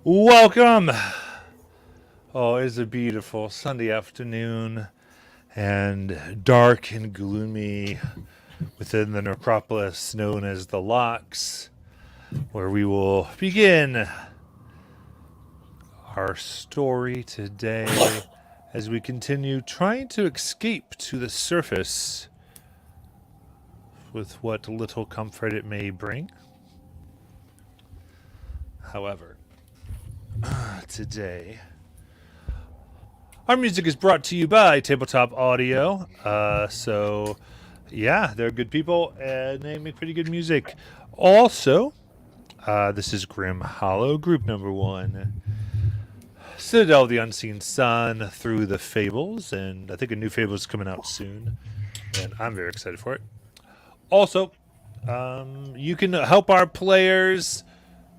Welcome. Oh, it's a beautiful Sunday afternoon and dark and gloomy within the necropolis known as the Locks, where we will begin our story today as we continue trying to escape to the surface with what little comfort it may bring. However, today our music is brought to you by Tabletop Audio. They're good people and they make pretty good music. Also, this is Grim Hollow, group number 1. Citadel of the Unseen Sun, Through the Fables, and I think a new Fable is coming out soon, and I'm very excited for it. Also, you can help our players.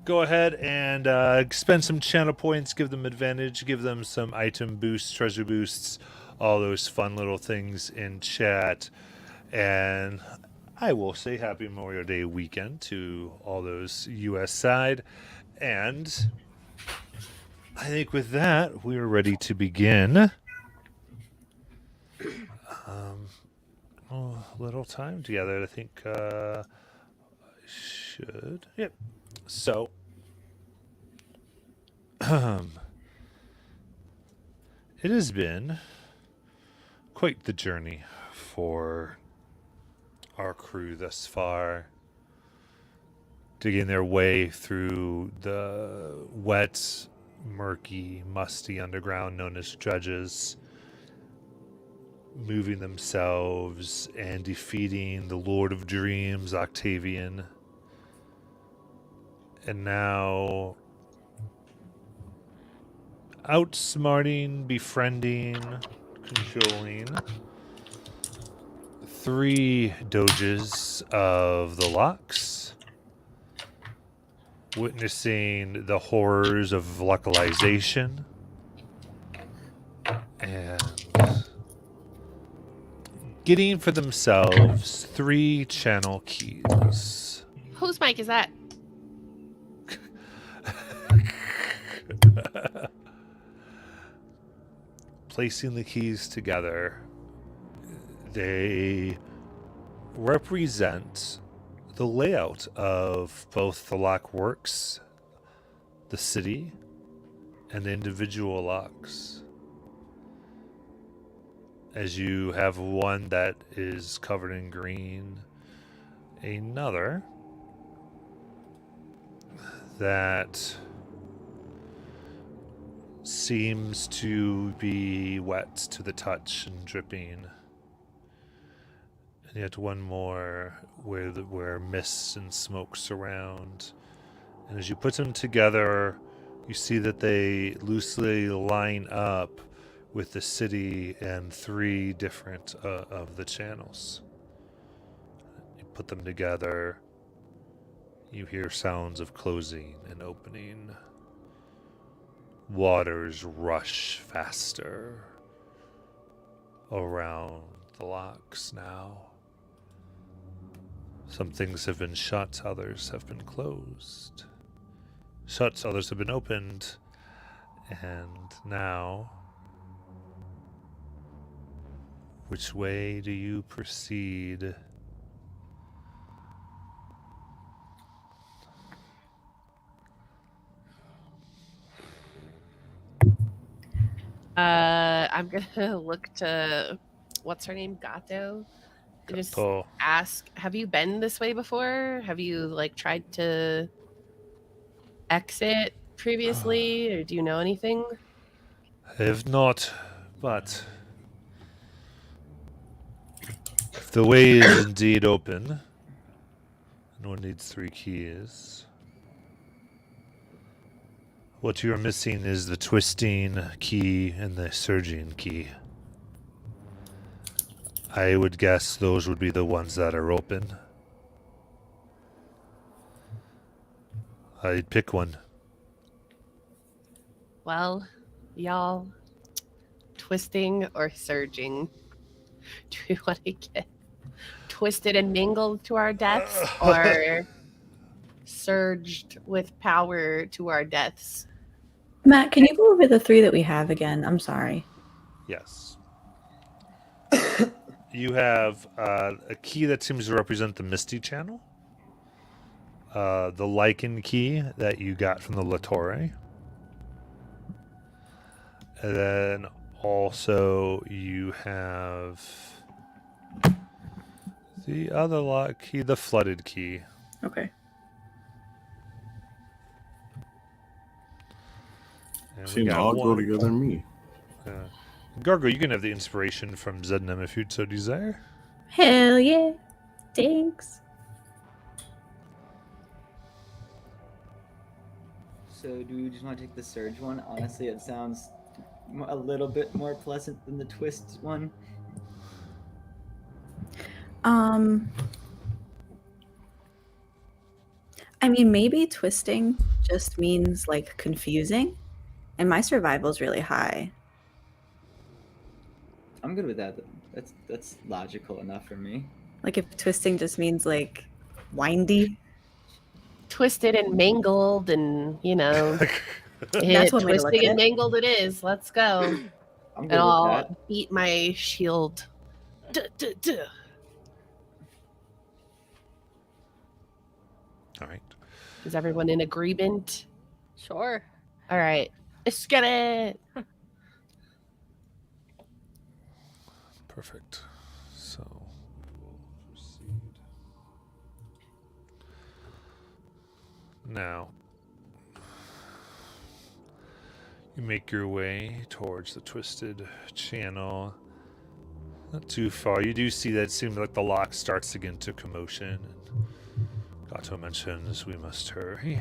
Go ahead and spend some channel points, give them advantage, give them some item boosts, treasure boosts, all those fun little things in chat. And I will say Happy Memorial Day weekend to all those U.S. side. And I think with that, we're ready to begin. A little time together, I think I should. Yep. So, it has been quite the journey for our crew thus far, digging their way through the wet, murky, musty underground known as dredges, moving themselves and defeating the Lord of Dreams, Octavian. And now outsmarting, befriending, cajoling 3 doges of the Locks, witnessing the horrors of localization, and getting for themselves 3 channel keys. Whose mic is that? Placing the keys together, they represent the layout of both the lock works, the city, and the individual locks. As you have one that is covered in green, another that seems to be wet to the touch and dripping, and yet one more where mists and smoke surround. And as you put them together, you see that they loosely line up with the city and 3 different of the channels. You put them together, you hear sounds of closing and opening. Waters rush faster around the locks now. Some things have been shut, others have been closed. Shut, others have been opened. And now, which way do you proceed? I'm gonna look to what's her name, Gato, and just ask, have you been this way before? Have you tried to exit previously, or do you know anything? I have not, but if the way is indeed open, and one needs 3 keys, what you are missing is the twisting key and the surging key. I would guess those would be the ones that are open. I'd pick one. Well, y'all, twisting or surging? Do we want to get twisted and mingled to our deaths, or surged with power to our deaths. Matt, can you go over the 3 that we have again? I'm sorry. Yes. You have a key that seems to represent the Misty Channel. The Lichen key that you got from the Latore. And then also you have the other lock key, the Flooded key. Okay. And we Seems got all go one. together in me. Gargo, you can have the inspiration from Zednam if you'd so desire. Hell yeah. Thanks. So do we just want to take the surge one? Honestly, it sounds a little bit more pleasant than the twist one. I mean, maybe twisting just means like confusing, and my survival's really high. I'm good with that. That's logical enough for me. Like if twisting just means like windy. Twisted and mangled, and That's one way to look twisting at and it. mangled it is. Let's go. I'm good And I'll with that. beat my shield. Duh, duh, duh. All right. Is everyone in agreement? Sure. All right. Let's get it. Perfect. So we'll proceed. Now, you make your way towards the Twisted Channel. Not too far. You do see that it seems like the lock starts to get into commotion. And Gato mentions we must hurry.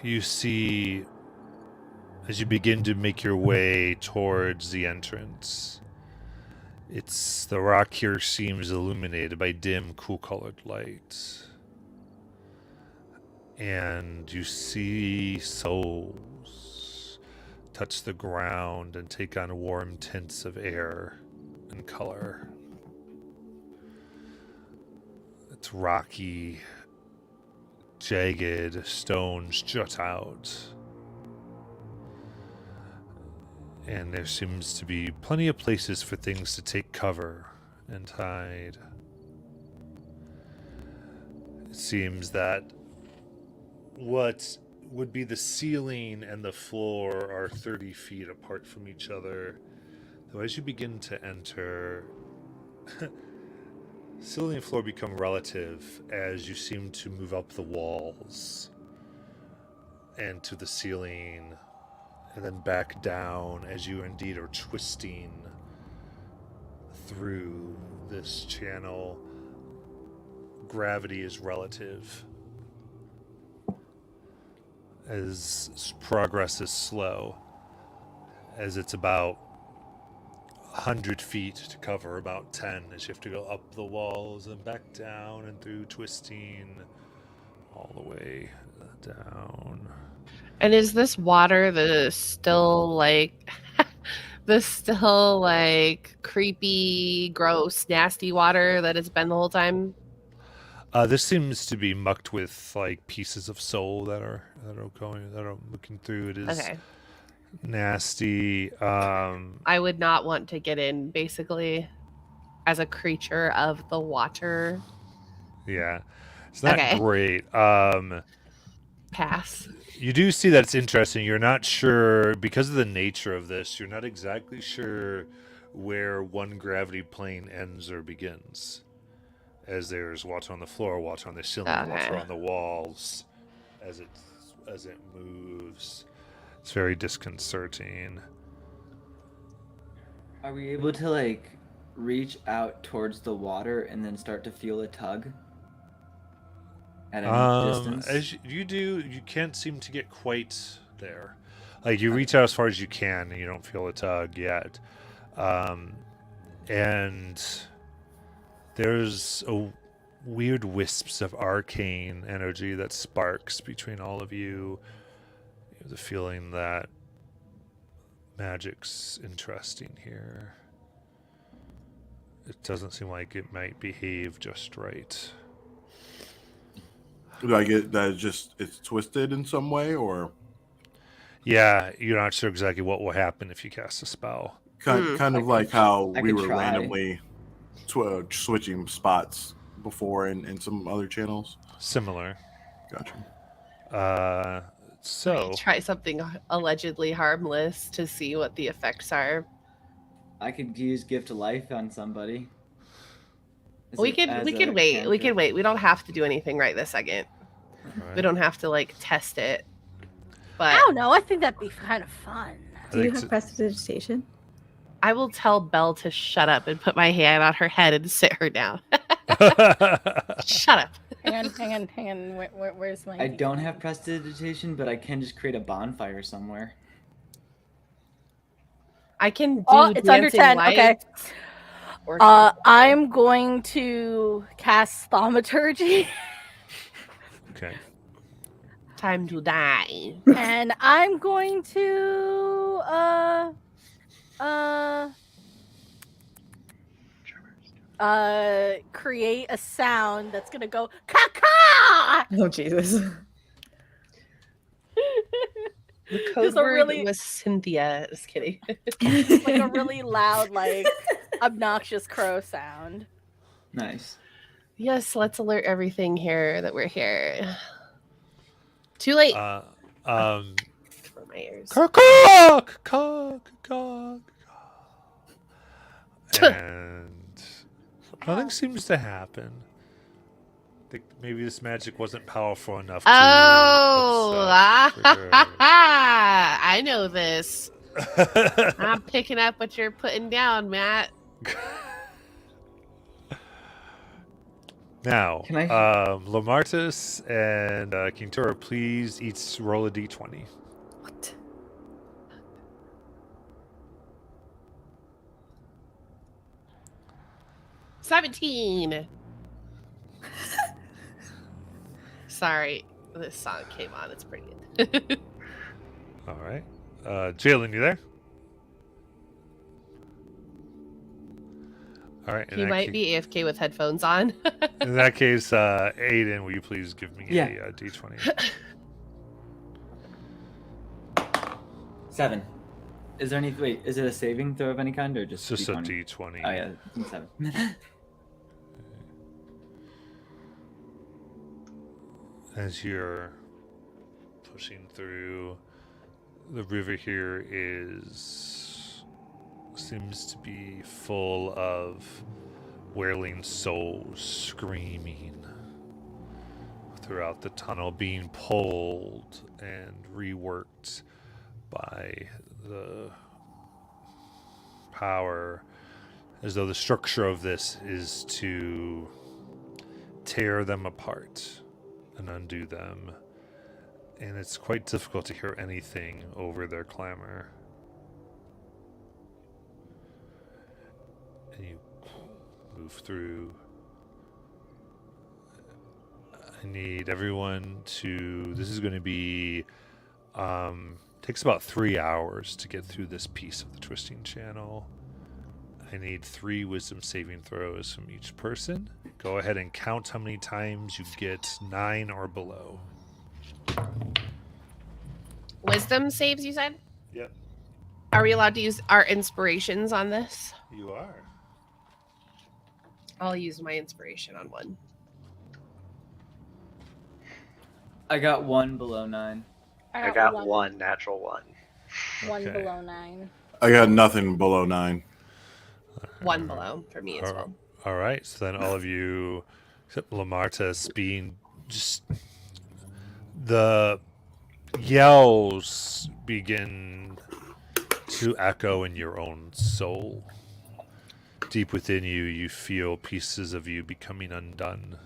You see, as you begin to make your way towards the entrance, the rock here seems illuminated by dim, cool-colored light. And you see souls touch the ground and take on warm tints of air and color. It's rocky, jagged stones jut out. And there seems to be plenty of places for things to take cover and hide. It seems that what would be the ceiling and the floor are 30 feet apart from each other. Though as you begin to enter, ceiling and floor become relative as you seem to move up the walls and to the ceiling, and then back down as you indeed are twisting through this channel. Gravity is relative as progress is slow, as it's about 100 feet to cover about 10 as you have to go up the walls and back down and through twisting all the way down. And is this water the still creepy, gross, nasty water that it's been the whole time? This seems to be mucked with like pieces of soul that are looking through. It is Okay. nasty. I would not want to get in, basically, as a creature of the water. Yeah, it's not Okay. great. Pass. You do see that it's interesting. You're not sure, because of the nature of this, you're not exactly sure where one gravity plane ends or begins. As there's water on the floor, water on the ceiling, water on the walls, as it moves. It's very disconcerting. Are we able to reach out towards the water and then start to feel a tug at any distance? As you do, you can't seem to get quite there. Like you reach out as far as you can, and you don't feel a tug yet. And there's weird wisps of arcane energy that sparks between all of you. You have the feeling that magic's interesting here. it doesn't seem like it might behave just right. Do I get that it's twisted in some way, or Yeah, you're not sure exactly what will happen if you cast a spell. kind of like how I we could were try. randomly switching spots before in some other channels? Similar. Gotcha. So Try something allegedly harmless to see what the effects are. I could use Gift of Life on somebody. We could wait. We could wait. We don't have to do anything right this second. right. We don't have to like test it. I But don't know. I think that'd be kind of fun. Do you have prestidigitation? I will tell Belle to shut up and put my hand on her head and sit her down. Shut up. Hang on. Where's my? I don't have prestidigitation, but I can just create a bonfire somewhere. I can do It's under dancing 10. Okay. lights or I'm going to cast thaumaturgy, Okay. time to die. and I'm going to create a sound that's gonna go caca. Oh Jesus! The code Just a word really- was Cynthia. Just kidding. Like a really loud, like obnoxious crow sound. Nice. Yes, let's alert everything here that we're here. Too late Um, for my ears. cock. And nothing seems to happen. I think maybe this magic wasn't powerful enough to Oh, upset her. I know this. I'm picking up what you're putting down, Matt. Now, Can I- Lamartus and Quintura, please each roll a d20. What? $17. Sorry, this song came on. It's pretty good. All right. Jalen, you there? All right. He might be AFK with headphones on. In that case, Aiden, will you please give me Yeah. a d20? 7. Is there any? Wait, is it a saving throw of any kind or just? It's just a D20? d20. Oh yeah, 7. As you're pushing through, the river here seems to be full of wailing souls screaming throughout the tunnel, being pulled and reworked by the power, as though the structure of this is to tear them apart and undo them. And it's quite difficult to hear anything over their clamor. And you move through. I need everyone to... This is going to be... takes about 3 hours to get through this piece of the Twisting Channel. I need 3 wisdom saving throws from each person. Go ahead and count how many times you get 9 or below. Wisdom saves, you said? Yep. Are we allowed to use our inspirations on this? You are. I'll use my inspiration on one. I got 1 below 9. I got one natural one. One Okay. below 9. I got nothing below 9. One below for me as well. All right. So then all of you, except Lamartas, being just... The yells begin to echo in your own soul. Deep within you, you feel pieces of you becoming undone.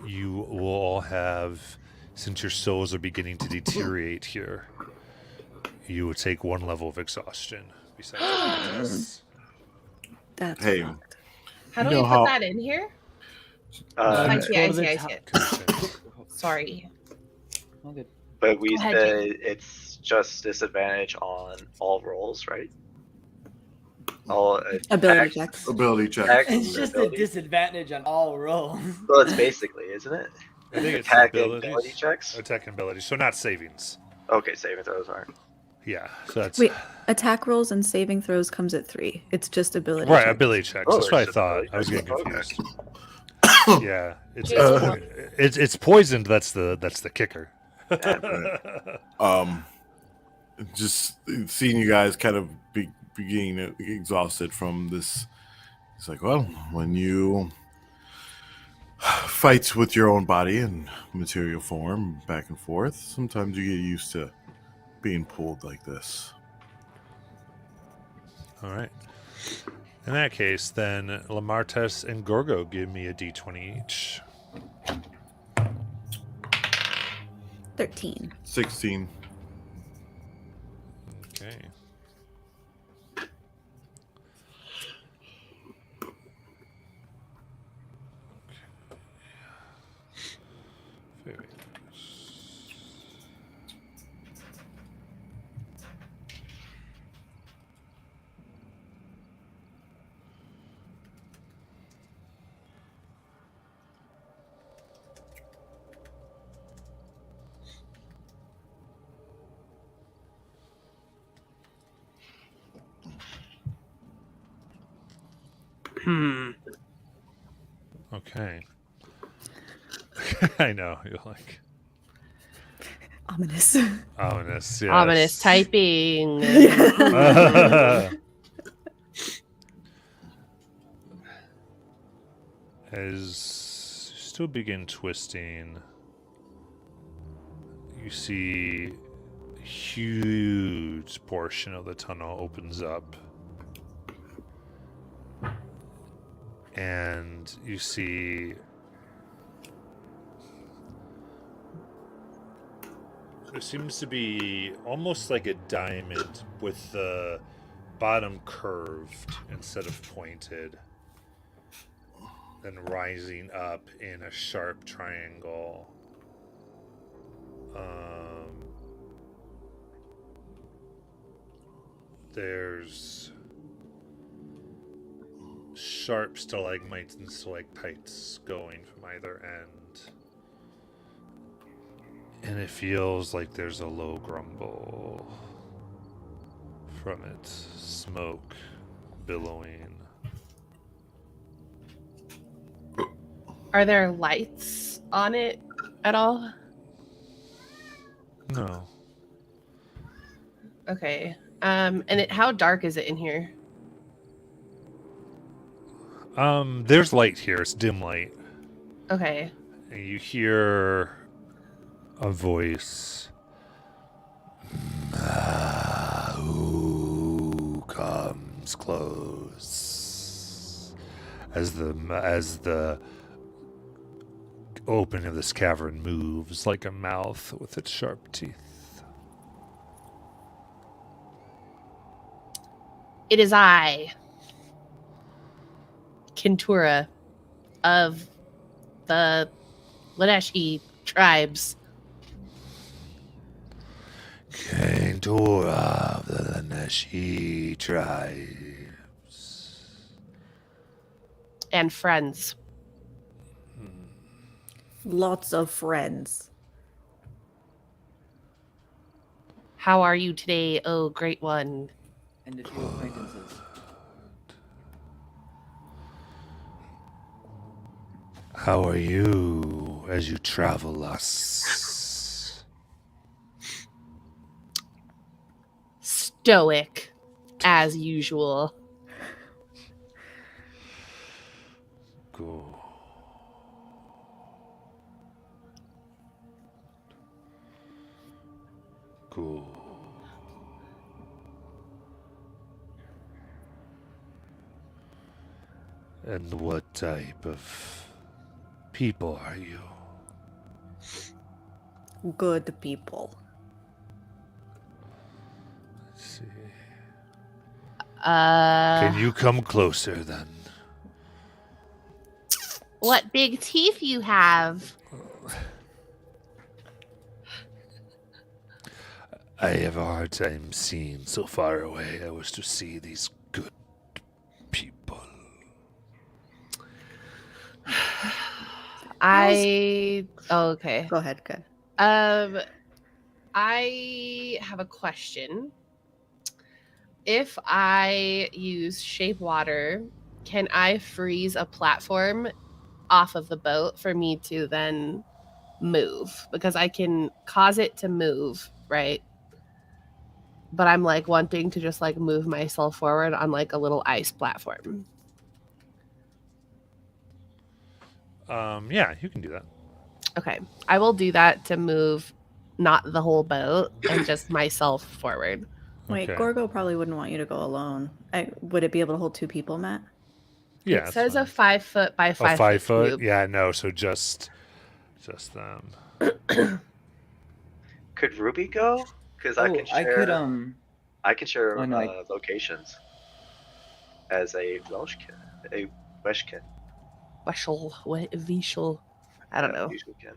You will all have, since your souls are beginning to deteriorate here, you will take 1 level of exhaustion. Besides Lamartas. That's Hey. fucked. How do You we know put how- that in here? Uh, I see, I go to see, the I top. see it. Sorry. All good. but we Go ahead, said it's just disadvantage on all rolls, right? All Ability attacks, checks. Ability check. attacks It's and just a ability. disadvantage on all rolls. Well, it's basically, isn't it? I think it's Attack and abilities. ability checks. Attack and ability. So not savings. Okay, saving throws aren't. Yeah. So that's Wait, attack rolls and saving throws comes at 3. It's just ability. right. checks. Ability checks. Oh, That's what I it's just thought. ability I was getting checks. Okay. confused. Yeah. It's poisoned. That's the kicker. Just seeing you guys kind of being exhausted from this. It's like, well, when you fight with your own body in material form back and forth, sometimes you get used to being pulled like this. All right. In that case, then Lamartes and Gorgo give me a d20 each. 13. 16. Okay. Very nice. Okay. I know. You're like Ominous. ominous. Yes. Ominous typing. As you still begin twisting, you see a huge portion of the tunnel opens up. And you see there seems to be almost like a diamond with the bottom curved instead of pointed, then rising up in a sharp triangle. There's sharp stalagmites and stalactites going from either end. And it feels like there's a low grumble from it. Smoke billowing. Are there lights on it at all? No. Okay. And how dark is it in here? There's light here. It's dim light. Okay. And you hear a voice. Who comes close? As the opening of this cavern moves like a mouth with its sharp teeth. It is I, Kintura, of the Laneshi tribes. Kantor of the Laneshi tribes. And friends. Lots of friends. How are you today, oh great one? And a few acquaintances. How are you as you travel us? Stoic, as usual. Go. Go. And what type of people are you? Good people. Let's see. Can Can you come closer then? What big teeth you have. I have a hard time seeing so far away. I wish to see these good Okay. Go ahead. Good. I have a question. If I use shape water, can I freeze a platform off of the boat for me to then move? Because I can cause it to move, right? But I'm like wanting to just like move myself forward on like a little ice platform. Yeah, you can do that. Okay. I will do that to move not the whole boat and just myself forward. Wait, Okay. Gorgo probably wouldn't want you to go alone. Would it be able to hold 2 people, Matt? Yeah, It that's says a fine. 5 foot by A 5 5 foot foot? cube. Yeah, no. So just them. Could Ruby go? Because I Oh, can I share. could I can share Oh, no, locations as a Welshkin, a Weshkin. Vishal. I don't know. Usually can.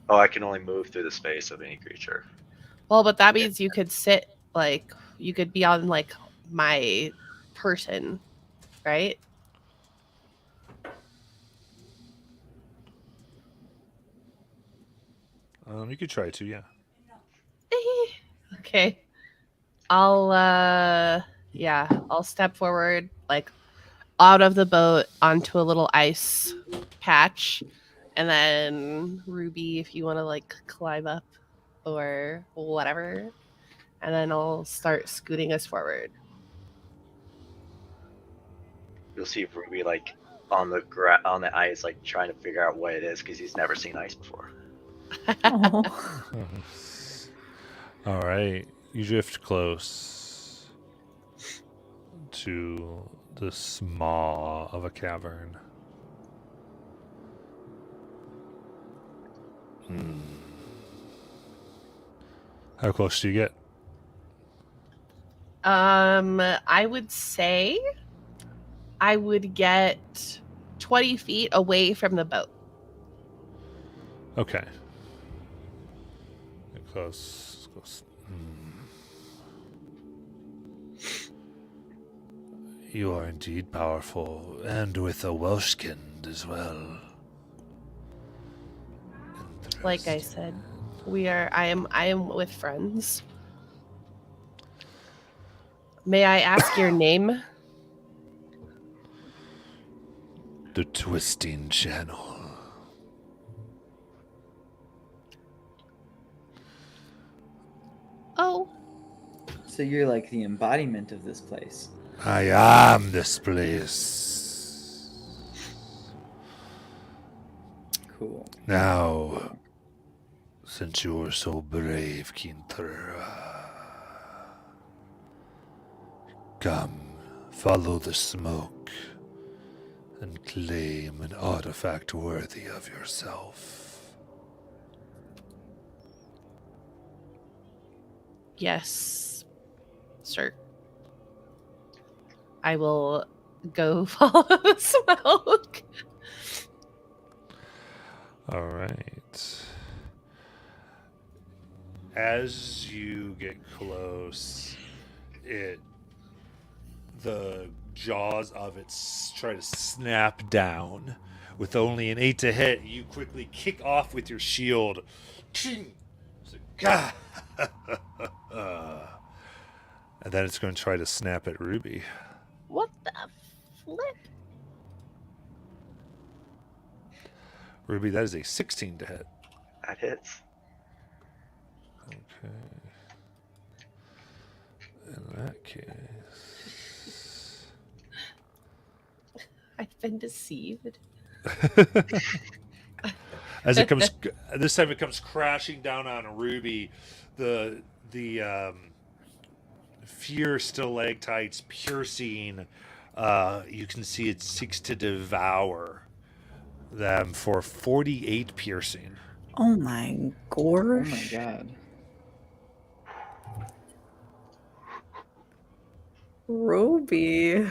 Oh, I can only move through the space of any creature. Well, but that means you could sit like you could be on like my person, right? You could try to, yeah. Okay. I'll I'll step forward like out of the boat onto a little ice patch, and then Ruby, if you want to like climb up or whatever, and then I'll start scooting us forward. You'll see Ruby like on the ice, like trying to figure out what it is because he's never seen ice before. Oh. All right. You drift close to the maw of a cavern. How close do you get? I would say I would get 20 feet away from the boat. Okay. Get close. You are indeed powerful, and with a Welshkind as well. Like I said, I am with friends. May I ask your name? The Twisting Channel. Oh, So you're like the embodiment of this place. I am this place. Cool. Now, since you were so brave, Kinter, come, follow the smoke, and claim an artifact worthy of yourself. yes, sir. I will go follow the smoke. All right. As you get close, the jaws of it try to snap down. With only an 8 to hit, you quickly kick off with your shield. Ching! And then it's going to try to snap at Ruby. What the flip? Ruby, that is a 16 to hit. That hits. Okay. In that case. I've been deceived. As it comes, this time it comes crashing down on Ruby. The fierce stalactites piercing. You can see it seeks to devour them for 48 piercing. Oh my Oh gosh. my god. Ruby.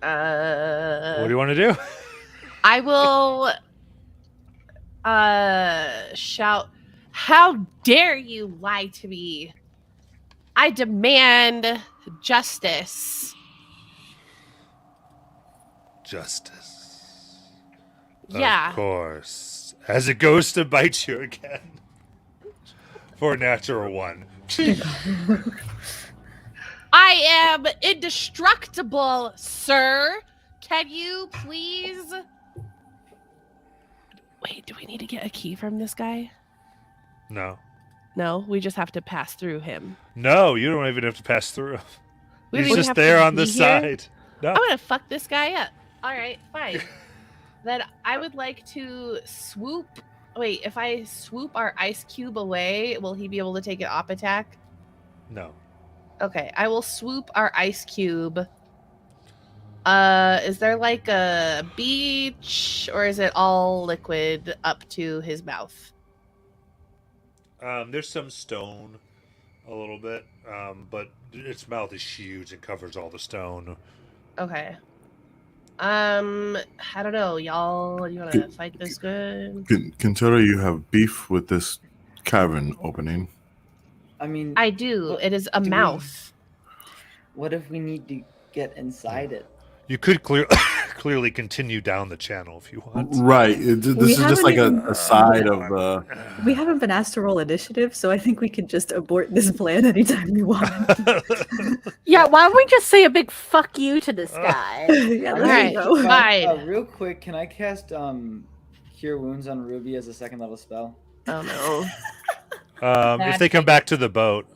What do you want to do? I will shout, "How dare you lie to me? I demand justice. Justice. Yeah. Of course. As it goes to bite you again. For a natural one. I am indestructible, sir. Can you please? Wait, do we need to get a key from this guy? No. No, we just have to pass through him. No, you don't even have to pass through. We don't He's even just have there to on the be here? side. No. I'm gonna fuck this guy up. All right, fine. Then I would like to swoop. Wait, if I swoop our ice cube away, will he be able to take an op attack? No. Okay, I will swoop our ice cube. Is there like a beach or is it all liquid up to his mouth? There's some stone a little bit, but its mouth is huge and covers all the stone. Okay. I don't know, y'all. You want to fight this good? Kintaro, you have beef with this cavern opening. I mean, I do. What It is a do we- mouth. what if we need to get inside it? You could clearly continue down the channel if you want. Right. This is just haven't like even- a side of the. We haven't been asked to roll initiative, so I think we could just abort this plan anytime we want. Yeah, why don't we just say a big fuck you to this guy? Yeah, there Alright, you go. fine. Real quick, can I cast Cure Wounds on Ruby as a second level spell? Oh no. If they come back to the boat.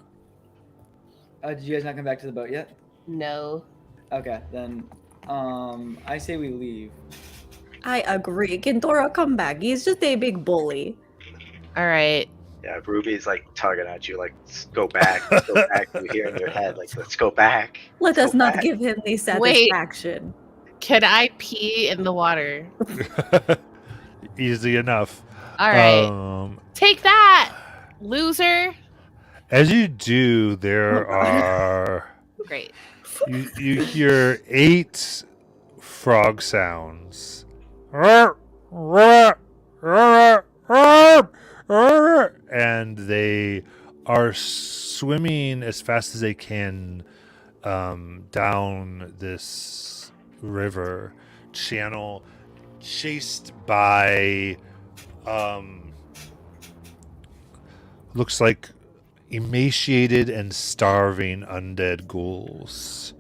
Did you guys not come back to the boat yet? No. Okay, then I say we leave. I agree. Kintoro, come back. He's just a big bully. All right. Yeah, Ruby's like tugging at you, like, "Let's go back, let's go back." You hear in your head, like, "Let's go back." Let Let's us go not back." give him the Wait. satisfaction. Can I pee in the water? Easy enough. All right. Take that, loser. As you do, there Oh, God. are Great. you hear 8 frog sounds. And they are swimming as fast as they can down this river channel, chased by looks like emaciated and starving undead ghouls.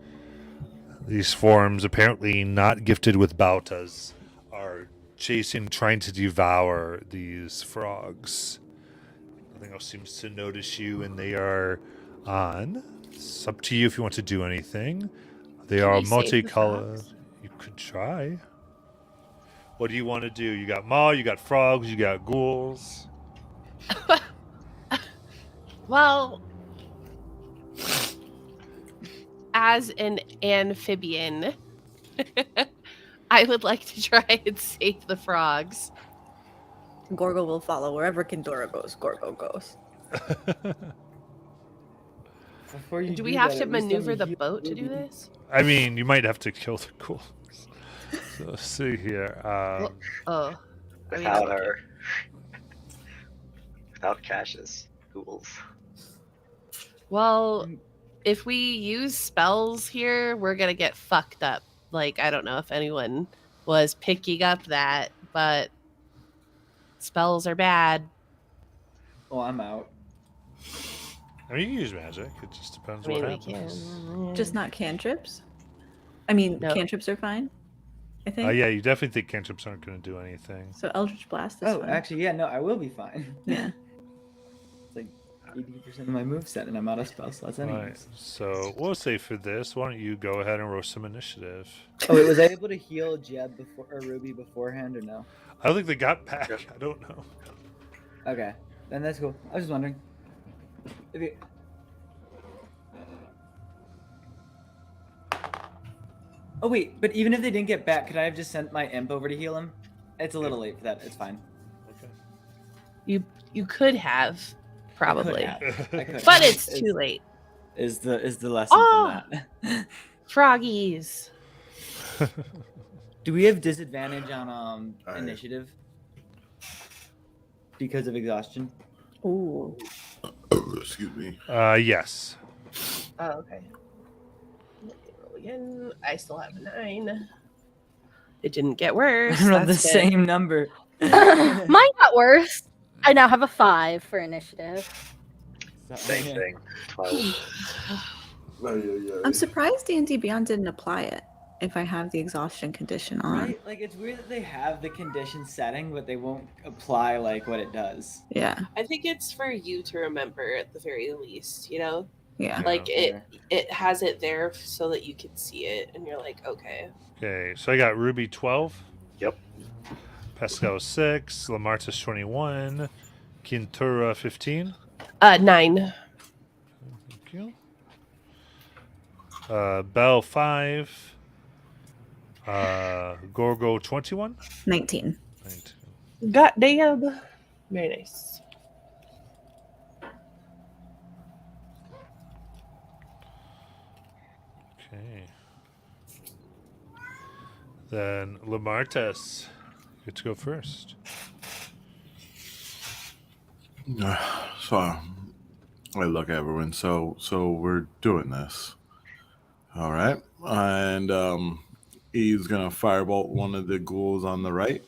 These forms, apparently not gifted with bautas, are trying to devour these frogs. Nothing else seems to notice you, and they are on. It's up to you if you want to do anything. They Can are we save the multicolored. frogs? You could try. What do you want to do? You got maw, you got frogs, you got ghouls. Well, as an amphibian, I would like to try and save the frogs. Gorgo will follow wherever Kintoro goes. Gorgo goes. Before you Do we do have that, to at least let maneuver me the heal boat to do Ruby. this? I mean, you might have to kill the ghouls. So let's see here. Oh. I mean, Without I'm okay. her, without Cassius, ghouls. Well, if we use spells here, we're gonna get fucked up. Like, I don't know if anyone was picking up that, but spells are bad. Oh, I'm out. I mean, you can use magic. It just depends I mean, what we happens. can. Just not cantrips? I mean, No. cantrips are fine, I think. Yeah, you definitely think cantrips aren't going to do anything. So Eldritch Blast is Oh, fine. actually, yeah, no, I will be fine. Yeah. It's like 80% of my moveset, and I'm out of spell slots anyways. Right. So we'll say for this, why don't you go ahead and roll some initiative? Oh, wait, was I able to heal Jeb or Ruby beforehand, or no? I don't think they got back. I don't know. Okay, then that's cool. I was just wondering. Okay. Oh wait, but even if they didn't get back, could I have just sent my imp over to heal him? It's a little late for that. It's fine. Okay. You could have, probably, I could. but it's too late. Is the lesson Oh! from that? Froggies. Do we have disadvantage on I- initiative because of exhaustion? Ooh. Excuse me. Yes. Oh, okay. Let me roll again. I still have a 9. It didn't get worse. I rolled the That's good. same number. Mine got worse. I now have a 5 for initiative. Same thing. 12. I'm surprised D&D Beyond didn't apply it if I have the exhaustion condition on. Right? Like, it's weird that they have the condition setting, but they won't apply, like, what it does. Yeah, I think it's for you to remember at the very least, you know? yeah. Like Fair. it has it there so that you can see it and you're like, okay. Okay, so I got Ruby 12. Yep. Pascal 6. Lamartus 21. Quintura 15. 9. Thank you. Bell 5. Gorgo 21. 19. 19. God damn. Very nice. Okay. Then Lamartus, you get to go first. So I look at everyone. So we're doing this. All right. And he's gonna firebolt one of the ghouls on the right.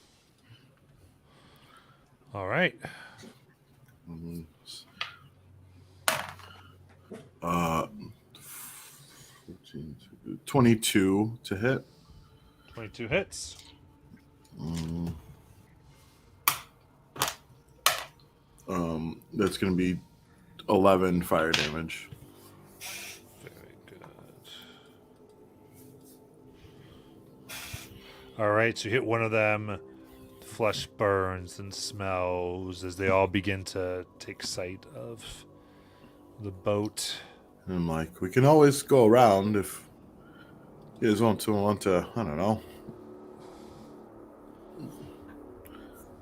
All right. 22 to hit. 22 hits. That's gonna be 11 fire damage. Very good. All right, so you hit one of them. Flesh burns and smells as they all begin to take sight of the boat. And I'm like, we can always go around if you guys want to, I don't know,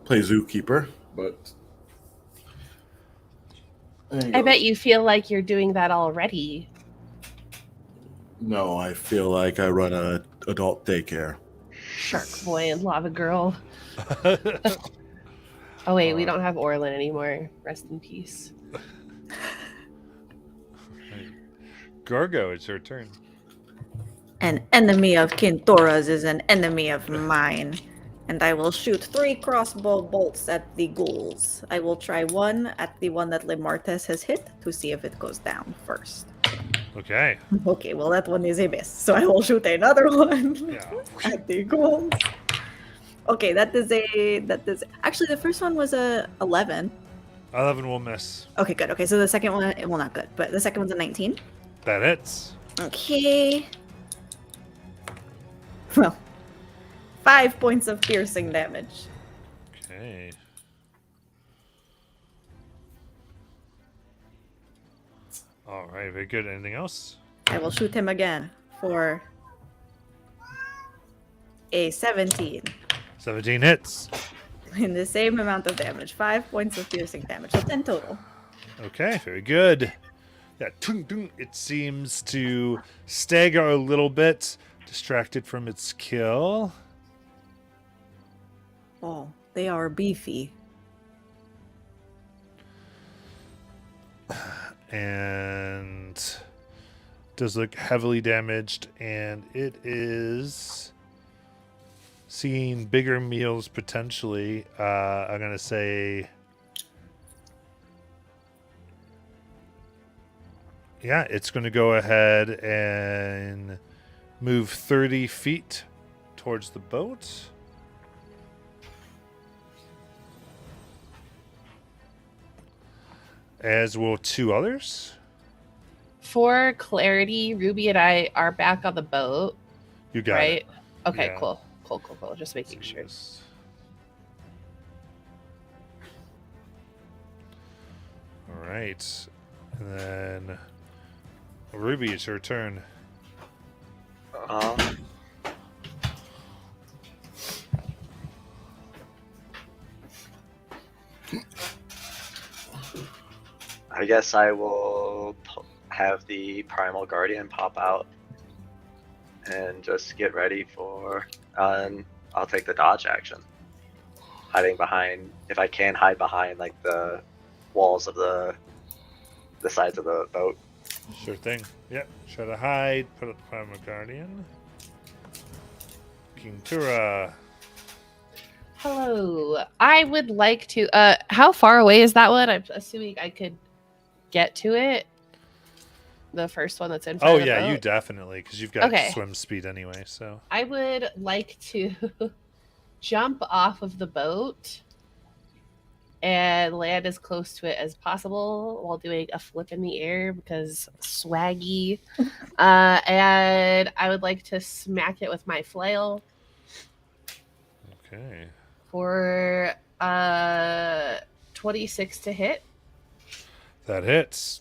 play zookeeper, but I bet you feel like you're doing that already. No, I feel like I run an adult daycare. Shark boy and lava girl. Oh wait, we don't have Orlin anymore. Rest in peace. Gorgo, it's your turn. An enemy of Kintora's is an enemy of mine. And I will shoot 3 crossbow bolts at the ghouls. I will try one at the one that Lemartes has hit to see if it goes down first. Okay. Okay, well that one is a miss. So I will shoot another one Yeah. at the ghouls. Okay, that is actually the first one was a 11. 11 will miss. Okay, good. Okay, so the second one, well, not good, but the second one's a 19. That hits. Okay. Well, 5 points of piercing damage. Okay. All right, very good. Anything else? I will shoot him again for a 17. 17 hits. In the same amount of damage. 5 points of piercing damage. So 10 total. Okay, very good. Yeah, tung, tung, it seems to stagger a little bit, distracted from its kill. Oh, they are beefy. And does look heavily damaged, and it is seeing bigger meals potentially. I'm gonna say, yeah, it's gonna go ahead and move 30 feet towards the boat. As will 2 others. For clarity, Ruby and I are back on the boat, You got right? it. Okay, Yeah. cool. Just making sure. All right. And then Ruby, it's your turn. I guess I will have the Primal Guardian pop out and just get ready for. I'll take the dodge action, hiding behind, if I can hide behind like the walls of the sides of the boat. Sure thing. Yep. Try to hide. Put up the Primal Guardian. King Tura. Hello. I would like to. How far away is that one? I'm assuming I could get to it. The first one that's in front Oh of the yeah, boat. you definitely, because you've got Okay. swim speed anyway. So I would like to jump off of the boat and land as close to it as possible while doing a flip in the air because swaggy. And I would like to smack it with my flail okay. for 26 to hit. That hits.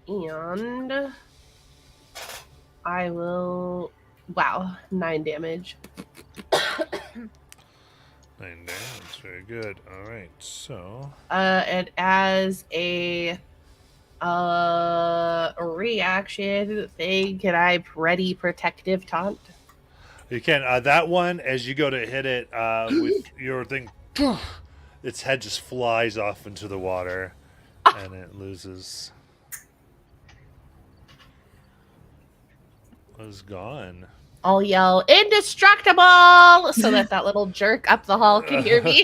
And I will 9 damage. 9 damage. Very good. All right. So And as a reaction thing, can I ready protective taunt? you can that one as you go to hit it with your thing, its head just flies off into the water, and it loses. Was gone. I'll yell indestructible so that little jerk up the hall can hear me.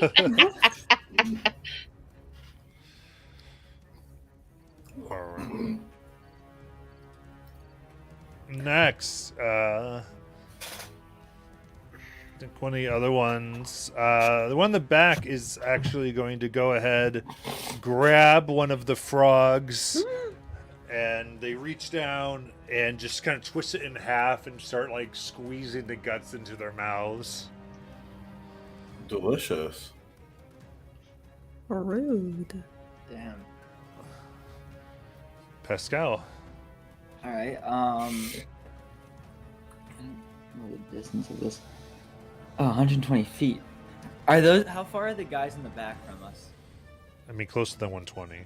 All right. Next, I think one of the other ones, the one in the back is actually going to go ahead, grab one of the frogs, and they reach down and just kind of twist it in half and start like squeezing the guts into their mouths. Delicious. Rude. Damn. Pascal. All right. What is the distance of this? Oh, 120 feet. Are those? How far are the guys in the back from us? I mean, closer than 120.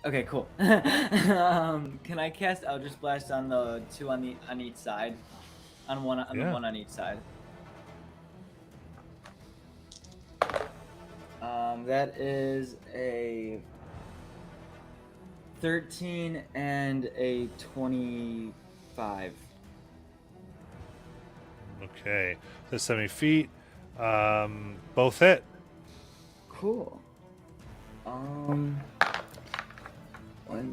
Okay, cool. Can I cast Eldritch Blast on the two on each side? On one on Yeah. the one on each side. That is a 13 and a 25. Okay, so 70 feet. Both hit. Cool. 1d10. Where's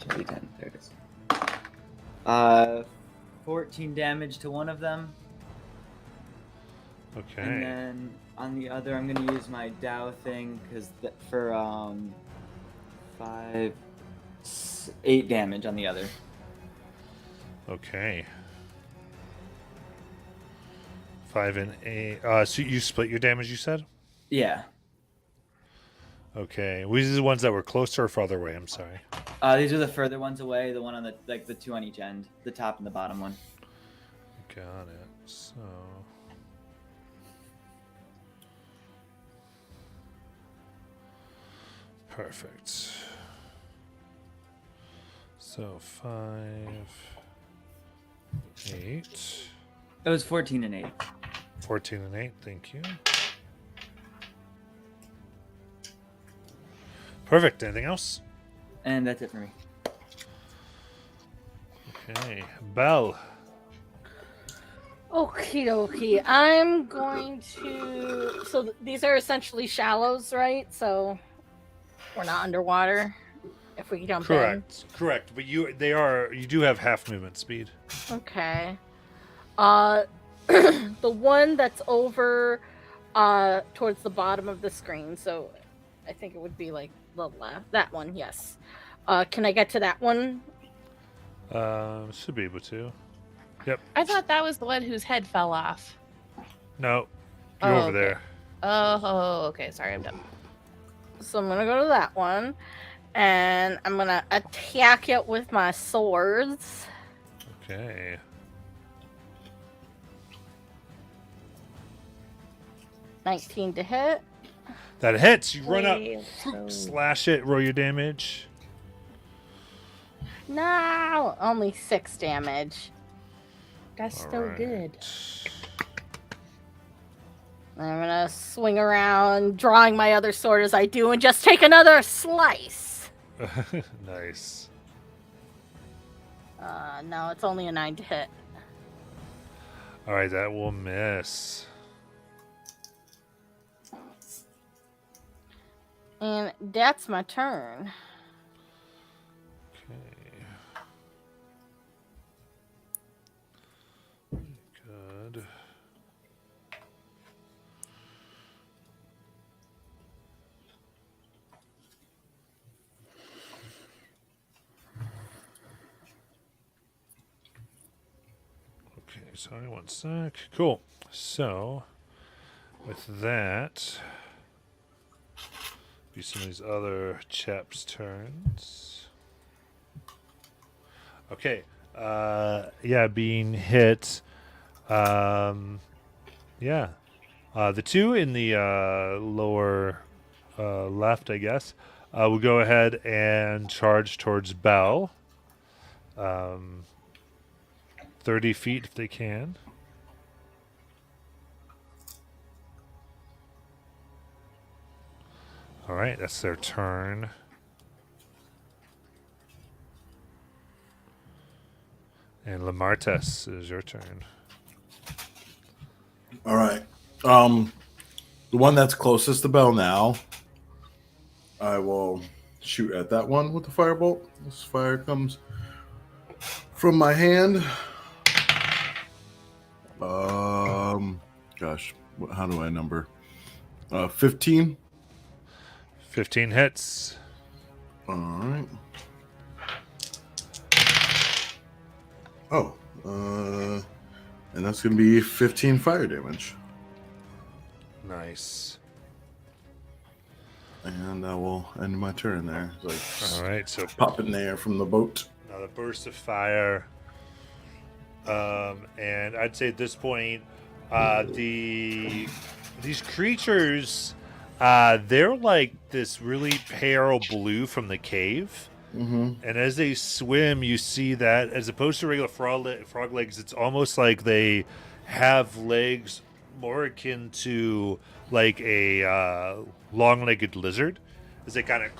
1d10? There it is. 14 damage to one of them. Okay. And then on the other, I'm gonna use my Dow thing because for 8 damage on the other. Okay. 5 and 8. So you split your damage, you said? Yeah. Okay. These are the ones that were closer or farther away? I'm sorry. These are the further ones away. The one on the two on each end, the top and the bottom one. Got it. So. Perfect. So 5, 8, It was 14 and 8. 14 and 8. Thank you. Perfect. Anything else? And that's it for me. Okay. Belle. Okie dokie. I'm going to. So these are essentially shallows, right? So we're not underwater if we jump Correct. Correct. But you do have half movement speed. in. Okay. The one that's over towards the bottom of the screen. So I think it would be like the left. That one, yes. Can I get to that one? Should be able to. I thought that was the one whose head fell off. No. You're Oh, over okay. there. Oh, okay. Sorry, I'm dumb. So I'm gonna go to that one, and I'm gonna attack it with my swords. Okay. $19 to hit. That hits. You run up, Wait, so- slash it, roll your damage. No, only 6 damage. That's All so right. good. I'm gonna swing around, drawing my other sword as I do, and just take another slice. Nice. No, it's only a 9 to hit. All right, that will miss. And that's my turn. Okay. Good. Okay, sorry, one sec. Cool. So, with that, be some of these other chaps' turns. Okay. Yeah, being hit. Yeah. The two in the lower left, I guess, will go ahead and charge towards Bell. 30 feet if they can. All right, that's their turn. And Lamartes is your turn. All right. The one that's closest to Bell now, I will shoot at that one with the firebolt. This fire comes from my hand. Gosh, how do I number? 15. 15 hits. All right. Oh, and that's going to be 15 fire damage. Nice. And that will end my turn there. It's All like right, so pop in there from the boat. another burst of fire. And I'd say at this point, these creatures, they're like this really pale blue from the cave. Mm-hmm. And as they swim, you see that as opposed to regular frog legs, it's almost like they have legs more akin to like a long-legged lizard as they kind of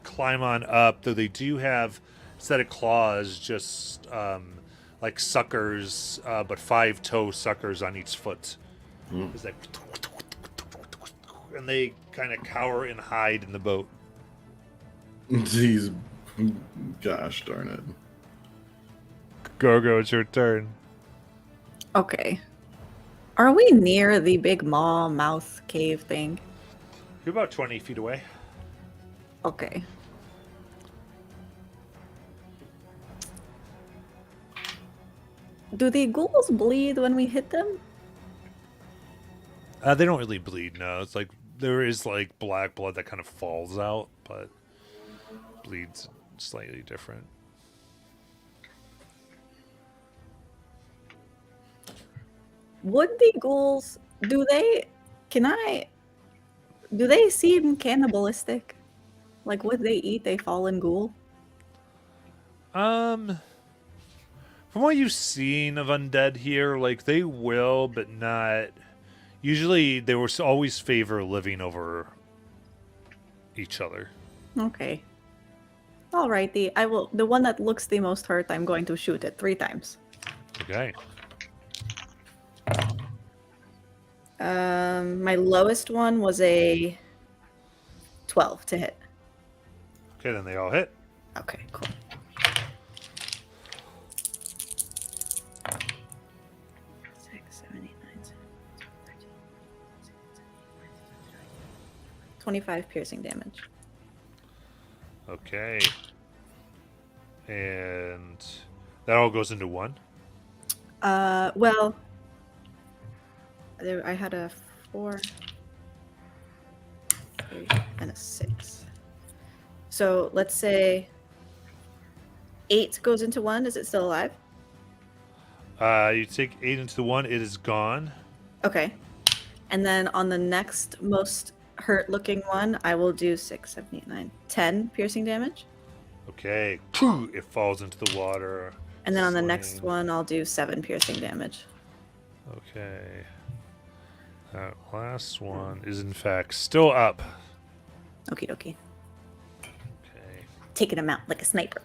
climb on up, though they do have a set of claws just like suckers, but 5-toe suckers on each foot. It's like, and they kind of cower and hide in the boat. Jeez, gosh darn it. Gogo, it's your turn. Okay. Are we near the big maw mouth cave thing? You're about 20 feet away. Okay. Do the ghouls bleed when we hit them? They don't really bleed, no. It's like there is like black blood that kind of falls out, but bleeds slightly different. Would the ghouls do they seem cannibalistic? Like would they eat a fallen ghoul? From what you've seen of undead here, like they will, but not. Usually, they will always favor living over each other. Okay. Alrighty. I will the one that looks the most hurt, I'm going to shoot it 3 times. Okay. My lowest one was a 12 to hit. Okay, then they all hit. Okay, cool. Six, 7, 8, 9, 10, 13, 25 piercing damage. Okay. And that all goes into one. Well, I had a 4, 3, and a 6. So let's say 8 goes into 1. Is it still alive? You take 8 into the one, it is gone. Okay. And then on the next most hurt looking one, I will do 6, 7, 8, 9, 10 piercing damage. Okay. It falls into the water. And then on the next Slain. one, I'll do 7 piercing damage. Okay. That last one is in fact still up. Okie dokie. Okay. taking him out like a sniper.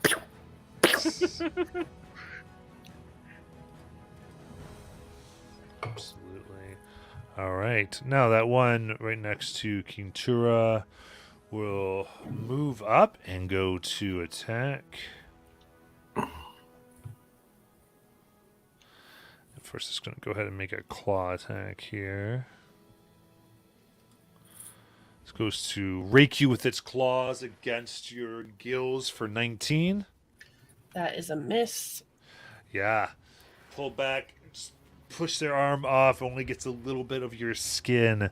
Absolutely. All right. Now that one right next to Kintura will move up and go to attack. First, it's going to go ahead and make a claw attack here. This goes to rake you with its claws against your gills for 19. That is a miss. Yeah. Pull back, just push their arm off, only gets a little bit of your skin.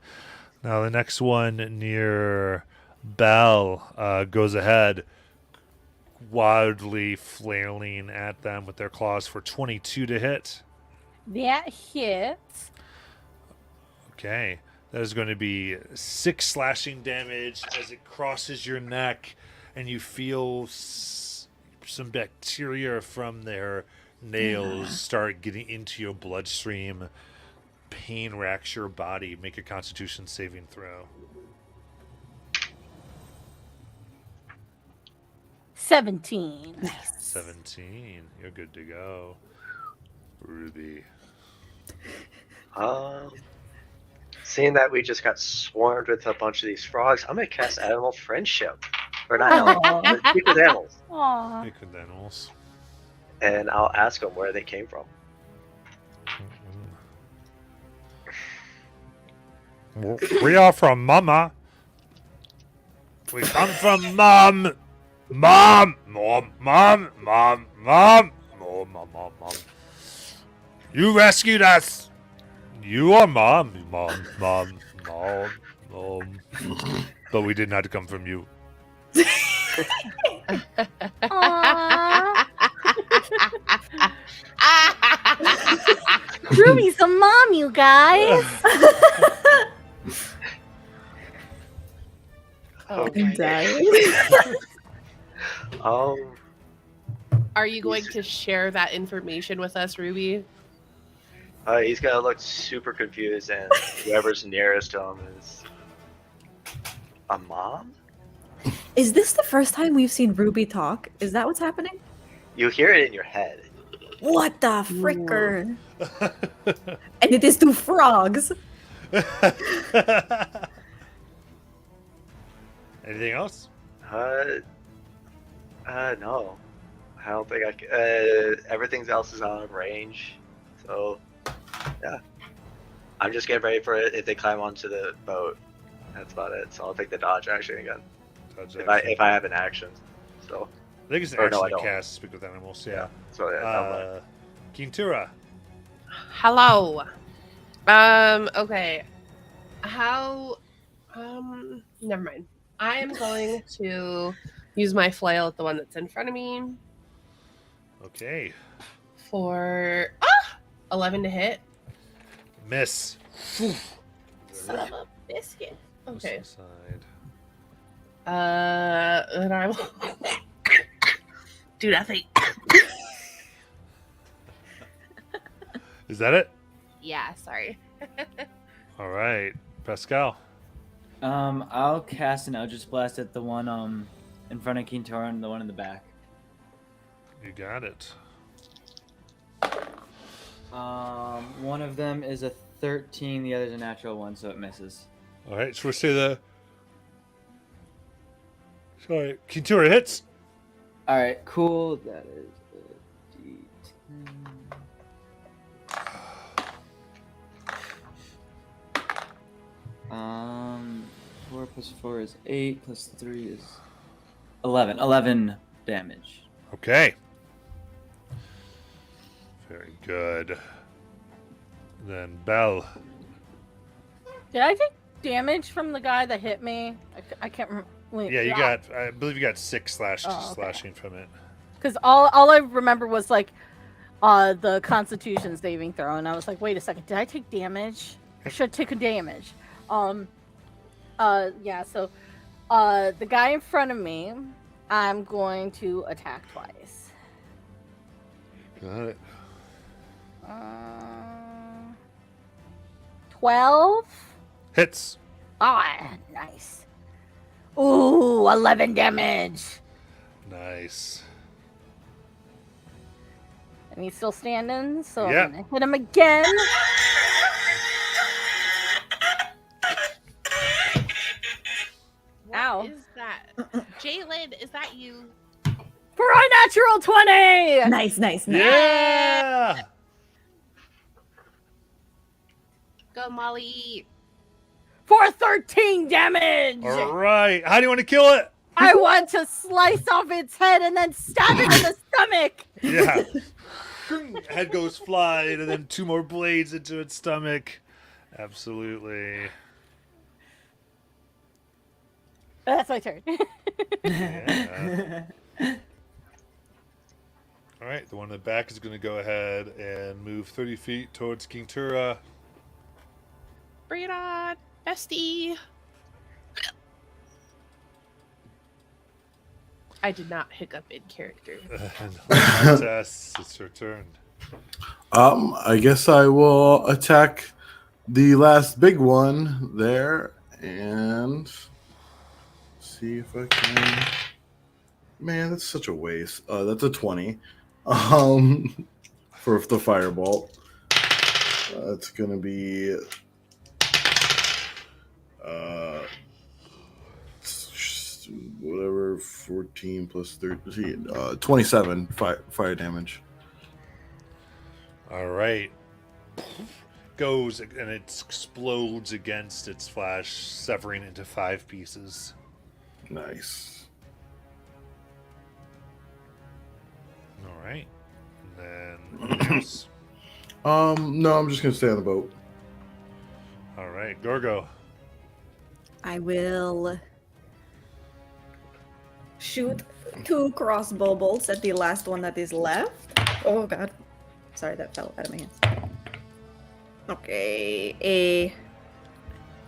Now the next one near Bell goes ahead, wildly flailing at them with their claws for 22 to hit. That hits. Okay. That is going to be 6 slashing damage as it crosses your neck, and you feel some bacteria from their nails start getting into your bloodstream. Pain racks your body. Make a Constitution saving throw. 17. 17. You're good to go. Ruby. Seeing that we just got swarmed with a bunch of these frogs, I'm gonna cast Animal Friendship. Or not animal, speak with animals. Aw. Make with animals. And I'll ask them where they came from. We are from Mama. We come from Mom. Mom. Mom. Mom. Mom. Mom. Mom. Mom. Mom. Mom. You rescued us. You are Mom. Mom. Mom. Mom. Mom. But we did not come from you. Aw. Ruby's a mom, you guys. Oh, Okay. my God. Are you going to share that information with us, Ruby? He's gonna look super confused, and whoever's nearest to him is a mom. Is this the first time we've seen Ruby talk? Is that what's happening? You hear it in your head. What the fricker? And it is 2 frogs. Anything else? No. I don't think I can. Everything else is out of range, so yeah. I'm just getting ready for it if they climb onto the boat. That's about it. So I'll take the dodge action again if I have an action. So I think it's an or action no, I to don't. cast Speak with Animals. Yeah. So yeah. Kintura. Hello. Okay. How? Never mind. I am going to use my flail at the one that's in front of me Okay. for 11 to hit. Miss. Son of a biscuit. Okay. Side. And I will do nothing. Is that it? Yeah, sorry. All right. Pascal. I'll cast an Eldritch Blast at the one in front of Kintora and the one in the back. You got it. One of them is a 13, the other's a natural 1, so it misses. All right. So we'll say the. Sorry. Kintura hits. All right, cool. That is a D10. 4 plus 4 is 8, plus 3 is 11. 11 damage. Okay. Very good. Then Belle. Did I take damage from the guy that hit me? I can't remember. Wait, Yeah, you got. I believe you got 6 slashing from it. Because all I remember was like the Constitution saving throw, and I was like, wait a second, did I take damage? I should take a damage. Yeah. So, the guy in front of me, I'm going to attack twice. Got it. 12. Hits. Ah, nice. Ooh, 11 damage. Nice. And he's still standing, so Yep. I'm gonna hit him again. What Ow. is that? Jalen, is that you? For a natural 20! Nice, nice, nice. Yeah. Go, Molly. For 13 damage! All right. How do you want to kill it? I want to slice off its head and then stab it in the stomach! Yeah. Head goes flying, and then 2 more blades into its stomach. Absolutely. That's my turn. Yeah. All right. The one in the back is going to go ahead and move 30 feet towards King Tura. Bring it on, bestie. I did not hiccup in character. And Tess, it's your turn. I guess I will attack the last big one there and see if I can. Man, that's such a waste. That's a 20. For the firebolt. It's gonna be whatever 14 plus 13, 27 fire damage. All right. Goes and it explodes against its flash, severing into 5 pieces. Nice. All right. And then anything else? No, I'm just gonna stay on the boat. All right, Gorgo. I will shoot 2 crossbow bolts at the last one that is left. Oh god. Sorry, that fell out of my hands. Okay,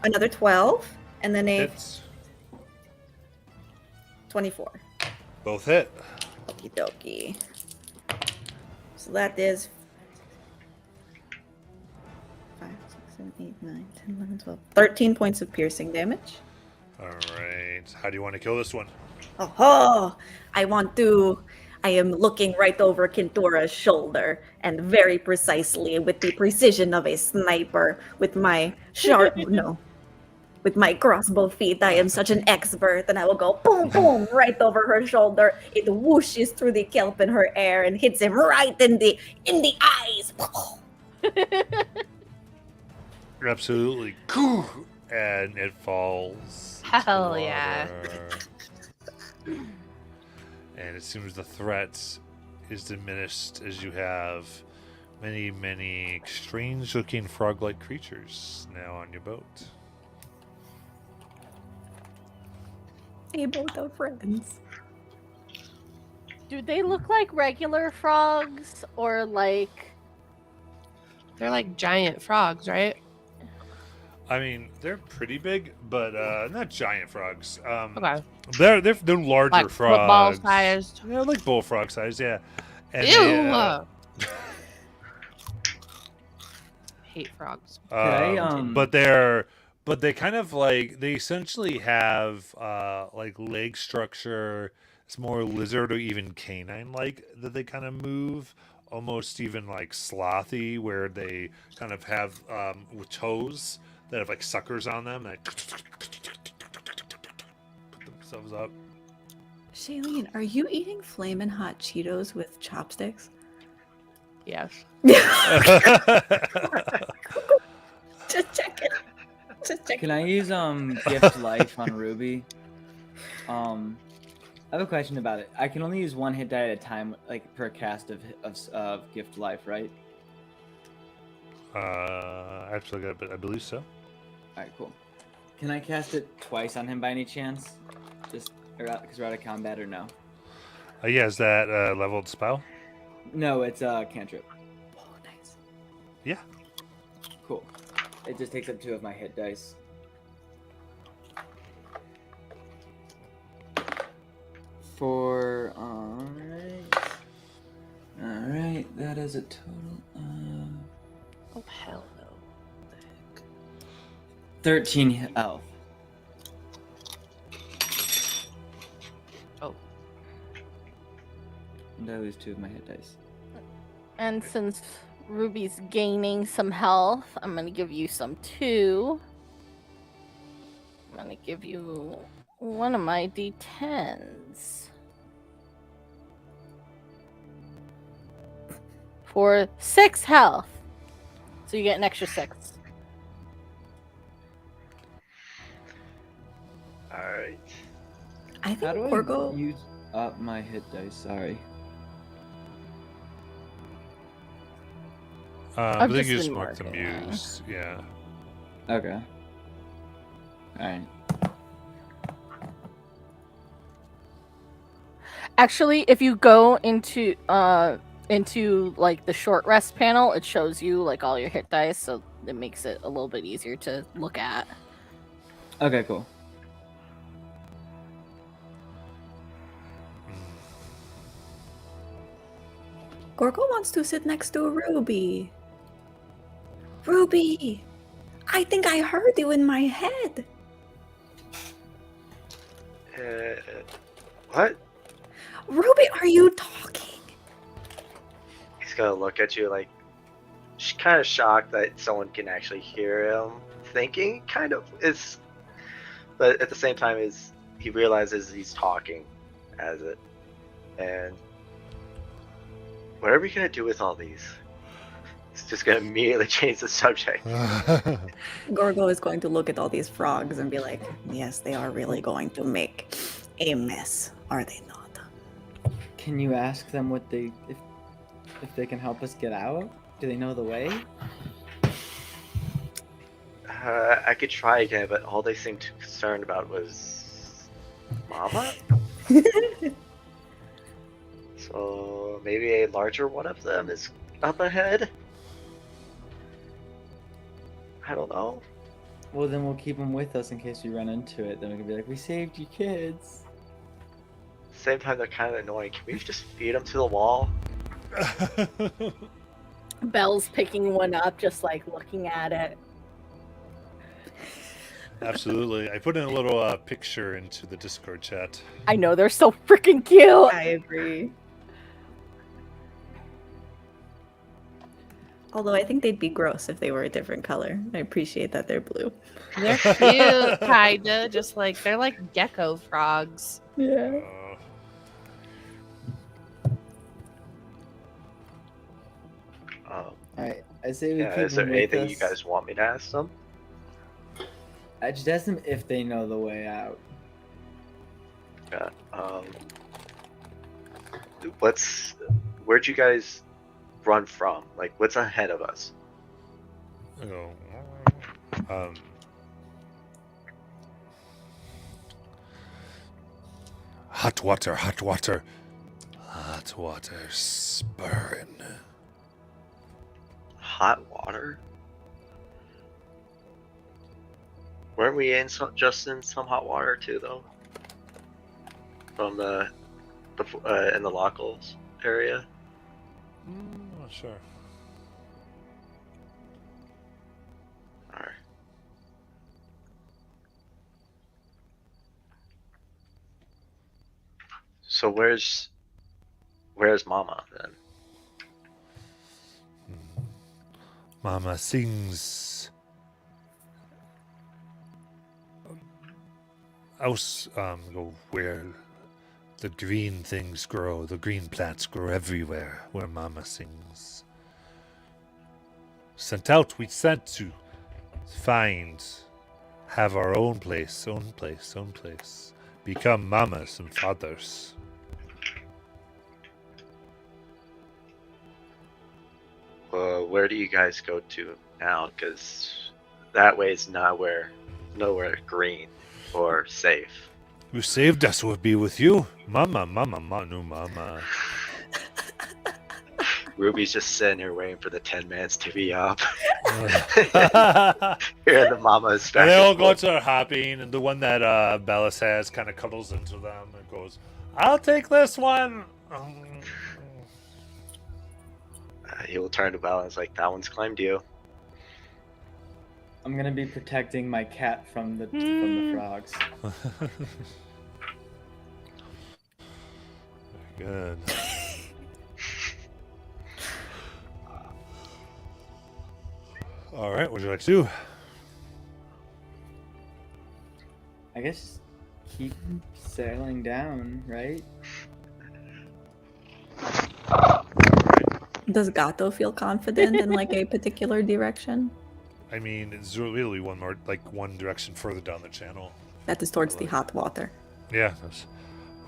another 12, and then a Hits. 24. Both hit. Okie dokie. So that is 5, 6, 7, 8, 9, 10, 11, 12, 13 points of piercing damage. All right. How do you want to kill this one? Oh, I am looking right over Kintura's shoulder and very precisely with the precision of a sniper with my with my crossbow feet. I am such an expert, and I will go boom, boom, right over her shoulder. It whooshes through the kelp in her hair and hits him right in the eyes. Absolutely. And it falls. into Hell the yeah. water. And it seems the threat is diminished as you have many, many strange-looking frog-like creatures now on your boat. They both are friends. Do they look like regular frogs or like? They're like giant frogs, right? I mean, they're pretty big, but not giant frogs. Okay. They're larger Like frogs. football sized. Yeah, like bullfrog size. Yeah. And Ew. they, Hate frogs. but they kind of like they essentially have like leg structure. It's more lizard or even canine like that they kind of move, almost even like slothy, where they kind of have with toes that have like suckers on them that put themselves up. Shailene, are you eating flamin' hot Cheetos with chopsticks? Yes. Just checking. Just checking. Can I use gift life on Ruby? I have a question about it. I can only use 1 hit die at a time, like per cast of gift life, right? Actually, I believe so. All right, cool. Can I cast it twice on him by any chance? Just because we're out of combat, or no? Yeah, is that leveled spell? No, it's cantrip. Oh, nice. Yeah. Cool. It just takes up 2 of my hit dice. Alright, that is a total of Oh hell no. 13 health. Oh. And I lose 2 of my hit dice. And since Ruby's gaining some health, I'm gonna give you some too. I'm gonna give you one of my D10s. For 6 health. So you get an extra 6. Alright. I How think do Gorgo. I use up my hit dice? Sorry. I I've think just you just been marked the marking, muse. Yeah. Okay. Alright. Actually, if you go into like the short rest panel, it shows you like all your hit dice, so it makes it a little bit easier to look at. Okay, cool. Gorgo wants to sit next to Ruby. Ruby! I think I heard you in my head. What? Ruby, are you talking? He's gonna look at you like, kind of shocked that someone can actually hear him thinking. Kind of is, but at the same time, is he realizes he's talking as it, and what are we gonna do with all these? He's just gonna immediately change the subject. Gorgo is going to look at all these frogs and be like, yes, they are really going to make a mess, are they not? Can you ask them what they if they can help us get out? Do they know the way? I could try again, but all they seemed too concerned about was Mama. So maybe a larger one of them is up ahead. I don't know. Well, then we'll keep them with us in case we run into it. Then we can be like, we saved you kids. Same time, they're kind of annoying. Can we just feed them to the wall? Belle's picking one up, just like looking at it. Absolutely. I put in a little picture into the Discord chat. I know, they're so freaking cute. I agree. Although I think they'd be gross if they were a different color. I appreciate that they're blue. They're cute, kinda. Just like they're like gecko frogs. Yeah. Alright, I say we Yeah, keep is there them with anything us. you guys want me to ask them? I just ask them if they know the way out. Yeah. Where'd you guys run from? Like, what's ahead of us? Oh. Hot water, hot water. Hot water spurring. Hot water? Weren't we just in some hot water too, though? From the in the Lockles area. Not sure. All right. So where's Mama then? Mama sings. Out go where the green things grow. The green plants grow everywhere where Mama sings. Sent out, we sent to find, have our own place, own place, own place. Become mamas and fathers. Where do you guys go to now? Because that way is nowhere green or safe. You saved us, we'll be with you. Mama, mama, manu, mama. Ruby's just sitting here waiting for the 10 mans to be up. And Here the Mama is back. they all and go forth. to their hopping, and the one that Bellis has kind of cuddles into them and goes, I'll take this one. He will turn to Bella and is like, that one's claimed you. I'm gonna be protecting my cat from the frogs. Good. All right, what would you like to do? I guess just keep sailing down, right? Does Gato feel confident in like a particular direction? I mean, it's really one direction further down the channel. That is towards the hot water. Yeah,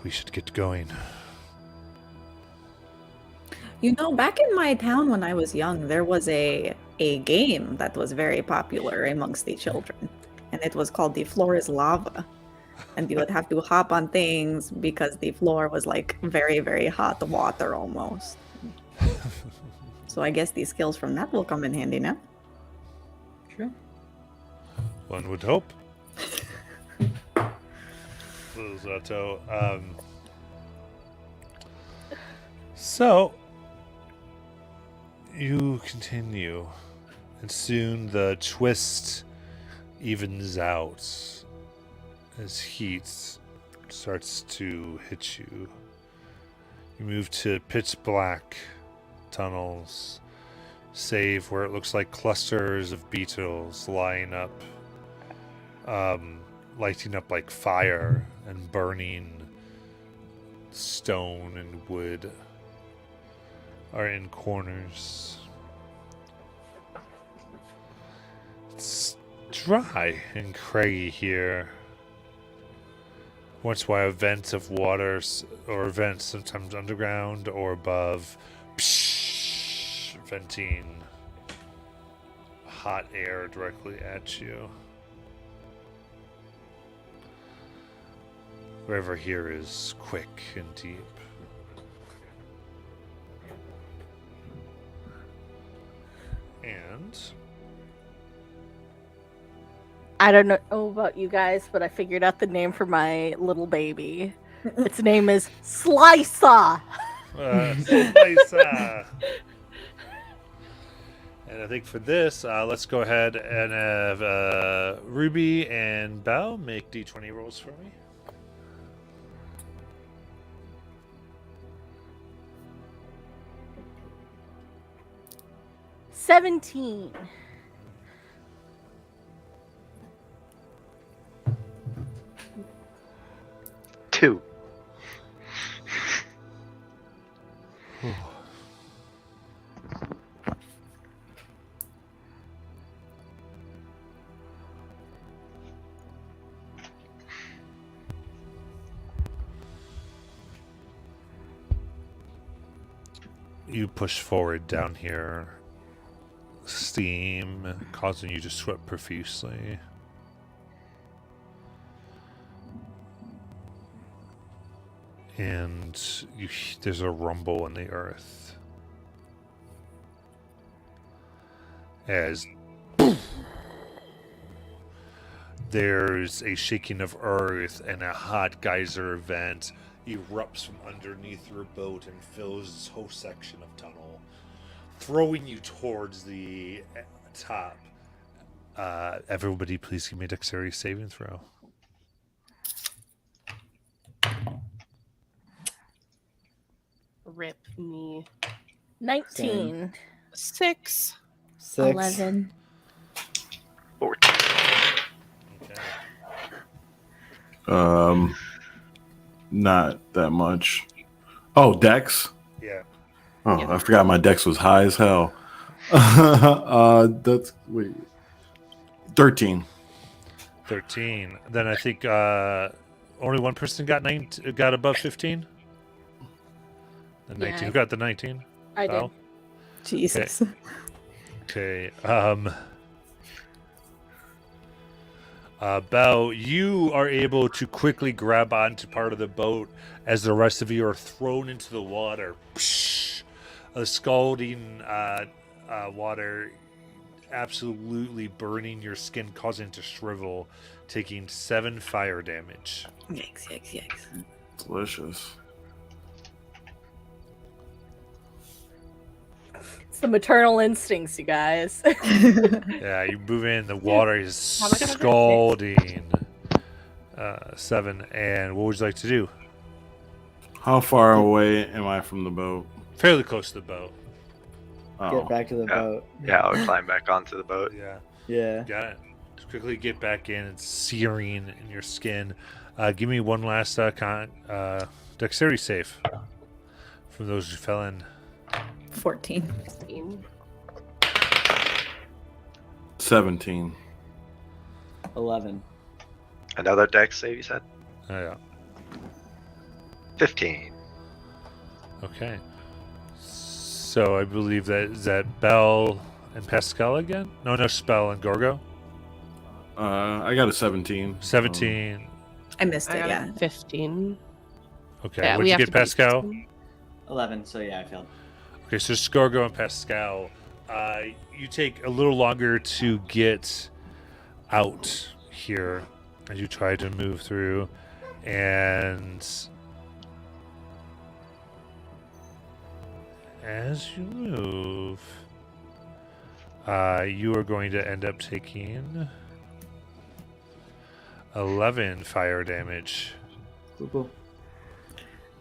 we should get going. You know, back in my town when I was young, there was a game that was very popular amongst the children, and it was called The Floor is Lava. And you would have to hop on things because the floor was like very, very hot water almost. So I guess these skills from that will come in handy now. True. One would hope. Zato. So you continue, and soon the twist evens out as heat starts to hit you. You move to pitch black tunnels, save where it looks like clusters of beetles lighting up like fire and burning stone and wood are in corners. It's dry and craggy here. Once why a vent of waters or vents sometimes underground or above, venting hot air directly at you. River here is quick and deep. And I don't know about you guys, but I figured out the name for my little baby. Its name is Slicer. Slicer. And I think for this, let's go ahead and have Ruby and Belle make d20 rolls for me. $17. Two. You push forward down here, steam causing you to sweat profusely. And there's a rumble in the earth as there's a shaking of earth and a hot geyser vent erupts from underneath your boat and fills this whole section of tunnel, throwing you towards the top. Everybody please give me a dexterity saving throw. Rip me. 19. 6. 11. 14. Okay. Not that much. Oh, Dex. Yeah. Oh, Yep. I forgot my Dex was high as hell. That's wait. 13. 13. Then I think only one person got above 15. The 19. Yeah. Who got the 19? I did. Val? Jesus. Okay. Belle, you are able to quickly grab onto part of the boat as the rest of you are thrown into the water. A scalding water absolutely burning your skin, causing it to shrivel, taking 7 fire damage. Yikes, yikes, yikes. Delicious. It's the maternal instincts, you guys. Yeah, you move in, the water is How much of a scalding. 7. And what would you like to do? How far away am I from the boat? Fairly close to the boat. Oh. Get back to the Yeah. boat. Yeah, I would climb back onto the boat. Yeah. Yeah. Got it. Just quickly get back in. It's searing in your skin. Give me one last dexterity save from those who fell in. 14. 16. 17. 11. Another dex save, you said? Oh, yeah. 15. Okay. So I believe is that Bell and Pascal again? No, Spell and Gorgo. I got a 17. 17. I missed I it, got yeah. a 15. Okay. Yeah, What'd we you have get, to beat Pascal? 16. 11. So yeah, I failed. Okay, so Scorgo and Pascal, you take a little longer to get out here as you try to move through, and as you move, you are going to end up taking 11 fire damage. Cool.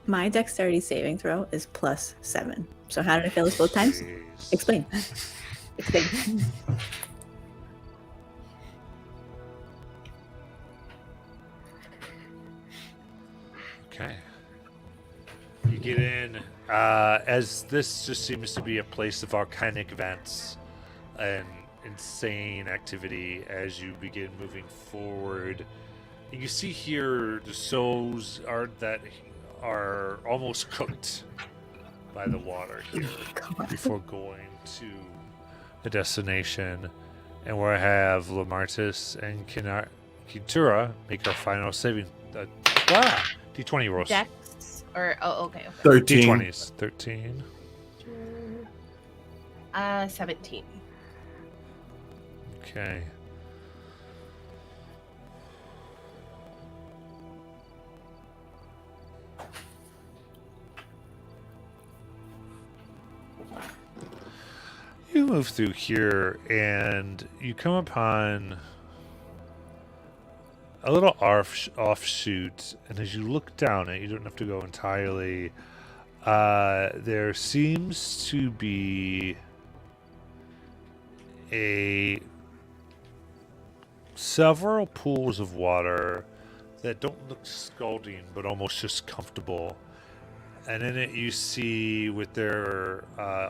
My dexterity saving throw is +7. So how did I fail this both times? Jeez. Explain. Explain. Okay. You get in, as this just seems to be a place of volcanic events and insane activity as you begin moving forward. You see here the souls that are almost cooked by the water here before going to the destination, and where I have Lamartis and Kintura make our final saving. D20 rolls. Dex or okay. 13. D20s. 13. 17. Okay. You move through here and you come upon a little offshoot, and as you look down it, you don't have to go entirely. There seems to be several pools of water that don't look scalding, but almost just comfortable. And in it, you see, with their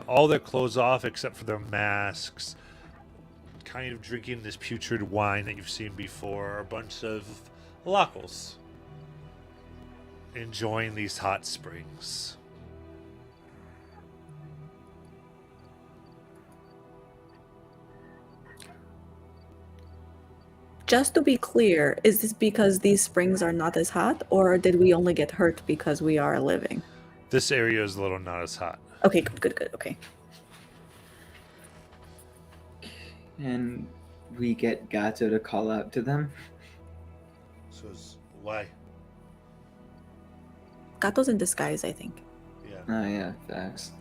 all their clothes off except for their masks, kind of drinking this putrid wine that you've seen before, a bunch of locals enjoying these hot springs. Just to be clear, is this because these springs are not as hot, or did we only get hurt because we are living? This area is a little not as hot. Okay, good, okay. And we get Gato to call out to them. So why? Gato's in disguise, I think. Yeah. Oh yeah, facts.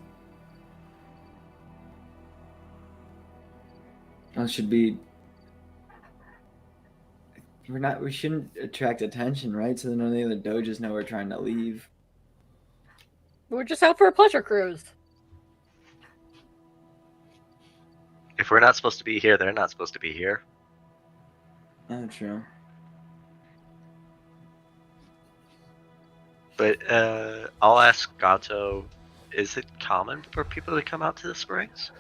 Well, should be. We shouldn't attract attention, right? So that none of the other doges know we're trying to leave. We're just out for a pleasure cruise. If we're not supposed to be here, they're not supposed to be here. Oh, true. But I'll ask Gato, is it common for people to come out to the springs?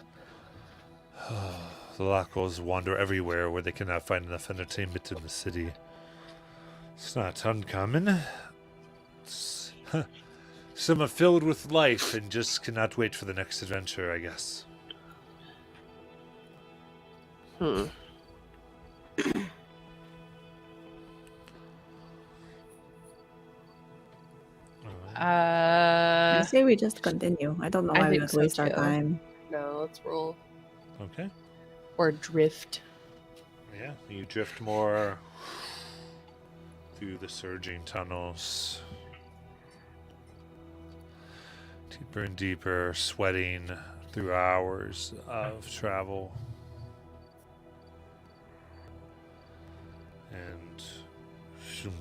The locals wander everywhere where they cannot find enough entertainment in the city. It's not uncommon. Some are filled with life and just cannot wait for the next adventure, I guess. I say we just continue. I don't know I why we think would so, waste our too. time. No, let's roll. Okay. Or drift. Yeah, you drift more through the surging tunnels. Deeper and deeper, sweating through hours of travel. And shoom,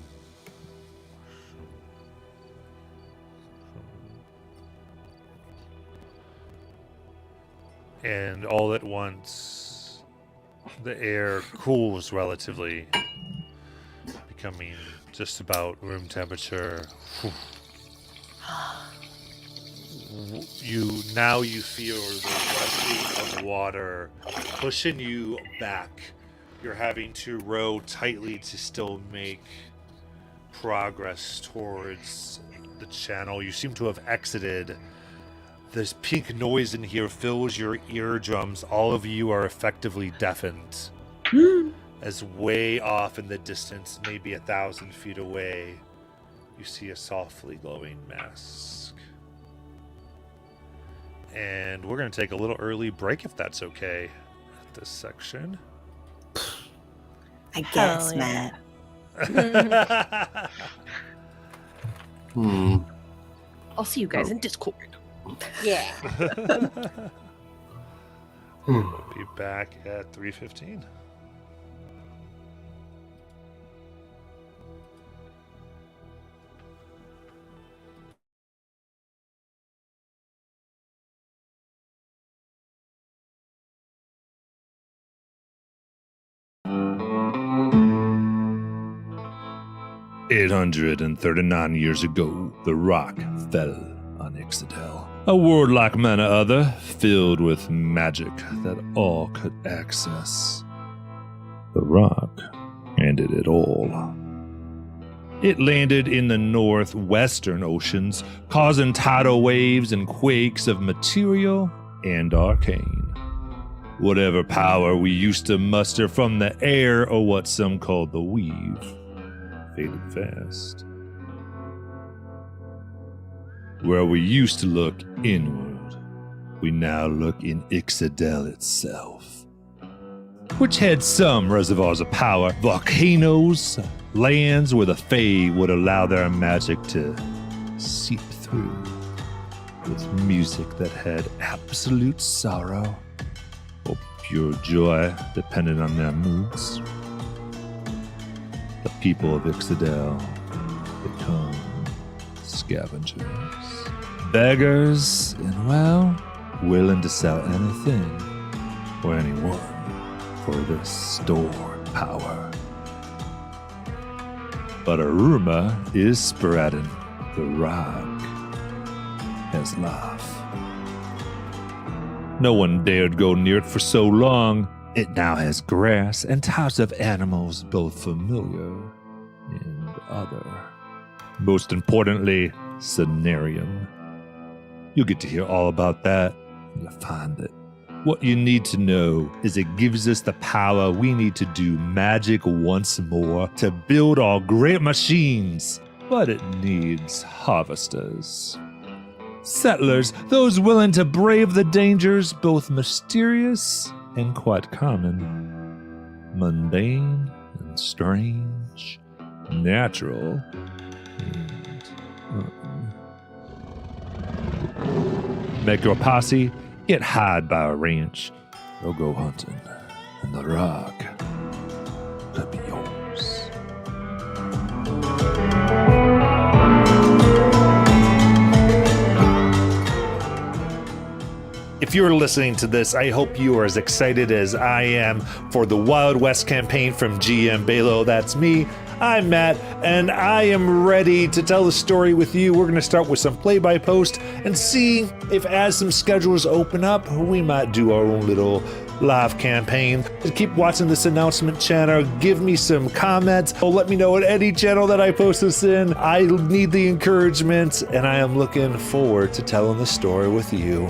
shoom, shoom. and all at once, the air cools relatively, becoming just about room temperature. You feel the rushing of water pushing you back. You're having to row tightly to still make progress towards the channel. You seem to have exited. This pink noise in here fills your eardrums. All of you are effectively deafened. As way off in the distance, maybe 1,000 feet away, you see a softly glowing mask. And we're going to take a little early break if that's okay at this section. I guess, Hell yeah. Matt. I'll see you guys in Discord. Yeah. Be back at 3:15. $839 ago, the rock fell on Citadel. A world like many other, filled with magic that all could access. The rock ended it all. It landed in the northwestern oceans, causing tidal waves and quakes of material and arcane. Whatever power we used to muster from the air, or what some called the weave, faded fast. Where we used to look inward, we now look in Citadel itself, which had some reservoirs of power, volcanoes, lands where the Fae would allow their magic to seep through, with music that had absolute sorrow or pure joy, depending on their moods. The people of Citadel become scavengers, beggars, and, well, willing to sell anything or anyone for this stored power. But a rumor is spreading. The rock has life. No one dared go near it for so long. It now has grass and types of animals, both familiar and other. Most importantly, Cenarium. You'll get to hear all about that when you find it. What you need to know is it gives us the power we need to do magic once more, to build our great machines, but it needs harvesters. Settlers, those willing to brave the dangers, both mysterious and quite common, mundane and strange, natural and make your posse, get hired by a ranch, or go hunting, and the rock could be yours. If you're listening to this, I hope you are as excited as I am for the Wild West campaign from GM Balo. That's me. I'm Matt, and I am ready to tell the story with you. We're going to start with some play-by-post and see if, as some schedules open up, we might do our own little live campaign. Keep watching this announcement channel. Give me some comments. Let me know at any channel that I post this in. I need the encouragement, and I am looking forward to telling the story with you.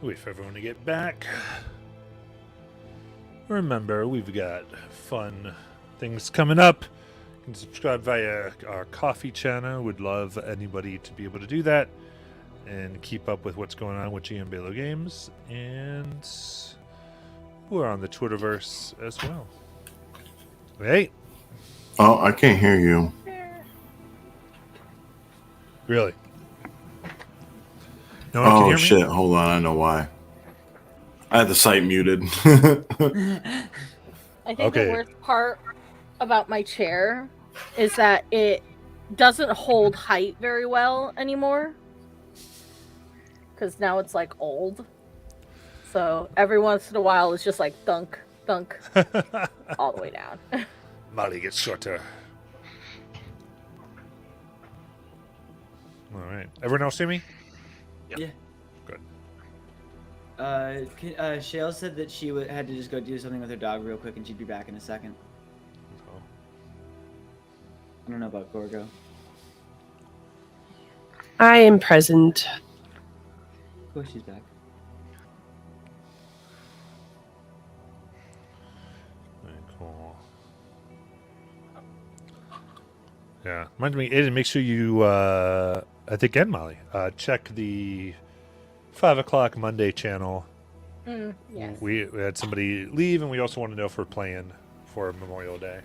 Wait for everyone to get back. Remember, we've got fun things coming up. You can subscribe via our coffee channel. Would love anybody to be able to do that and keep up with what's going on with GM Balo Games. And we're on the Twitterverse as well. Hey, Oh, I can't hear you. really? No one can Oh hear me? shit! Hold on, I know why. I had the site muted. I think Okay. the worst part about my chair is that it doesn't hold height very well anymore. Because now it's like old. So every once in a while it's just like thunk, thunk, all the way down. Molly gets shorter. All right. Everyone else hear me? Yeah. Good. Shale said that she had to just go do something with her dog real quick, and she'd be back in a second. Oh. I don't know about Gorgo. I am present. Of course, she's back. Very cool. Yeah. Reminds me, Aiden, make sure you, I think, and Molly, check the 5 o'clock Monday channel. Yes. We had somebody leave, and we also want to know if we're playing for Memorial Day.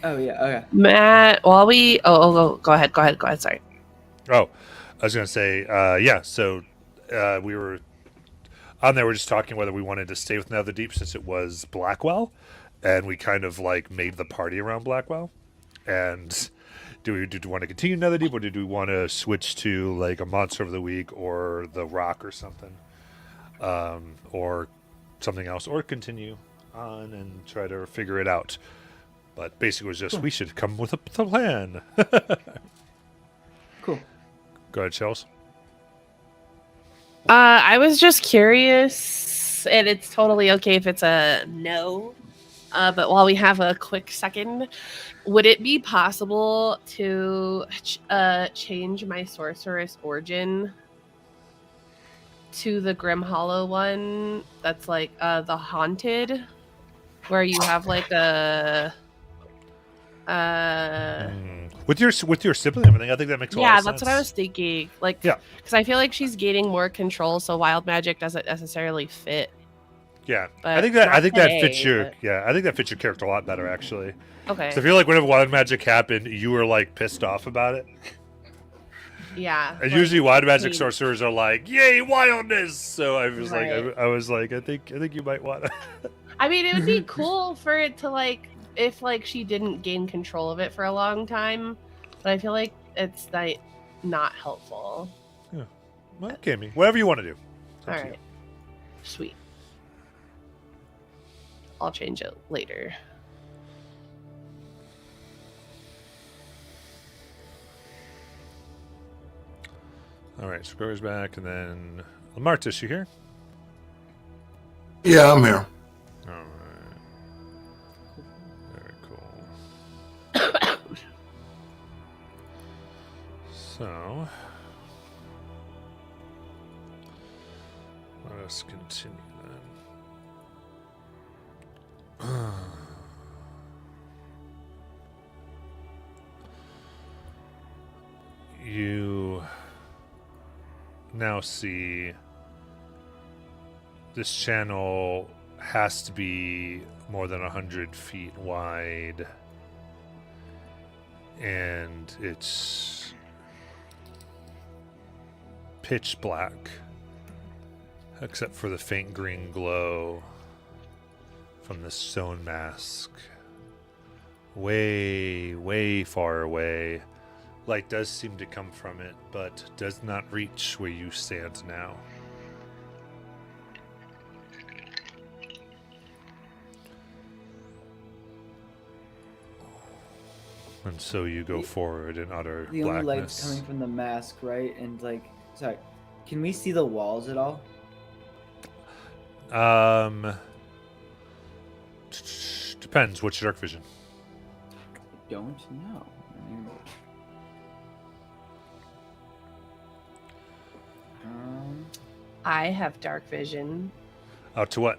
Oh yeah. Okay. Matt, while we go ahead. Sorry. Oh, I was going to say, yeah, so we were on there, we're just talking whether we wanted to stay with Netherdeep since it was Blackwell, and we kind of like made the party around Blackwell. And do we want to continue Netherdeep, or do we want to switch to like a Monster of the Week or the Rock or something? Or something else, or continue on and try to figure it out. But basically, it was just we should come with a plan. Cool. Go ahead, Shells. I was just curious, and it's totally okay if it's a no. But while we have a quick second, would it be possible to change my sorceress origin to the Grim Hollow one? That's like the haunted, where you have like a With your sibling and everything, I think that makes a lot yeah, of sense. that's what I was thinking. Like, Yeah. because I feel like she's gaining more control, so wild magic doesn't necessarily fit. Yeah, But I think that not fits today, your but- I think that fits your character a lot better actually. Okay. So I feel like whenever wild magic happened, you were like pissed off about it. Yeah. And like, usually wild magic hate. sorcerers are like, "Yay, wildness!" So I was Right. like, I was like, I think you might want to. I mean, it would be cool for it to like if like she didn't gain control of it for a long time, but I feel like it's like not helpful. Well, Kimmy, whatever you want to do. It's up All to you. right. Sweet. I'll change it later. All right, Square's back, and then Lamartis, you here? Yeah, I'm here. All right. Very cool. So, let us continue then. You now see this channel has to be more than 100 feet wide, and it's pitch black except for the faint green glow from the stone mask way far away. Light does seem to come from it, but does not reach where you stand now. And so you go forward in utter The only light's blackness. coming from the mask, right? And like, sorry, can we see the walls at all? Depends. What's your dark vision? I don't know. I mean, I have dark vision. Out to what?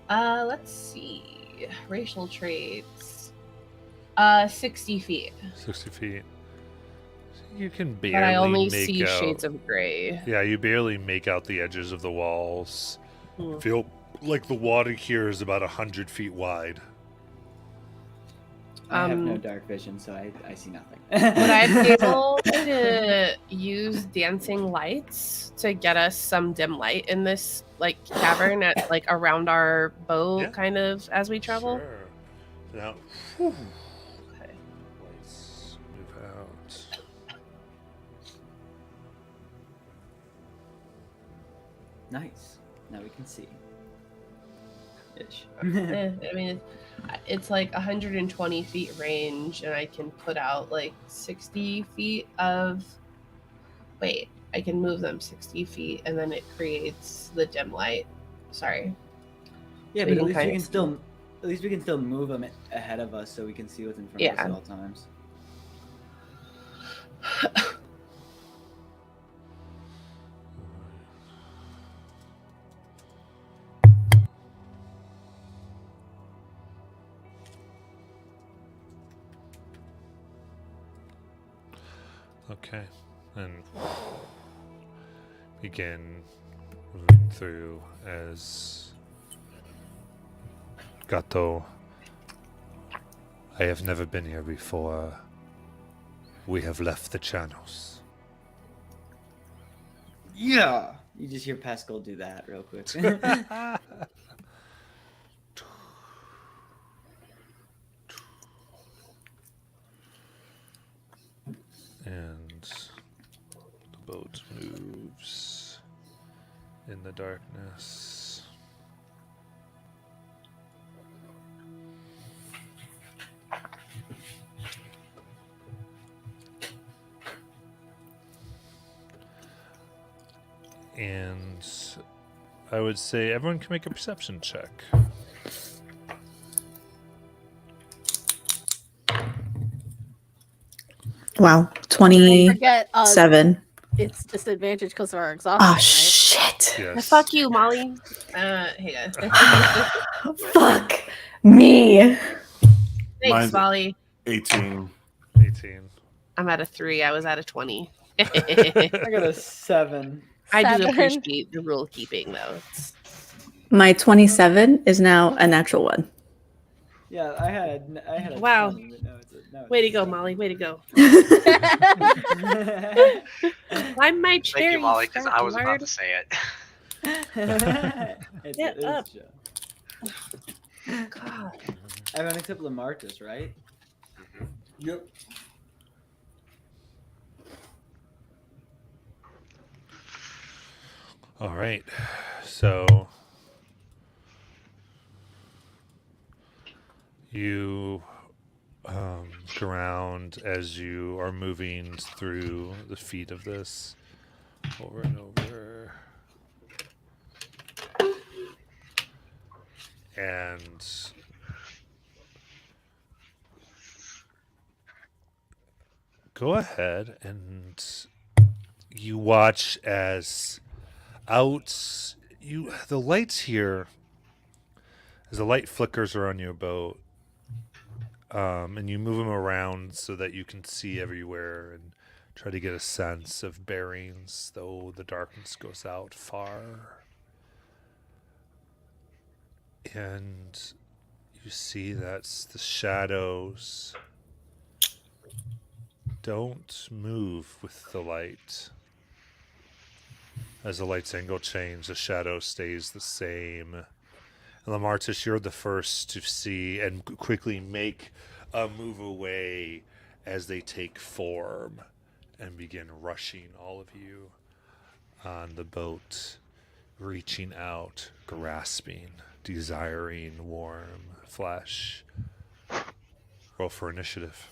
Let's see. Racial traits. 60 feet. 60 feet. You can barely But I only make see out. shades of gray. Yeah, you barely make out the edges of the walls. Hmm. Feel like the water here is about 100 feet wide. I have no dark vision, so I see nothing. Would I be able to use dancing lights to get us some dim light in this like cavern at like around our boat, Yeah. kind of as we travel? Sure. Now, Okay. let's move out. Nice. Now we can see. Ish. I mean, it's like 120 feet range, and I can put out like 60 feet of. Wait, I can move them 60 feet, and then it creates the dim light. Sorry. Yeah, So but you at least we kinda can see. still move them ahead of us, so we can see what's in front of Yeah. us at all times. Okay. And begin moving through as Gato. I have never been here before. We have left the channels. Yeah. You just hear Pascal do that real quick. And the boat moves in the darkness. And I would say everyone can make a perception check. Wow, Don't 27. forget, it's disadvantage because of our exhaustion. Oh right? shit! Yes. Fuck you, Molly. Hey guys. Fuck me. Thanks, Mine's- Molly. 18. 18. I'm at a 3. I was at a 20. I got a 7. I do 7. appreciate the rule keeping, though. My 27 is now a natural one. Yeah, I had a Wow. 20, but now it's Way to go, Molly. Way to go. Molly. Climb my chair. Thank you, Molly, because fat I was about lard. to say it. Get It is up. Joe. God. Everyone except Lamarcus, right? Yep. All right. So you look around as you are moving through the feet of this over and over. And go ahead and you watch as the lights here, as the light flickers around your boat, and you move them around so that you can see everywhere and try to get a sense of bearings, though the darkness goes out far. And you see that the shadows don't move with the light. As the light's angle changes, the shadow stays the same. And Lamartis, you're the first to see and quickly make a move away as they take form and begin rushing all of you on the boat, reaching out, grasping, desiring warm flesh. Roll for initiative.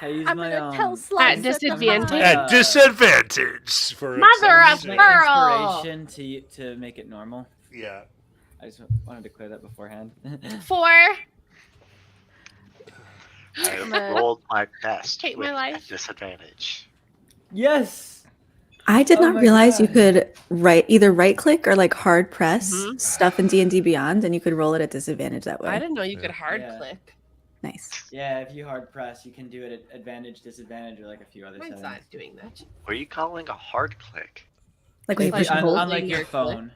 I use I'm my gonna tell At Slice at the disadvantage? high. At disadvantage for Mother of exception. pearl! inspiration to make it normal. Yeah. I just wanted to clear that beforehand. 4. I rolled my best Hate my with life. disadvantage. Yes. I did Oh not my realize you God. could either right click or like hard press Mhm. stuff in D&D Beyond, and you could roll it at disadvantage that way. I didn't know you Yeah. could hard Yeah. click. Nice. Yeah, if you hard press, you can do it at advantage, disadvantage, or like a few other Mine's settings. not doing that. What are you calling a hard click? Like when you Like push and hold. on like holding your your click. phone.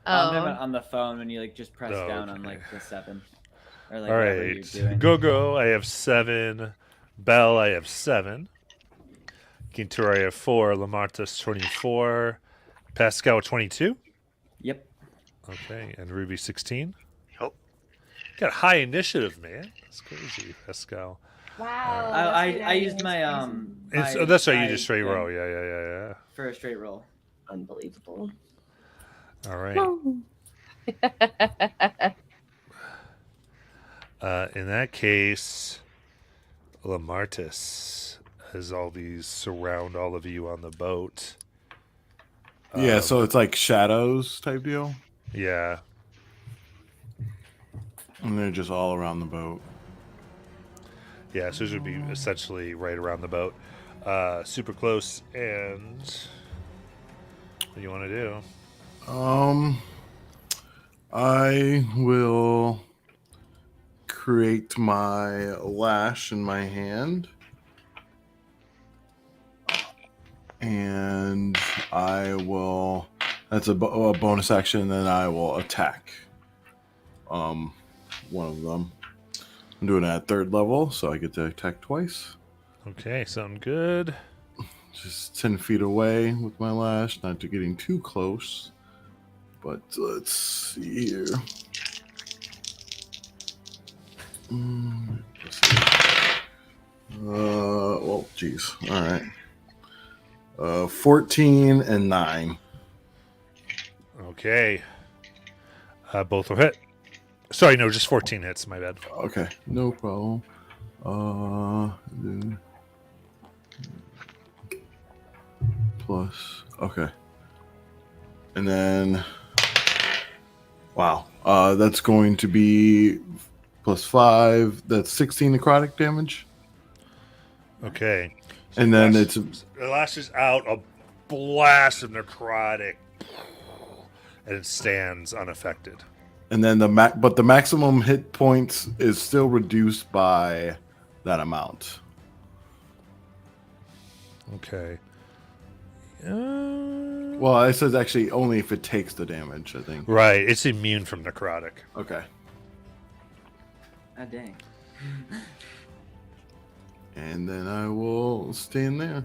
I'm talking Oh, about on the phone when you like just press Oh, down on okay. like the 7 or like All whatever you're right. doing. Go. I have 7. Bell, I have 7. Quintura, I have 4. Lamartas, 24. Pascal, 22. Yep. Okay. And Ruby, 16. Yup. Got high initiative, man. That's crazy, Pascal. Wow. I used my It's, my- that's right. You my just straight thing roll. Yeah. for a straight roll. unbelievable. All right. In that case, Lamartis, as all these surround all of you on the boat. Yeah, so it's like shadows type deal, Yeah. and they're just all around the boat. Yeah, so this would be essentially right around the boat. Super close, and what do you want to do? I will create my lash in my hand, and I will. That's a bonus action. Then I will attack. One of them. I'm doing it at 3rd level, so I get to attack twice. Okay, sound good. Just 10 feet away with my lash, not to getting too close. But let's see here. Let's see. Well, geez. All right. 14 and 9. Okay. Both will hit. Sorry, no, just 14 hits. My bad. Okay, no problem. Then plus. Okay. And then. Wow. That's going to be plus 5. That's 16 necrotic damage. Okay. And then it lashes out a blast of necrotic, and it stands unaffected. And then the maximum hit points is still reduced by that amount. Okay. Well, it says actually only if it takes the damage, I think. Right, it's immune from necrotic. Okay. Ah, dang. And then I will stand there.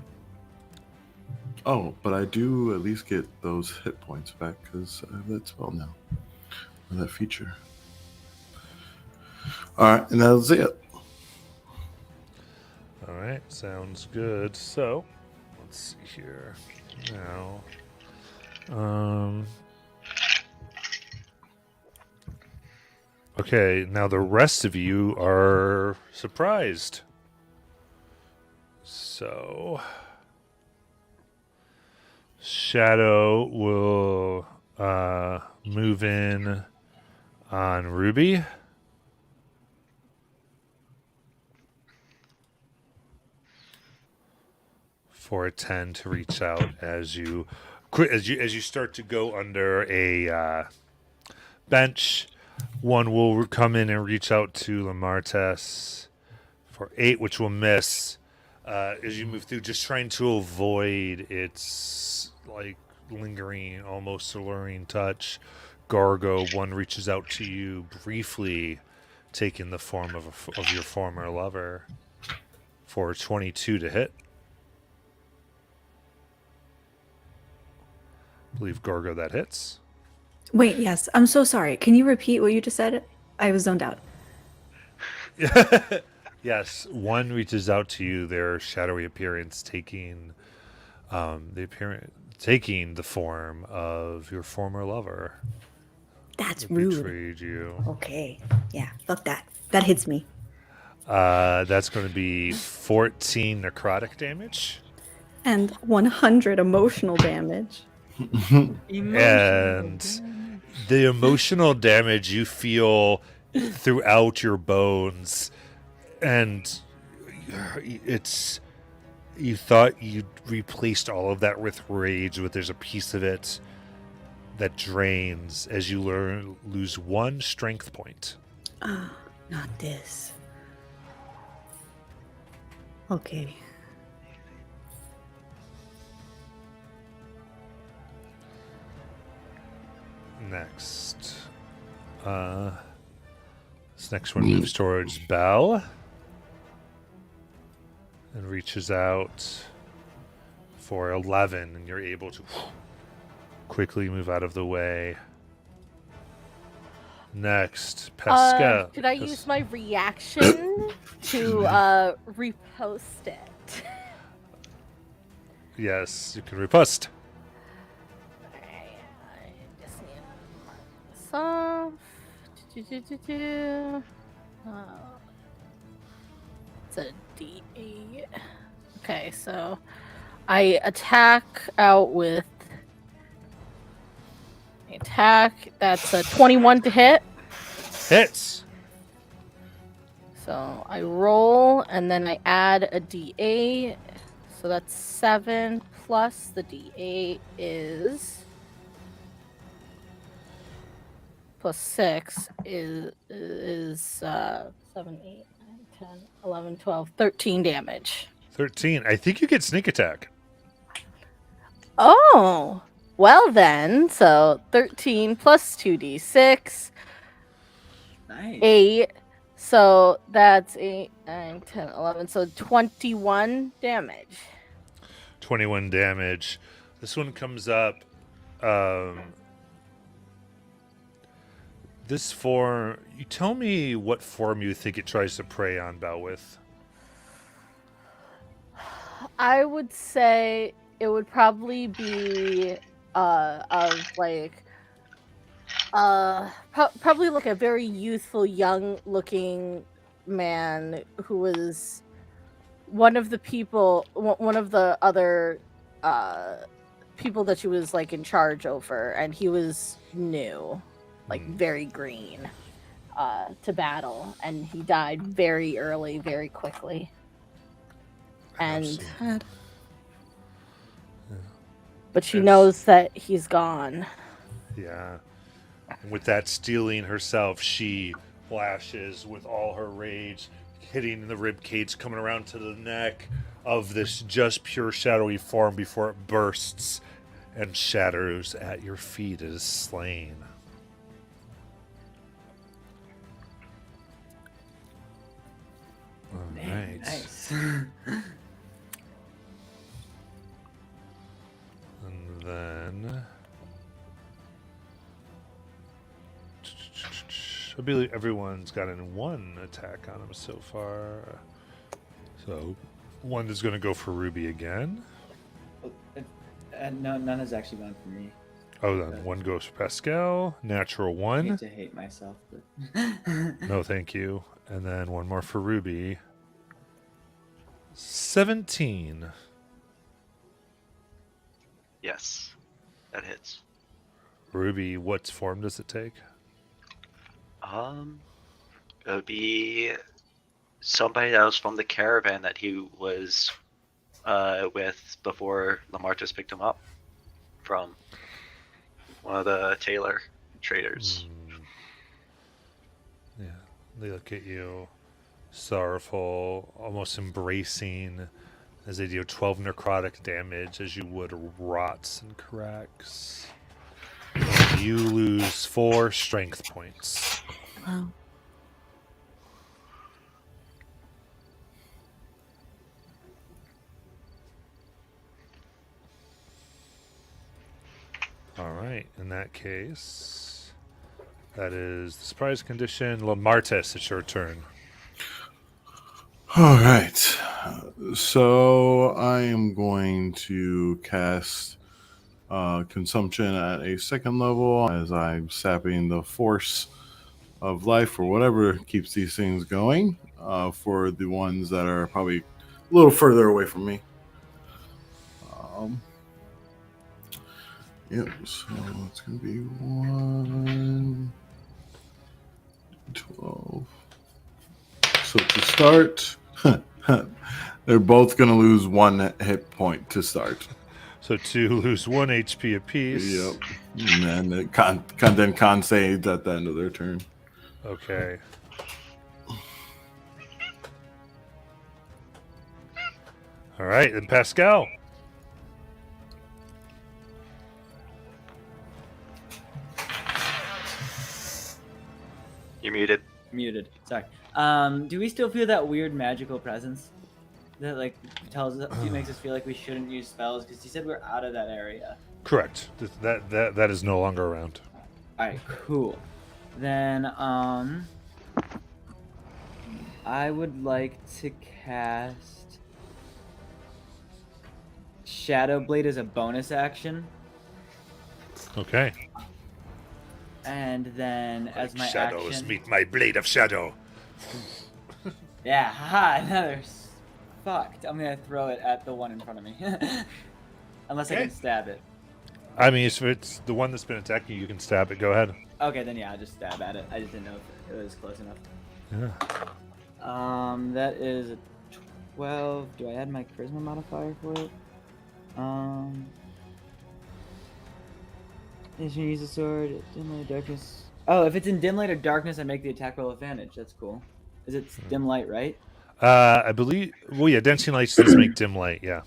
Oh, but I do at least get those hit points back because I have that spell now. Or that feature. Alright, and that's it. All right, sounds good. So, let's see here. Now, okay, now the rest of you are surprised. So, Shadow will move in on Ruby. For a 10 to reach out as you start to go under a bench. One will come in and reach out to Lamartes for 8, which will miss as you move through, just trying to avoid its like lingering, almost alluring touch. Gargo, one reaches out to you briefly, taking the form of your former lover for 22 to hit. I believe Gorgo that hits. Wait, yes. I'm so sorry. Can you repeat what you just said? I was zoned out. Yes, one reaches out to you, their shadowy appearance taking taking the form of your former lover. That's Who rude. betrayed you. Okay. Yeah, fuck that. That hits me. That's going to be 14 necrotic damage. And 100 emotional damage. And the emotional damage you feel throughout your bones, and You thought you replaced all of that with rage, but there's a piece of it that drains as you lose 1 strength point. Ah, not this. Okay. Next. This next one moves towards Belle and reaches out for 11, and you're able to quickly move out of the way. Next, Pascal. Could I use my reaction to repost it? Yes, you can riposte. Alright, I just need to mark this off. It's a D8. Okay, so I attack out with attack. That's a 21 to hit. Hits. So I roll and then I add a D8. So that's 7 plus the D8 is plus 6 is 7, 8, 9, 10, 11, 12, 13 damage. 13. I think you get sneak attack. Oh, well then. So 13 plus 2d6, Nice. 8. So that's 8, 9, 10, 11. So 21 damage. 21 damage. This one comes up. This form. You tell me what form you think it tries to prey on Belle with. I would say it would probably be of like probably like a very youthful, young looking man who was one of the other people that she was like in charge over, and he was new, like very green to battle, and he died very early, very quickly. And Absolutely. but she Yes. knows that he's gone. Yeah. And with that stealing herself, she flashes with all her rage, hitting the rib cage, coming around to the neck of this just pure shadowy form before it bursts and shatters at your feet. It is slain. All Man, right. nice. And then I believe everyone's gotten 1 attack on him so far. So one is going to go for Ruby again. No, none has actually gone for me. Oh, then 1 goes for Pascal. Natural I 1. hate to hate myself, but No, thank you. And then 1 more for Ruby. 17. Yes, that hits. Ruby, what form does it take? It would be somebody that was from the caravan that he was with before Lamartus picked him up from one of the Taylor traders. Yeah, they look at you, sorrowful, almost embracing, as they deal 12 necrotic damage as you would rots and cracks. And you lose 4 strength points. Wow. All right, in that case, that is the surprise condition. Lamartus, it's your turn. All right. So I am going to cast consumption at a 2nd level as I'm sapping the force of life or whatever keeps these things going for the ones that are probably a little further away from me. Yep, so it's going to be 1, 12. So to start, They're both gonna lose 1 hit point to start. So 2 lose 1 HP apiece. Yep. And then then con saves at the end of their turn. Okay. All right, then Pascal. You muted. Muted. Sorry. Do we still feel that weird magical presence that like tells us, makes us feel like we shouldn't use spells? Because you said we're out of that area. Correct. That is no longer around. All right, cool. Then I would like to cast Shadow Blade as a bonus action, Okay. and then as my Shadows action. meet my blade of shadow. Yeah, haha, another fucked. I'm gonna throw it at the one in front of me. Unless I Okay. can stab it. I mean, if it's the one that's been attacking you, you can stab it. Go ahead. Okay, then yeah, I'll just stab at it. I just didn't know if it was close enough. Yeah. That is a 12. Do I add my charisma modifier for it? Is you use the sword, dim light, darkness. Oh, if it's in dim light or darkness, I make the attack roll advantage. That's cool. Is it dim light, right? I believe. Well, yeah, dancing lights does make dim light. Yeah.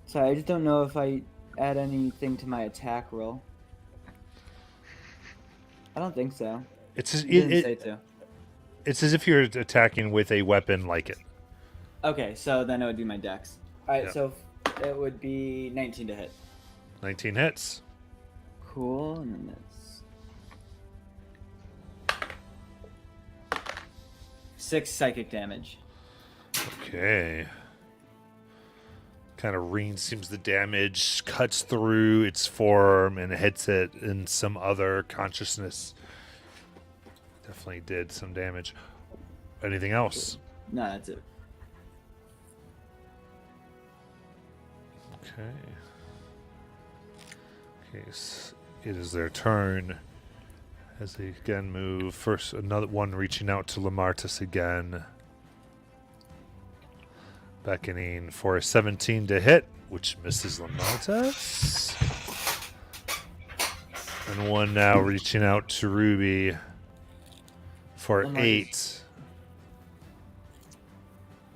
Sorry, I just don't know if I add anything to my attack roll. I don't think so. It's as, It didn't say to. it's as if you're attacking with a weapon like it. Okay, so then it would be my dex. Alright, Yeah. so it would be 19 to hit. 19 hits. Cool, and then that's 6 psychic damage. Okay. Kind of ring seems the damage cuts through its form and hits it in some other consciousness. Definitely did some damage. Anything else? No, that's it. Okay. Okay, it is their turn. As they again move. First, another one reaching out to Lamartus again. Beckoning for a 17 to hit, which misses Lamartus. And one now reaching out to Ruby for Lamartus. 8.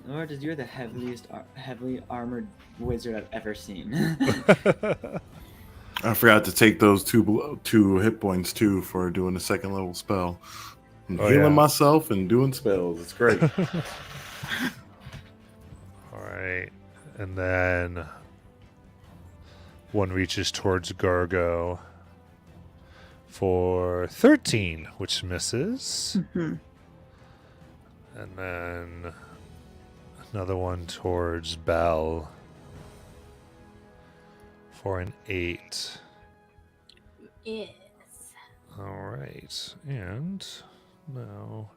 Lord, you're the heavily armored wizard I've ever seen. I forgot to take those 2 hit points too for doing a second level spell. I'm Oh, healing yeah. myself and doing spells. It's great. Alright. And then one reaches towards Gargo for 13, which misses. Mhm. And then another one towards Bell for an 8. Yes. Alright. And now.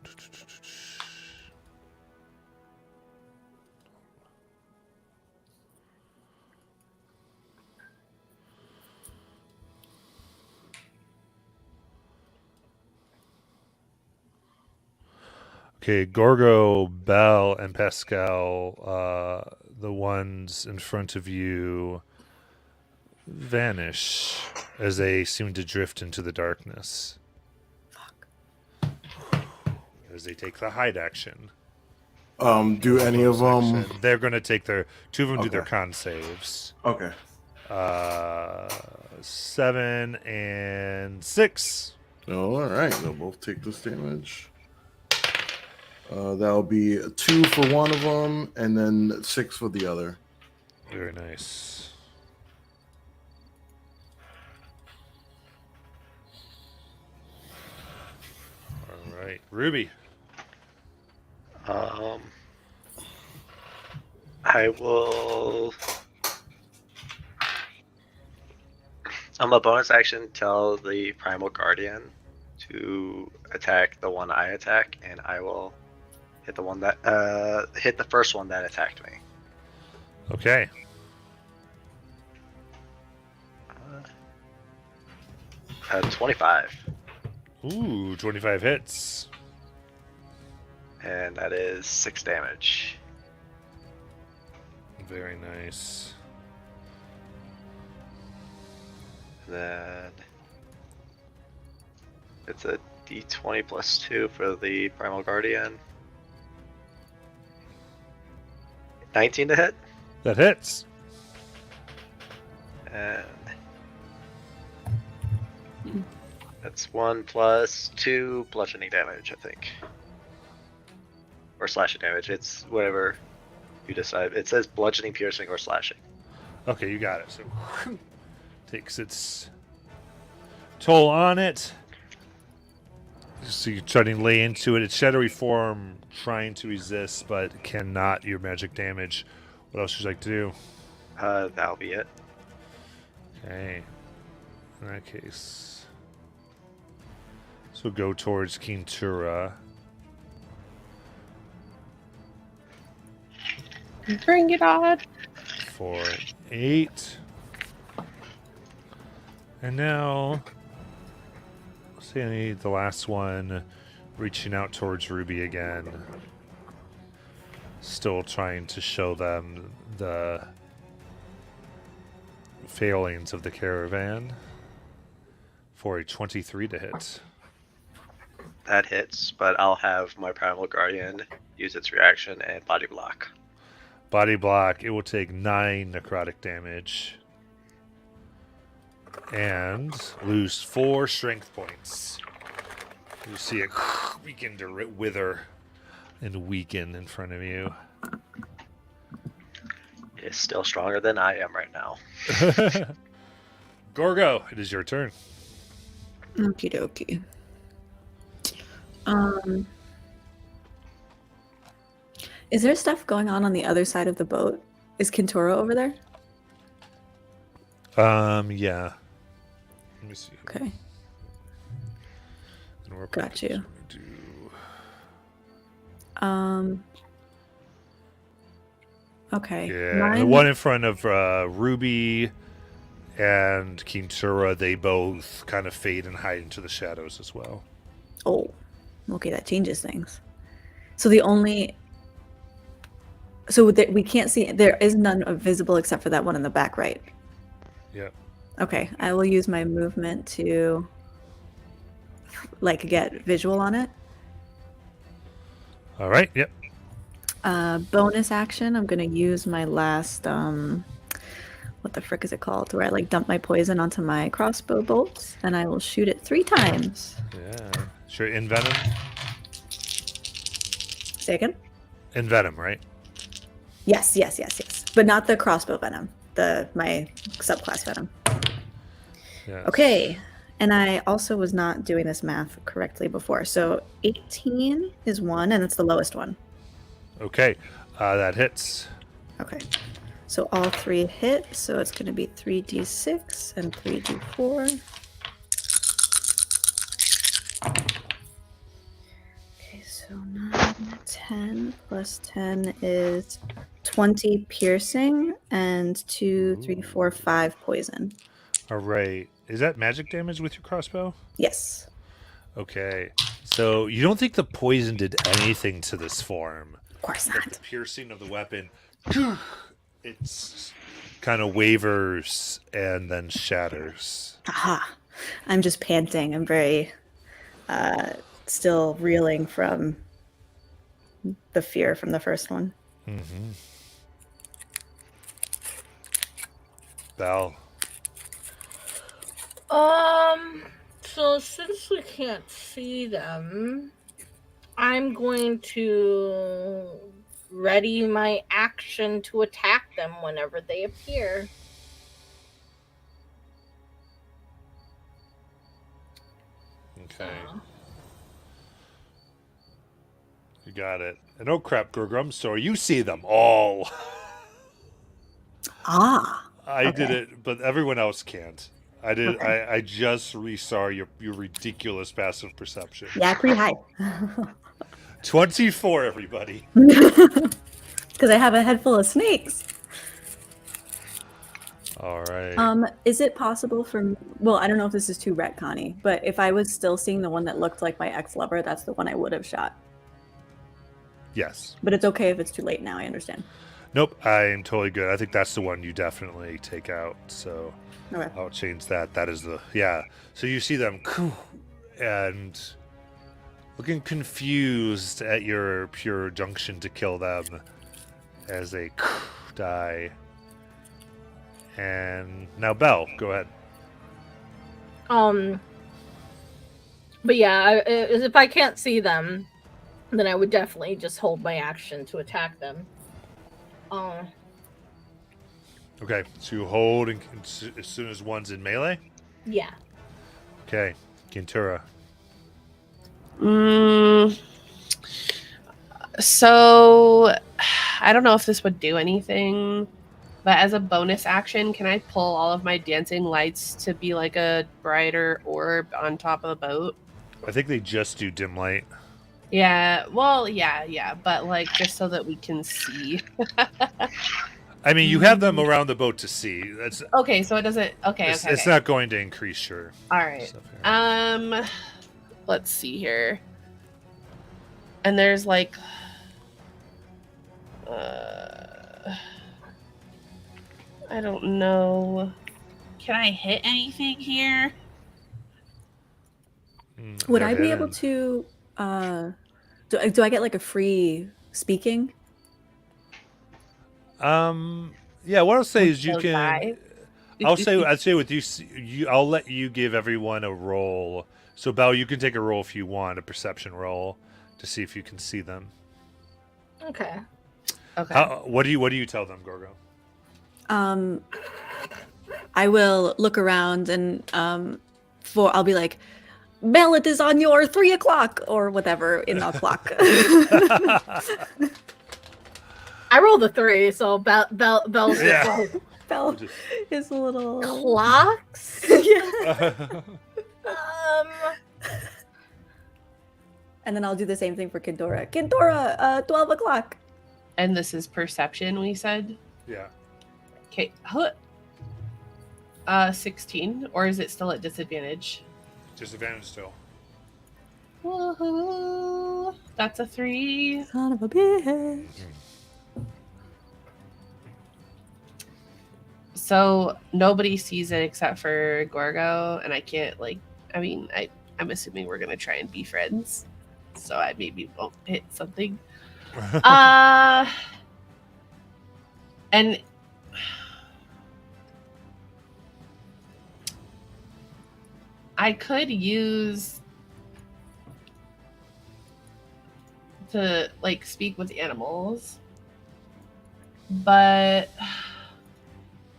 Okay, Gorgo, Bell, and Pascal, the ones in front of you, vanish as they seem to drift into the darkness. As they take the hide action. Do any of them? Action. They're going to take their... 2 of them do their Okay. con saves. Okay. 7 and 6. Oh, all right. They'll both take this damage. That'll be a 2 for one of them, and then 6 for the other. Very nice. All right, Ruby. I will. A bonus action, tell the Primal Guardian to attack the one I attack, and I will hit the one that hit the first one that attacked me. Okay. 25. Ooh, 25 hits. And that is 6 damage. Very nice. Then it's a d20 plus 2 for the Primal Guardian. 19 to hit. That hits. And that's 1 plus 2 bludgeoning damage, I think. Or slashing damage. It's whatever you decide. It says bludgeoning, piercing, or slashing. Okay, you got it. So takes its toll on it. So you're trying to lay into it. Its shadowy form trying to resist, but cannot your magic damage. What else would you like to do? That'll be it. Okay. In that case. So go towards Kintura. Bring it on. For 8. And now, say I need the last one, reaching out towards Ruby again. Still trying to show them the failings of the caravan. For a 23 to hit. That hits, but I'll have my Primal Guardian use its reaction and body block. Body block, it will take 9 necrotic damage. And lose 4 strength points. You see it begin to wither and weaken in front of you. It's still stronger than I am right now. Gorgo, it is your turn. Okie dokie. Is there stuff going on the other side of the boat? Is Kintura over there? Yeah. Let me see. Okay. And we're Got you. gonna do- Okay. Yeah, the one in front of Ruby and Kintura, they both kind of fade and hide into the shadows as well. Oh, okay, that changes things. So the only... So we can't see... There is none visible except for that one in the back right. Yeah. Okay, I will use my movement to get visual on it. All right, yep. Bonus action, I'm gonna use my last what the frick is it called? Where I dump my poison onto my crossbow bolts, and I will shoot it 3 times. Yeah. Sure, Envenom? Say again? Envenom, right? Yes. But not the crossbow venom. My subclass venom. Yeah. Okay. And I also was not doing this math correctly before. So 18 is 1, and it's the lowest one. Okay, that hits. Okay. So all 3 hit, so it's going to be 3d6 and 3d4. Okay, so 9, 10 plus 10 is 20 piercing and 2, 3, 4, 5 poison. All right. Is that magic damage with your crossbow? Yes. Okay. So you don't think the poison did anything to this form? Of course But the not. piercing of the weapon, it's kind of wavers and then shatters. Aha. I'm just panting. I'm very still reeling from the fear from the first one. Mm-hmm. Belle. So since we can't see them, I'm going to ready my action to attack them whenever they appear. Okay. You got it. And oh crap, Gurgrum, so you see them all. Ah. I did Okay. it, but everyone else can't. I did. Okay. I just resaw your ridiculous passive perception. Yeah, pretty high. 24, everybody. Because I have a head full of snakes. All right. Is it possible for me? Well, I don't know if this is too retconny, but if I was still seeing the one that looked like my ex-lover, that's the one I would have shot. Yes. But it's okay if it's too late now. I understand. Nope, I am totally good. I think that's the one you definitely take out. So Okay. I'll change that. That is the yeah. So you see them and looking confused at your pure junction to kill them as they die. And now Belle, go ahead. But yeah, if I can't see them, then I would definitely just hold my action to attack them. Okay, so you hold and as soon as one's in melee. Yeah. Okay, Kintura. So I don't know if this would do anything, but as a bonus action, can I pull all of my dancing lights to be like a brighter orb on top of the boat? I think they just do dim light. Yeah, well, yeah, but like just so that we can see. I mean, you have them around the boat to see. That's Okay, so it doesn't. Okay, it's not going to increase your all right. stuff here. Let's see here. And there's like, I don't know. Can I hit anything here? Would They're I be able hidden. to? Do I get like a free speaking? Yeah. What I'll say is you Those can. die? I'd say with you, I'll let you give everyone a roll. So Belle, you can take a roll if you want, a perception roll, to see if you can see them. Okay. Okay. What do you tell them, Gorgo? I will look around and I'll be like, Belle, it is on your 3 o'clock or whatever in the clock. I rolled a 3, so Bell's Yeah. Belle is a little clocks. yeah. Um. And then I'll do the same thing for Kintora. Kintora, 12 o'clock. And this is perception, we said. Yeah. Okay. 16, or is it still at disadvantage? Disadvantage still. Woohoo! That's a 3. Son of a bitch. So nobody sees it except for Gorgo, and I can't I'm assuming we're gonna try and be friends, so I maybe won't hit something. And I could use to like speak with animals, but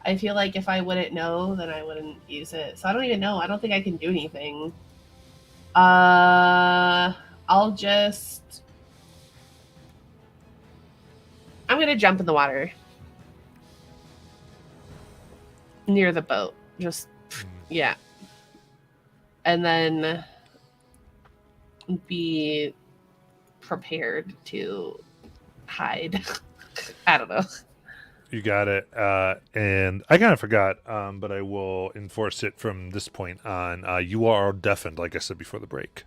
I feel like if I wouldn't know, then I wouldn't use it. So I don't even know. I don't think I can do anything. I'm gonna jump in the water near the boat. Just yeah. And then be prepared to hide. I don't know. You got it. And I kind of forgot, but I will enforce it from this point on. You are deafened, like I said before the break.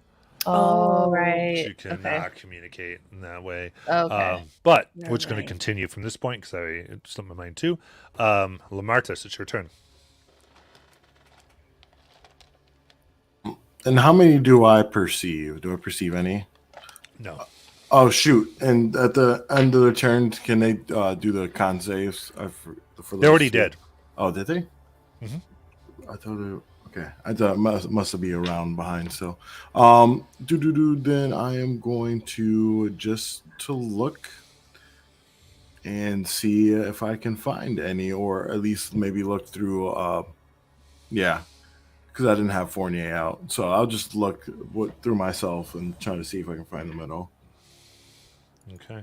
Oh, Oh. right. So you cannot communicate in that way. Okay. But Yeah, which going right. to continue from this point because it slipped my mind too. Lamartus, it's your turn. And how many do I perceive? Do I perceive any? No. Oh shoot! And at the end of the turn, can they do the con saves? For They already those two? did. Oh, did they? Mhm. I thought. Okay, I thought it must be a round behind. So, then I am going to to look and see if I can find any, or at least maybe look through. Yeah, because I didn't have Fournier out, so I'll just look through myself and try to see if I can find them at all. Okay.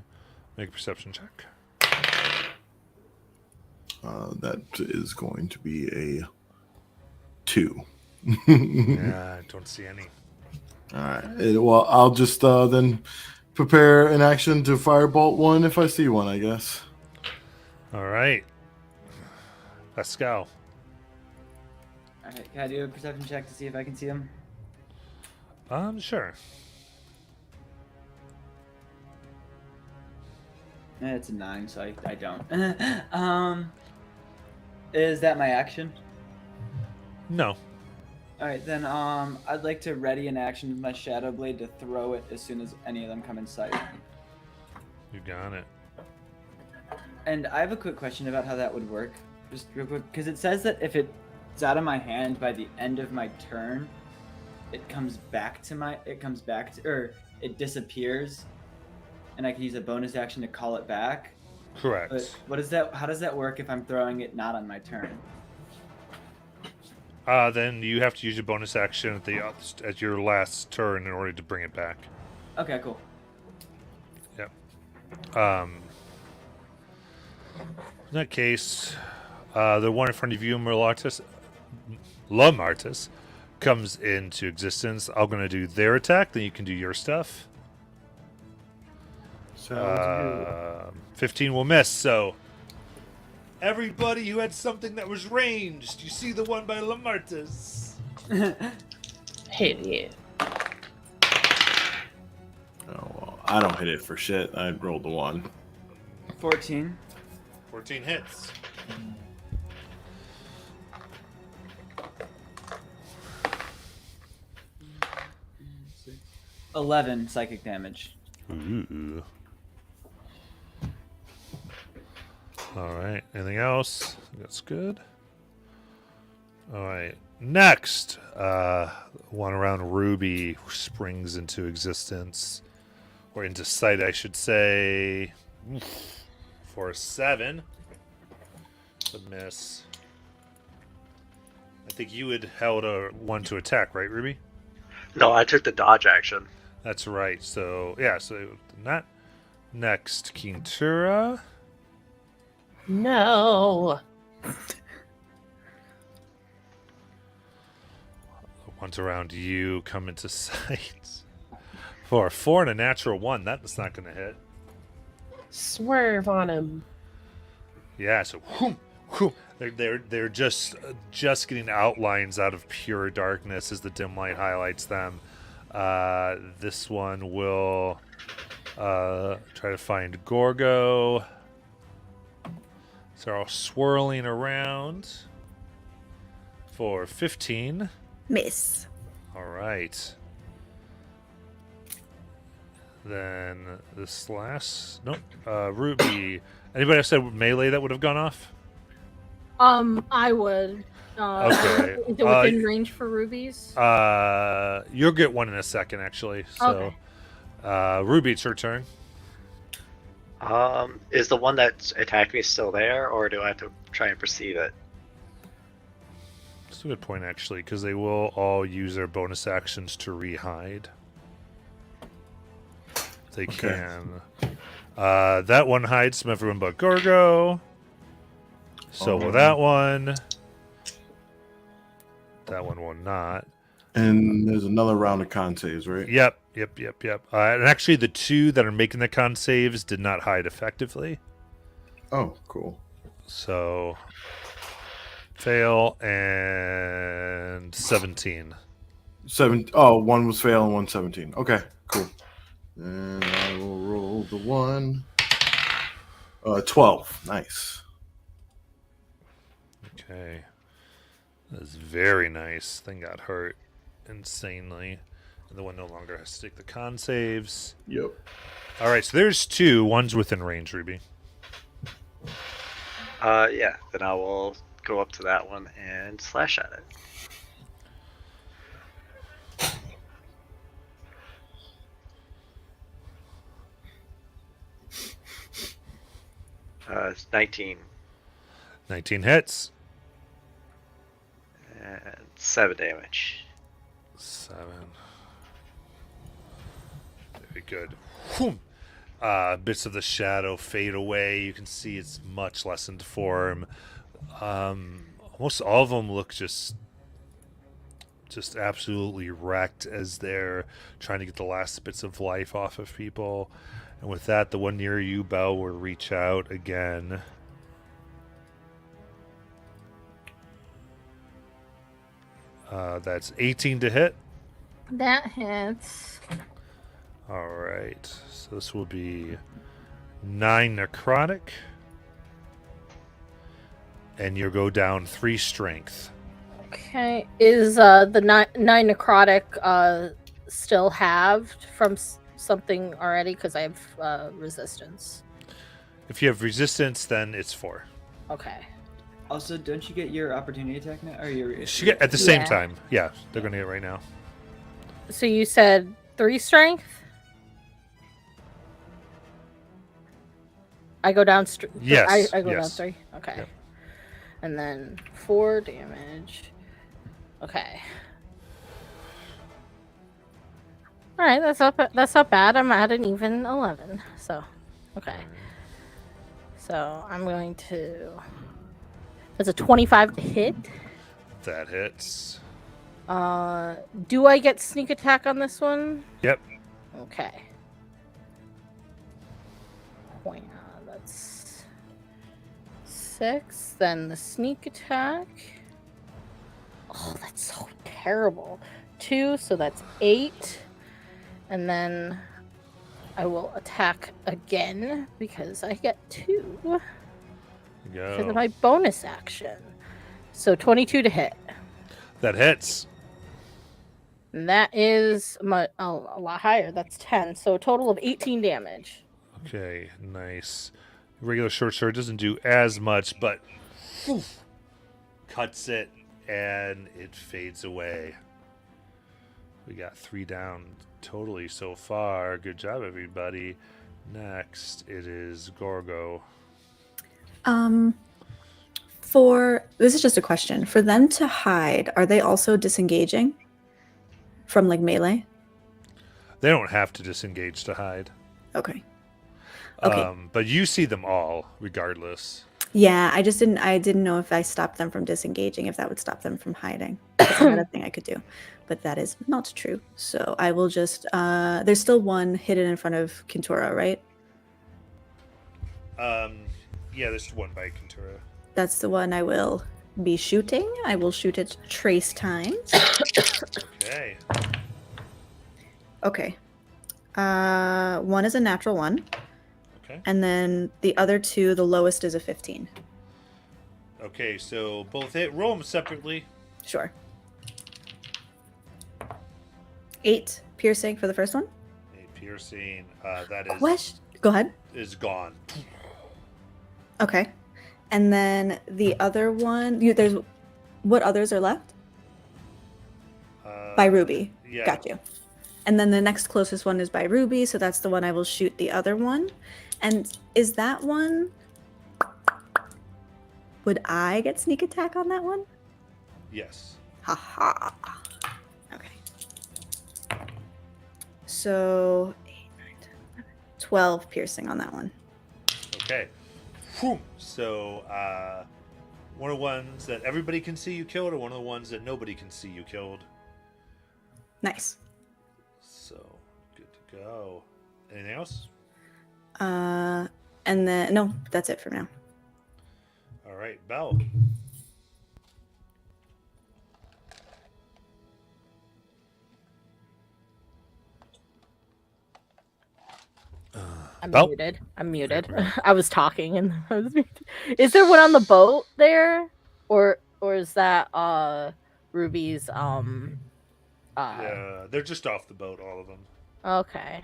Make a perception check. That is going to be a 2. Yeah, I don't see any. All right. Well, I'll just then prepare an action to firebolt one if I see one, I guess. All right. Pascal. Alright, can I do a perception check to see if I can see him? Sure. It's a 9, so I don't. Is that my action? No. All right, then. I'd like to ready an action with my Shadow Blade to throw it as soon as any of them come in sight. You got it. And I have a quick question about how that would work, just real quick, because it says that if it's out of my hand by the end of my turn, it comes back to it disappears, and I can use a bonus action to call it back. Correct. But what is that? How does that work if I'm throwing it not on my turn? Then you have to use your bonus action at your last turn in order to bring it back. Okay, cool. Yep. In that case, the one in front of you, Lamartis, comes into existence. I'm going to do their attack, then you can do your stuff. Sounds 15 will miss, so everybody who had something that was ranged, you see the one by Lamartis. Hell yeah. Oh, well, I don't hit it for shit. I rolled the 1. 14. 14 hits. Six. 11 psychic damage. Ooh. All right. Anything else? That's good. All right. Next, one around Ruby springs into existence, or into sight, I should say, for a 7. It's a miss. I think you had held a 1 to attack, right, Ruby? No, I took the dodge action. That's right. So yeah. So not next, Quintura. No. Ones around you come into sight. For a 4 and a natural 1, that's not going to hit. Swerve on him. Yeah, so whoom, whoom. They're just getting outlines out of pure darkness as the dim light highlights them. This one will try to find Gorgo. So they're all swirling around for 15. Miss. All right. Then this last... Nope. Ruby. Anybody else said melee that would have gone off? I would. Okay. Is it within range for rubies? You'll get one in a second, actually. So, Okay. Ruby, it's your turn. Is the one that attacked me still there, or do I have to try and perceive it? That's a good point, actually, because they will all use their bonus actions to re-hide. They can. That one hides from everyone but Gorgo. So will that one. That one will not. And there's another round of con saves, right? Yep. And actually, the 2 that are making the con saves did not hide effectively. Oh, cool. So, fail and 17. 7. Oh, 1 was fail and 1 17. Okay, cool. And I will roll the 1. 12. Nice. Okay. That's very nice. Thing got hurt insanely. And the one no longer has to take the con saves. Yep. All right, so there's 2. One's within range, Ruby. Yeah, then I will go up to that one and slash at it. It's 19. 19 hits. And 7 damage. 7. Very good. Whoom. Bits of the shadow fade away. You can see it's much lessened form. Almost all of them look just absolutely wrecked as they're trying to get the last bits of life off of people. And with that, the one near you, Belle, will reach out again. That's 18 to hit. That hits. All right. So this will be 9 necrotic. And you go down 3 strength. Okay. Is the nine necrotic still halved from something already? Because I have resistance. If you have resistance, then it's 4. Okay. Also, don't you get your opportunity attack now? Or your At the same Yeah. time. Yeah, they're going to get it right now. So you said 3 strength? I go down. Yes, I go down yes. 3. Okay. Yep. And then 4 damage. Okay. All right, that's not bad. I'm at an even 11. So, okay. So I'm going to. That's a 25 to hit. That hits. Do I get sneak attack on this one? Yep. Okay. Point. That's 6. Then the sneak attack. Oh, that's so terrible. 2, so that's 8. And then I will attack again because I get 2 because of Go. my bonus action. So 22 to hit. That hits. And that is a lot higher. That's 10. So a total of 18 damage. Okay, nice. Regular short sword doesn't do as much, but cuts it and it fades away. We got 3 down totally so far. Good job, everybody. Next, it is Gorgo. This is just a question. For them to hide, are they also disengaging from like melee? They don't have to disengage to hide. Okay. Okay. But you see them all, regardless. Yeah, I didn't know if I stopped them from disengaging, if that would stop them from hiding. That's another thing I could do. But that is not true. So I will just there's still one hidden in front of Kintura, right? Yeah, there's one by Kentura. That's the one I will be shooting. I will shoot it trace times. Okay. Okay. One is a natural 1. Okay. And then the other 2, the lowest is a 15. Okay, so both hit. Roll them separately. Sure. 8 piercing for the first one. A piercing. That is Question. Go ahead. is gone. Okay. And then the other one, there's what others are left? By Ruby. Yeah. Got you. And then the next closest one is by Ruby, so that's the one I will shoot the other one. And is that one? Would I get sneak attack on that one? Yes. Haha. Okay. So 8, 9, 10, 11, 12 piercing on that one. Okay. Whew. So, one of the ones that everybody can see you killed, or one of the ones that nobody can see you killed. Nice. So, good to go. Anything else? And then no, that's it for now. All right, Belle. I'm Belle? muted. I'm muted. Right. I was talking and I was muted. Is there one on the boat there, or is that Ruby's Yeah, they're just off the boat, all of them. Okay.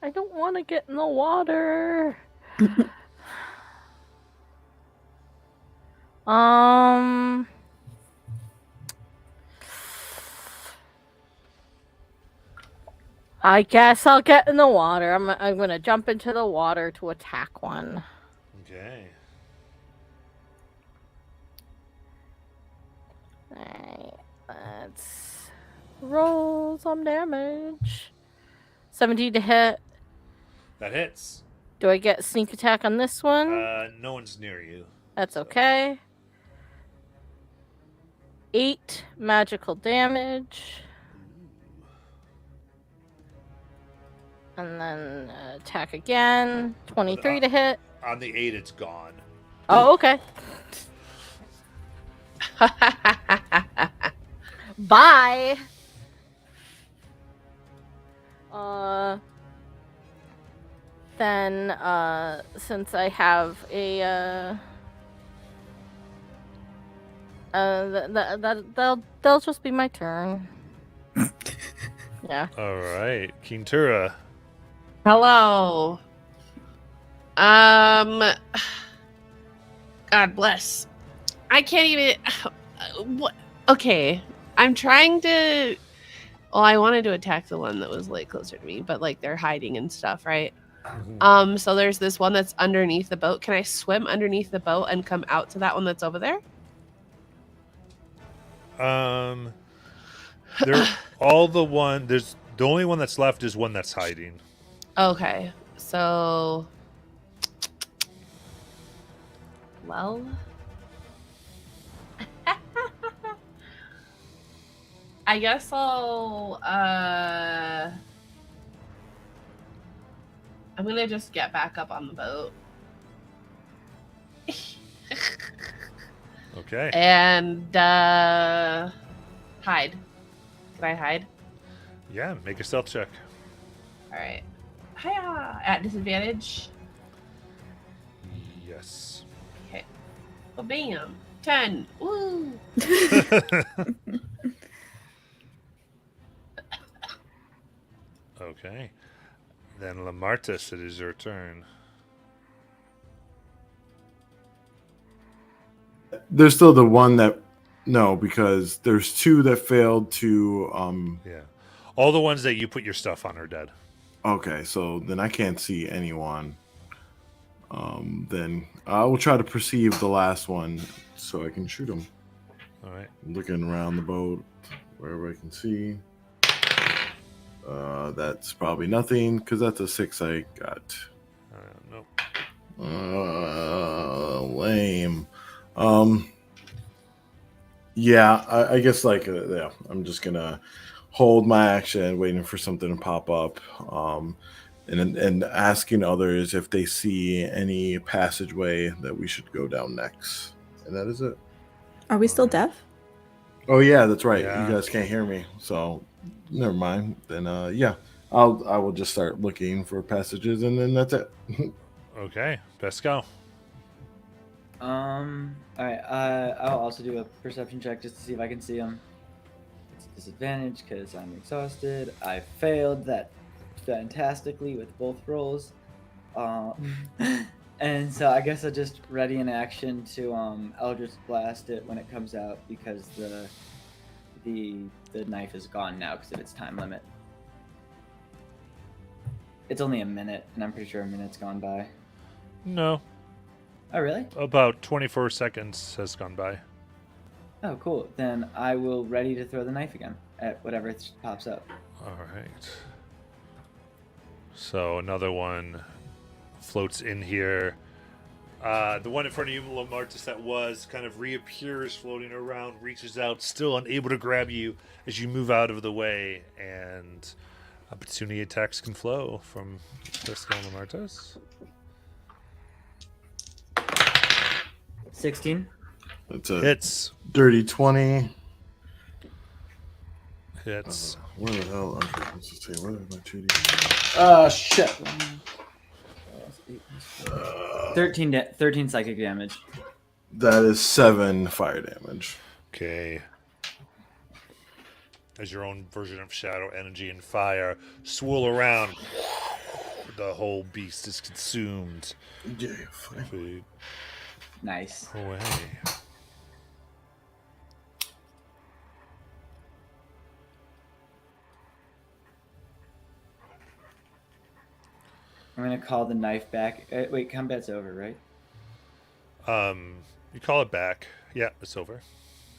I don't want to get in the water. I guess I'll get in the water. I'm gonna jump into the water to attack one. Okay. Alright, let's roll some damage. 17 to hit. That hits. Do I get sneak attack on this one? No one's near you. That's so. okay. 8 magical damage. And then attack again. 23 to hit. On the 8, it's gone. Oh, okay. Bye. then since I have a that'll just be my turn. Yeah. All right, Quintura. Hello. God bless. I can't even. What? Okay, I'm trying to. Well, I wanted to attack the one that was like closer to me, but like they're hiding and stuff, right? So there's this one that's underneath the boat. Can I swim underneath the boat and come out to that one that's over there? They're all the one. There's the only one that's left is one that's hiding. Okay, so. Well. I guess I'll I'm gonna just get back up on the boat. Okay. And hide. Can I hide? Yeah, make a stealth check. Alright. Hiya! At disadvantage. Yes. Okay. Well, bam. 10. Woo! Okay. Then Lamartis, it is your turn. There's still the one that no, because there's two that failed to Yeah. All the ones that you put your stuff on are dead. Okay, so then I can't see anyone. Then I will try to perceive the last one so I can shoot him. All right. Looking around the boat, wherever I can see. That's probably nothing because that's a 6 I got. Nope. Lame. Yeah, I guess like yeah, I'm just gonna hold my action, waiting for something to pop up, and asking others if they see any passageway that we should go down next. And that is it. Are we still deaf? Oh yeah, that's right. Yeah. You guys can't hear me, so never mind. Then yeah, I will just start looking for passages, and then that's it. Okay. Best go. All right. I'll also do a perception check just to see if I can see him. It's a disadvantage because I'm exhausted. I failed that fantastically with both rolls. And so I guess I'll just ready in action to Eldritch Blast it when it comes out because the knife is gone now because of its time limit. It's only a minute, and I'm pretty sure a minute's gone by. No. Oh, really? About 24 seconds has gone by. Oh, cool. Then I will ready to throw the knife again at whatever pops up. All right. So another one floats in here. The one in front of you, Lamartis, that was kind of reappears floating around, reaches out, still unable to grab you as you move out of the way, and opportunity attacks can flow from Pascal and Lamartis. 16. That's a Hits. dirty 20. Hits. Where the hell? Okay, let's just see. Where are my 2D? Shit. 13 psychic damage. That is 7 fire damage. Okay. As your own version of shadow energy and fire swirl around, the whole beast is consumed. Yeah, fine. Fade Nice. away. I'm gonna call the knife back. Wait, combat's over, right? You call it back. Yeah, it's over.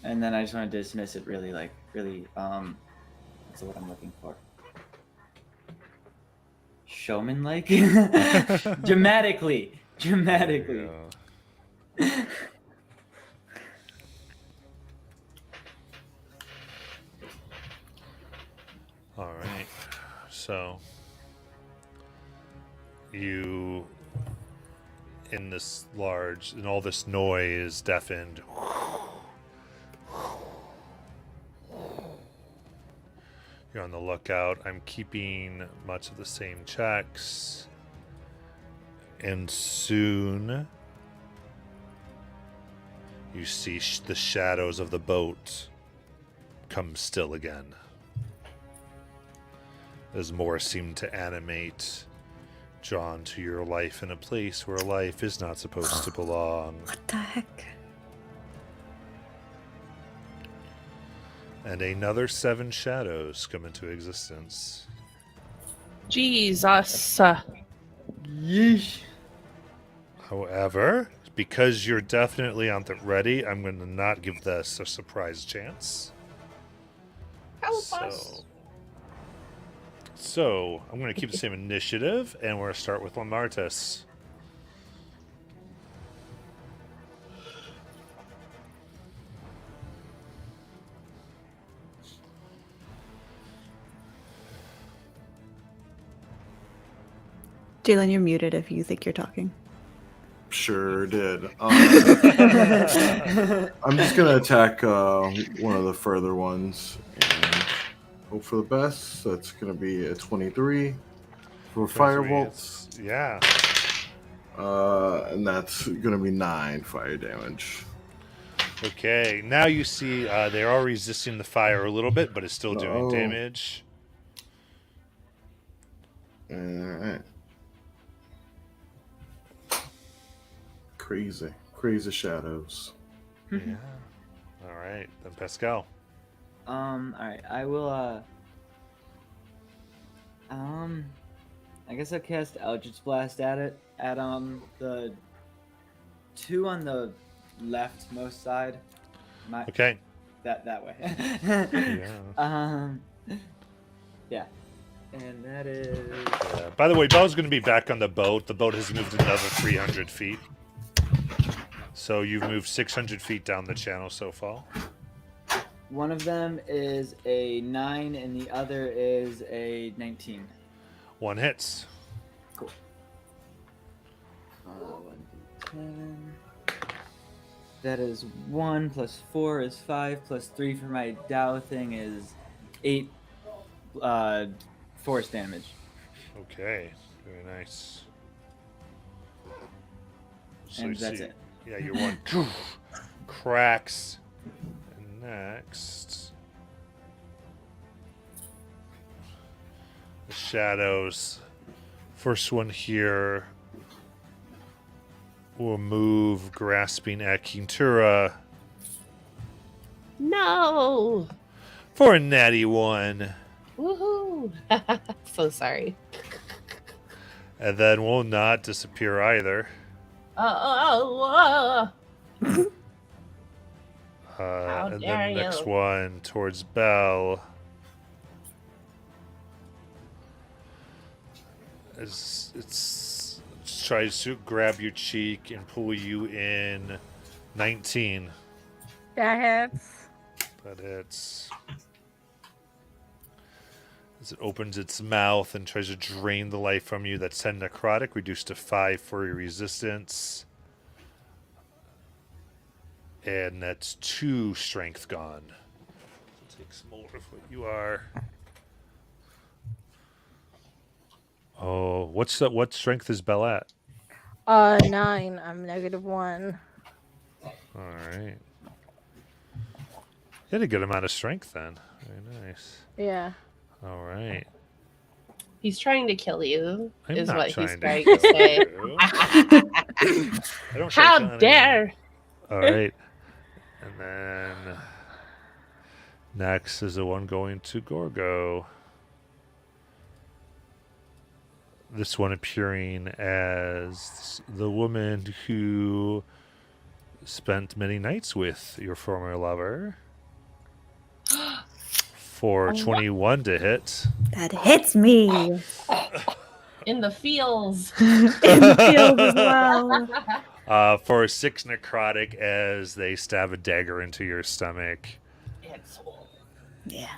And then I just want to dismiss it really, that's what I'm looking for. Showman-like? Dramatically. Yeah. All right. So you, in all this noise, deafened. You're on the lookout. I'm keeping much of the same checks. And soon you see the shadows of the boat come still again, as more seem to animate, drawn to your life in a place where life is not supposed to belong. What the heck? And another 7 shadows come into existence. Jesus. Yeesh. However, because you're definitely on the ready, I'm going to not give this a surprise chance. Help us. So I'm going to keep the same initiative, and we're going to start with Lamartus. Jalen, you're muted if you think you're talking. Sure did. I'm just gonna attack one of the further ones and hope for the best. That's gonna be a 23 for firebolts. Yeah. And that's gonna be 9 fire damage. Okay. Now you see they are resisting the fire a little bit, but it's still doing Oh. damage. All right. Crazy shadows. Yeah. All right. Then Pascal. Alright, I will, I guess I'll cast Eldritch Blast at it, at, the 2 on the leftmost side. Okay. That way. Yeah. Yeah. And that is... Yeah. By the way, Belle's going to be back on the boat. The boat has moved another 300 feet. So you've moved 600 feet down the channel so far. One of them is a 9 and the other is a 19. 1 hits. Cool. 1d10. That is 1 plus 4 is 5 plus 3 for my Dow thing is 8 force damage. Okay. Very nice. So And you that's see- it. Yeah, your one cracks. And next, the shadows. First one here will move, grasping at Quintura No. for a natty 1. Woohoo. So sorry. And then will not disappear either. Oh. And then dare the next you. one towards Belle. It's tries to grab your cheek and pull you in. 19. That hits. That hits. As it opens its mouth and tries to drain the life from you, that's 10 necrotic, reduced to 5 for your resistance. And that's 2 strength gone. So it takes more of what you are. Oh, what strength is Belle at? 9. I'm -1. All right. You had a good amount of strength then. Very nice. Yeah. All right. He's trying to kill you, I'm is not what he's trying trying to to say. kill you. I don't try How killing dare! anyone. All right. And then next is the one going to Gorgo. This one appearing as the woman who spent many nights with your former lover. For 21 to hit. That hits me. In the fields. In the field as well. For 6 necrotic as they stab a dagger into your stomach. It's Yeah.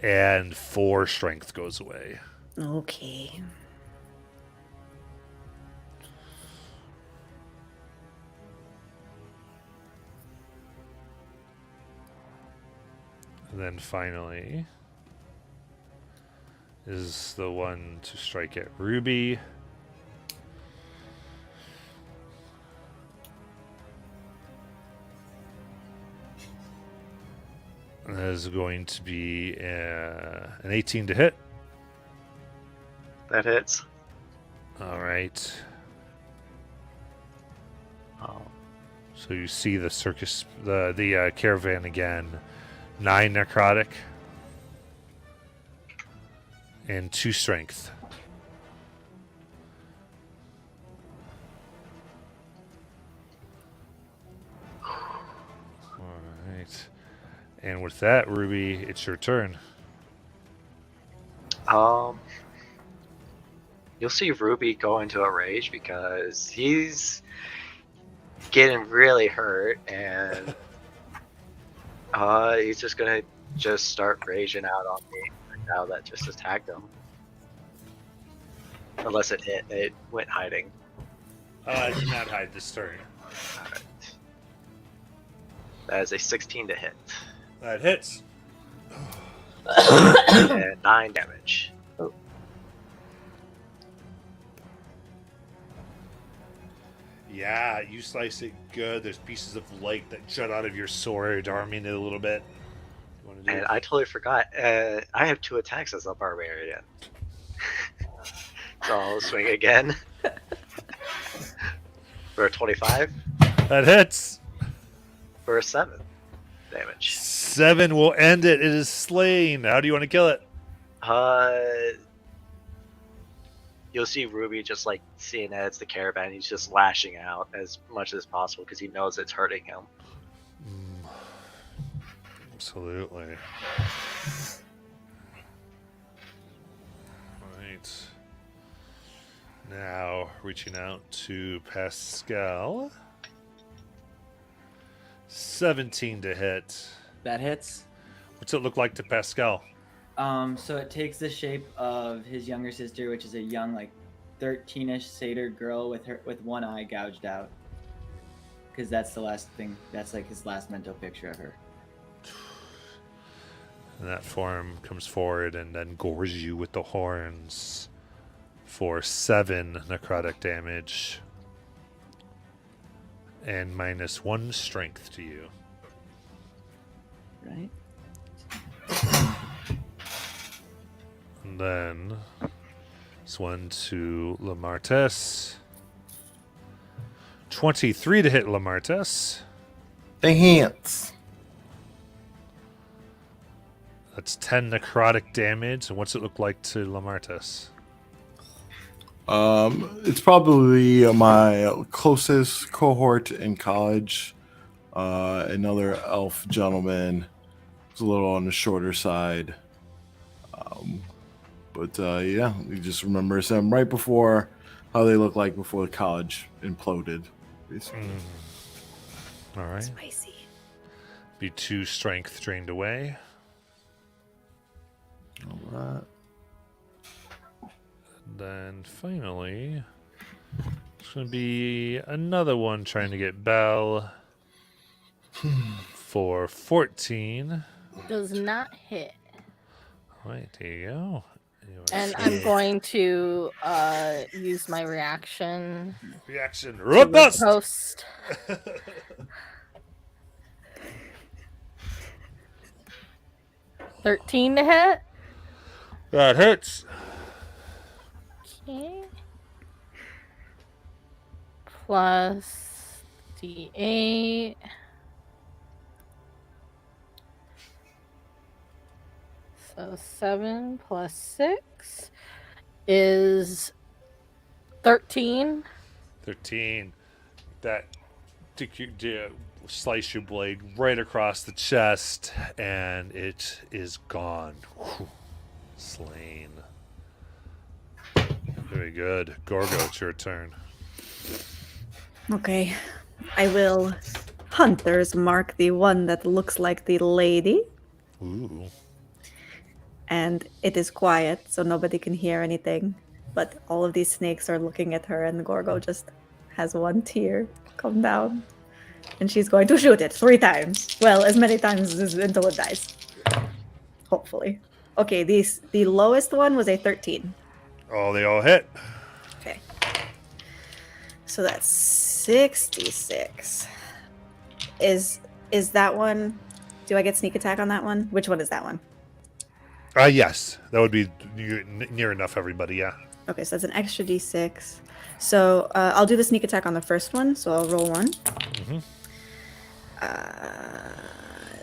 And 4 strength goes away. Okay. And then finally is the one to strike at Ruby. That is going to be an 18 to hit. That hits. All right. Oh, So you see the circus, the caravan again. 9 necrotic and 2 strength. All right. And with that, Ruby, it's your turn. You'll see Ruby go into a rage because he's getting really hurt, and he's just gonna start raging out on me now that just attacked him. Unless it hit, it went hiding. I did not hide this turn. Alright. That is a 16 to hit. That hits. And 9 damage. Yeah, you slice it good. There's pieces of light that jut out of your sword, arming it a little bit. You want to do And I totally forgot. I have 2 attacks as a barbarian. So I'll swing again. For a 25. That hits. For a 7 damage. 7 will end it. It is slain. How do you want to kill it? You'll see Ruby just like seeing that it's the caravan. He's just lashing out as much as possible because he knows it's hurting him. Absolutely. Right. Now, reaching out to Pascal. 17 to hit. That hits. What's it look like to Pascal? So it takes the shape of his younger sister, which is a young, like 13-ish satyr girl with one eye gouged out. Because that's the last thing. That's like his last mental picture of her. And that form comes forward and then gores you with the horns for 7 necrotic damage and -1 strength to you. Right. And then this one to Lamartes. 23 to hit Lamartes. Enhance. That's 10 necrotic damage. And what's it look like to Lamartes? It's probably my closest cohort in college. Another elf gentleman. It's a little on the shorter side. But yeah, you just remember them right before how they look like before the college imploded, basically. All right. Spicy. Be 2 strength drained away. All right. And then finally, it's going to be another one trying to get Belle for 14. Does not hit. All right, there you go. And I'm going to use my reaction Reaction to robust. riposte. 13 to hit. That hits. Okay. Plus D8. So 7 plus 6 is 13. 13. That slice your blade right across the chest, and it is gone. Whew. Slain. Very good. Gorgo, it's your turn. Okay. I will Hunter's mark the one that looks like the lady. Ooh. And it is quiet, so nobody can hear anything. But all of these snakes are looking at her, and Gorgo just has one tear come down. And she's going to shoot it 3 times. Well, as many times until it dies. Hopefully. Okay, the lowest one was a 13. Oh, they all hit. Okay. So that's 66. Is that one Do I get sneak attack on that one? Which one is that one? Yes, that would be near enough. Everybody, yeah. Okay, so that's an extra d6. So I'll do the sneak attack on the first one. So I'll roll 1. Mm-hmm.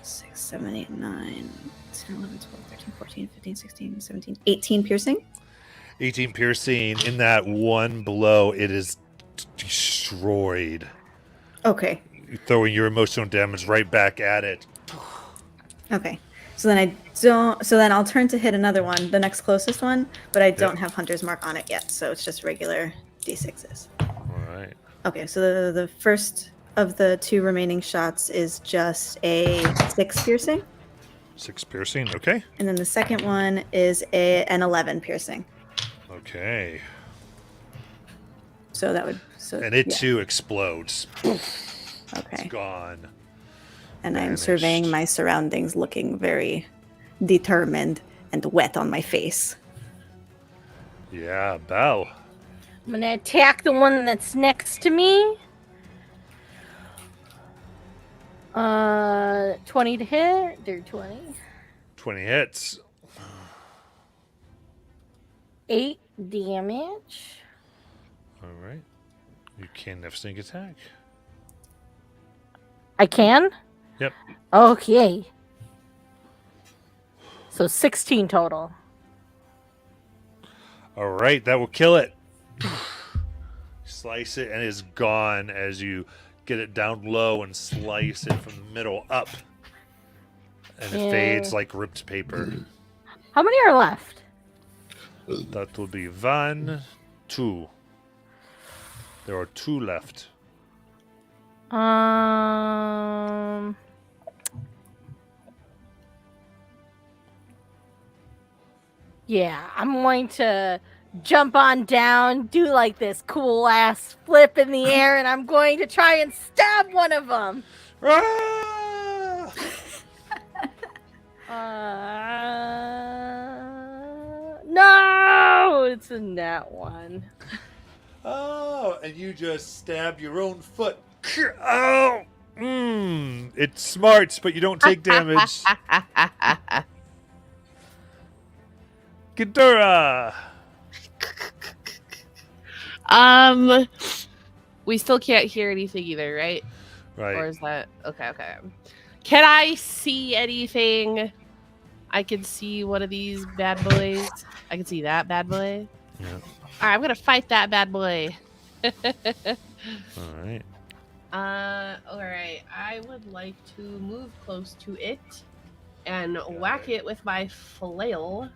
6, 7, 8, 9, 10, 11, 12, 13, 14, 15, 16, 17, 18 piercing. 18 piercing. In that one blow, it is destroyed. Okay. You're throwing your emotional damage right back at it. Okay. So then I don't. So then I'll turn to hit another one, the next closest one, but I don't have Hunter's Mark on it yet, so it's just regular d6s. All right. Okay, so the first of the 2 remaining shots is just a 6 piercing, 6 piercing. Okay. and then the second one is an 11 piercing. Okay. So that would. So And it yeah. too explodes. It's Okay. gone. And I'm Vanished. surveying my surroundings, looking very determined and wet on my face. Yeah, Belle. I'm gonna attack the one that's next to me. 20 to hit. They're 20. 20 hits. 8 damage. All right. You can have sneak attack. I can? Yep. Okay. So 16 total. All right, that will kill it. Slice it and it's gone as you get it down low and slice it from the middle up. And it Yeah. fades like ripped paper. How many are left? That will be 1, 2. There are 2 left. Yeah, I'm going to jump on down, do like this cool ass flip in the air, and I'm going to try and stab one of them. Ah! No, it's a nat 1. Oh, and you just stab your own foot. Oh! It smarts, but you don't take damage. Ghidorah! We still can't hear anything either, right? Or Right. is that okay? Can I see anything? I can see one of these bad boys. I can see that bad boy. Yeah. All right, I'm gonna fight that bad boy. All right. All right. I would like to move close to it and whack it with my flail.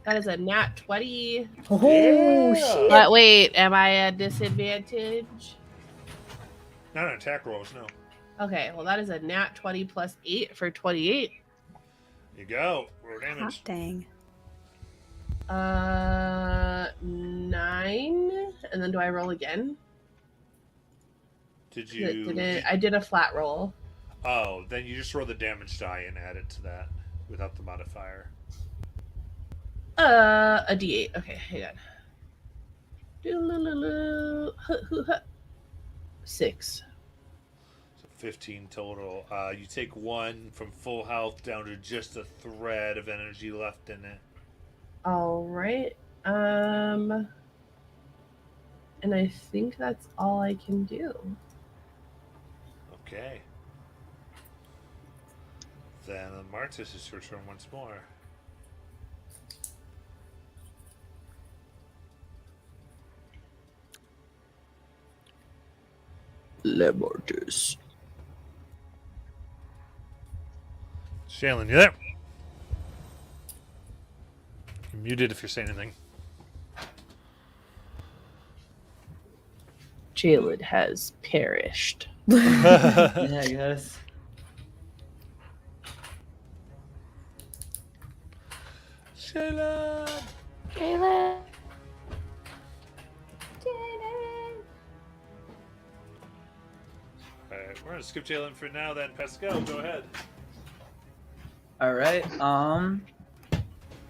That is a nat 20. Oh, Yeah. shit. But wait, am I at disadvantage? Not on attack rolls, no. Okay, well that is a nat 20 plus 8 for 28. You go. Roll Hot damage. dang. 9, and then do I roll again? Did It you? didn't- I did a flat roll. Oh, then you just roll the damage die and add it to that without the modifier. A d8. Okay, hang on. 6. So 15 total. You take 1 from full health down to just a thread of energy left in it. All right. And I think that's all I can do. Okay. Then Martis, it's your turn once more. Lemortis. Shaylin, you there? You're muted if you're saying anything. Jalen has perished. Yeah, I guess. Shaylin! Jalen. Alright, we're gonna skip Jalen for now then. Pascal, go ahead. All right.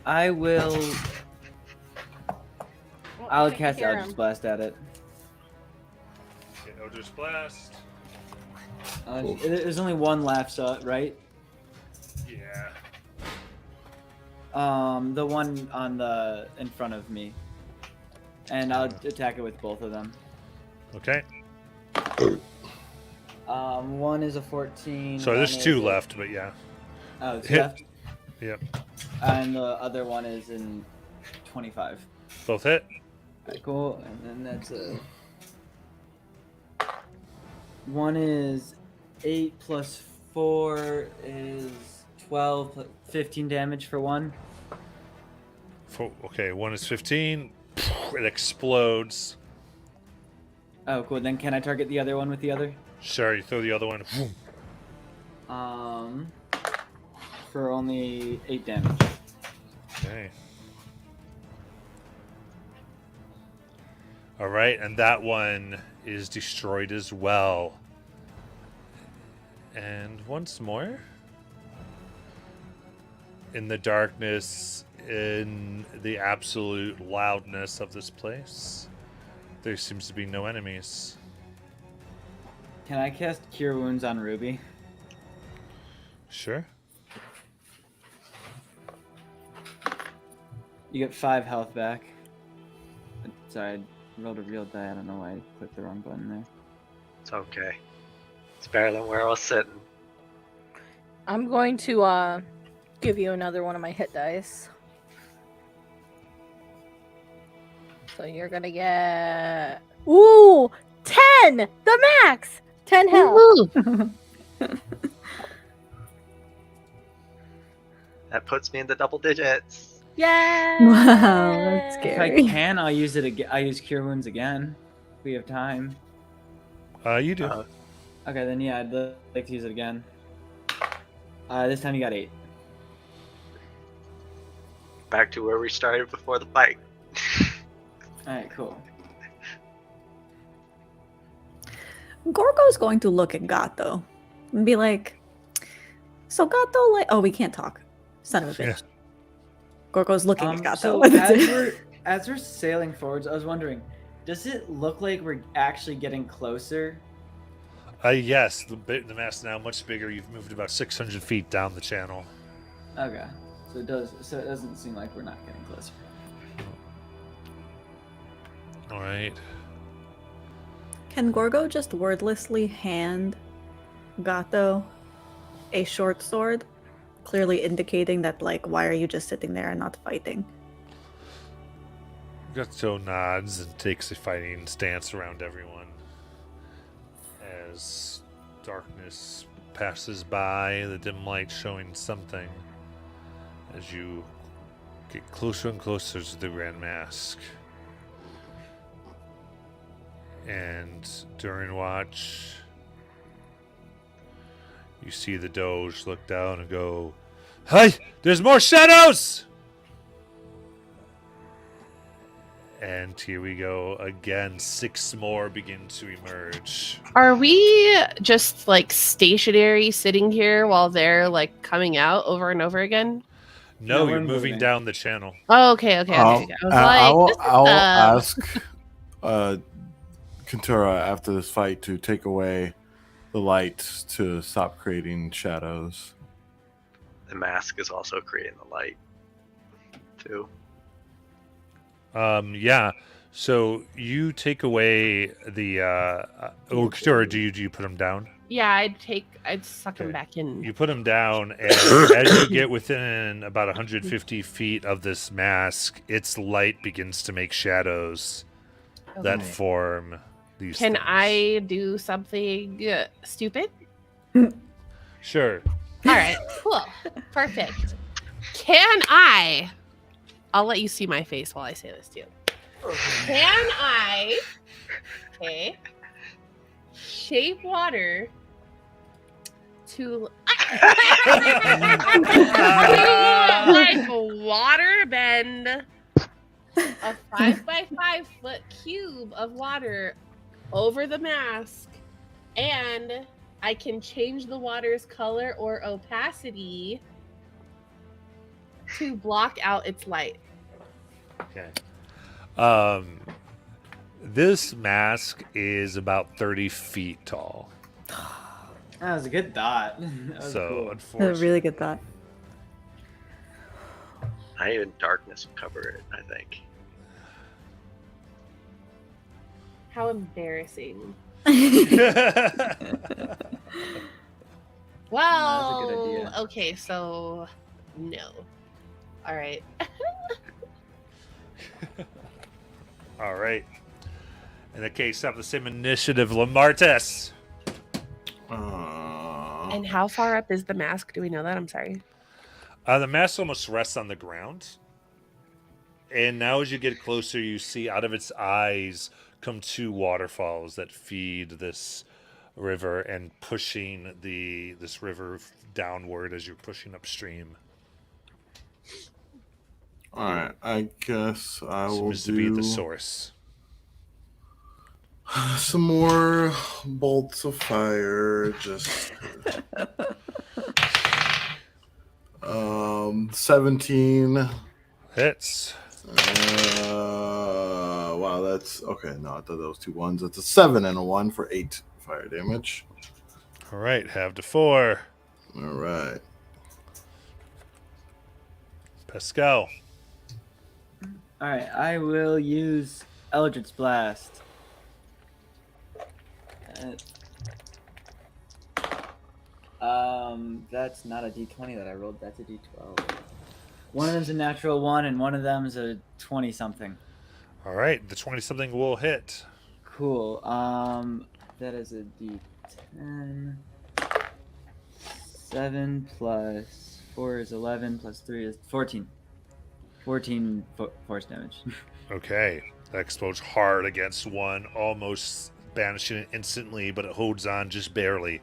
I will. I'll cast Eldritch Blast at it. Okay, Eldritch Blast. There's only one left, so right? Yeah. The one in front of me, and I'll attack it with both of them. Okay. One is a 14. So there's one 2 is a- left, but yeah. Oh, it's Hit. left. Yep. And the other one is in 25. Both hit. Alright, cool. And then that's a. One is 8 plus 4 is 12, 15 damage for one. Okay, one is 15. It explodes. Oh, cool. Then can I target the other one with the other? Sure, you throw the other one. For only 8 damage. Okay. All right, and that one is destroyed as well. And once more, in the darkness, in the absolute loudness of this place, there seems to be no enemies. Can I cast Cure Wounds on Ruby? Sure. You get 5 health back. Sorry, I rolled a real die. I don't know why I clicked the wrong button there. It's okay. It's better than where I was sitting. I'm going to give you another one of my hit dice. So you're gonna get 10, the max, 10 health. Woohoo! That puts me in the double digits. Yay! Wow, that's If I scary. can, I'll use it again. I use Cure Wounds again. If we have time. You do. Uh, Okay, then yeah, I'd like to use it again. This time you got 8. Back to where we started before the fight. Alright, cool. Gorgo's going to look at Gato and be like, so Gato, like, oh, we can't talk. Son of a bitch. Yeah. Gorgo's looking at Gato. So as we're sailing forwards, I was wondering, does it look like we're actually getting closer? Yes, the mast is now much bigger. You've moved about 600 feet down the channel. Okay, so it does. So it doesn't seem like we're not getting closer. All right. Can Gorgo just wordlessly hand Gato a short sword, clearly indicating that, like, why are you just sitting there and not fighting? Gato nods and takes a fighting stance around everyone as darkness passes by, the dim light showing something as you get closer and closer to the Grand Mask. And during watch, you see the Doge look down and go, "Hey, there's more shadows!" And here we go again. 6 more begin to emerge. Are we just like stationary sitting here while they're like coming out over and over again? No, No, you're we're moving moving. down the channel. Oh, okay. I was I will, this is, I'll ask Kentura after this fight to take away the light to stop creating shadows. The mask is also creating the light, too. Yeah. So you take away the or do you put them down? yeah, I'd suck him Okay. back in. You put them down, and as you get within about 150 feet of this mask, its light begins to make shadows that Okay. form these. Can things. I do something stupid? Sure. All right, cool, perfect. Can I? I'll let you see my face while I say this too. Can I? Okay. Shape water to like water bend a 5 by 5 foot cube of water over the mask, and I can change the water's color or opacity to block out its light. Okay. This mask is about 30 feet tall. That was a good thought. That was So cool. That's a unfortunately, really good thought. Not even darkness will cover it, I think. How embarrassing. Well, good idea. okay, so no. All right. All right. In that case, have the same initiative, Lamartis. And how far up is the mask? Do we know that? I'm sorry. The mask almost rests on the ground. And now as you get closer, you see out of its eyes come two waterfalls that feed this river and pushing this river downward as you're pushing upstream. All right, I guess I will Seems to be the do source. some more bolts of fire. Just 17. Hits. Wow, that's okay. No, I thought that was 2 1s. That's a 7 and a 1 for 8 fire damage. All right, have to 4. All right. Pascal. All right, I will use Eldritch Blast. That's not a D20 that I rolled. That's a D12. One of them's a natural 1, and one of them's a 20-something. All right, the 20-something will hit. Cool. That is a D10. 7 plus 4 is 11 plus 3 is 14. 14 force damage. Okay, that explodes hard against one, almost banishing it instantly, but it holds on just barely.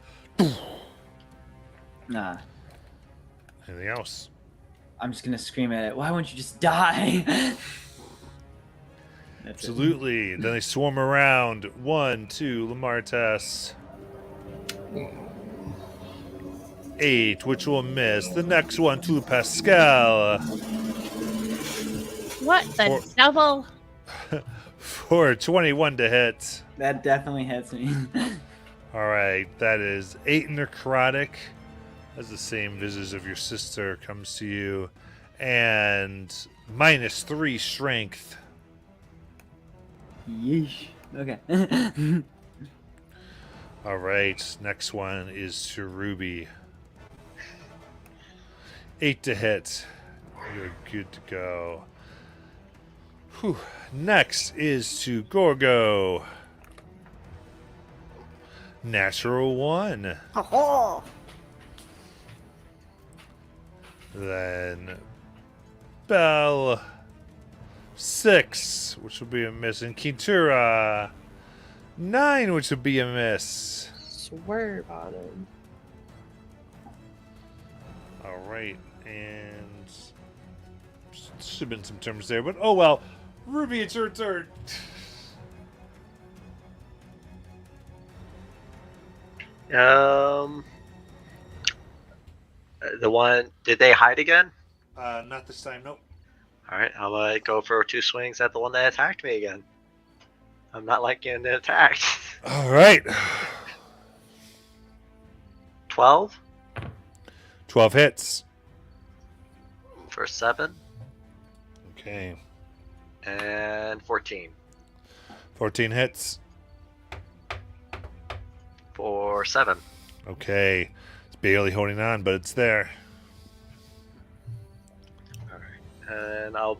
Nah. Anything else? I'm just gonna scream at it. Why won't you just die? That's it. Absolutely. Then they swarm around. 1, 2, Lamartas. 8, which will miss. The next one to Pascal. What the devil? For 21 to hit. That definitely hits me. All right, that is 8 necrotic. That's the same visage of your sister comes to you. And -3 strength. Yeesh. Okay. All right, next one is to Ruby. 8 to hit. You're good to go. Whew. Next is to Gorgo. Natural 1. Oh, Then Bell. 6, which will be a miss. And Kintura. 9, which would be a miss. Swerve on him. All right, and should have been some terms there, but oh well. Ruby, it's your turn. The one, did they hide again? Not this time, nope. Alright, how about I go for 2 swings at the one that attacked me again? I'm not like getting attacked. All right. 12 12 hits. for 7 Okay. and 14 14 hits. for 7. Okay. It's barely holding on, but it's there. And I'll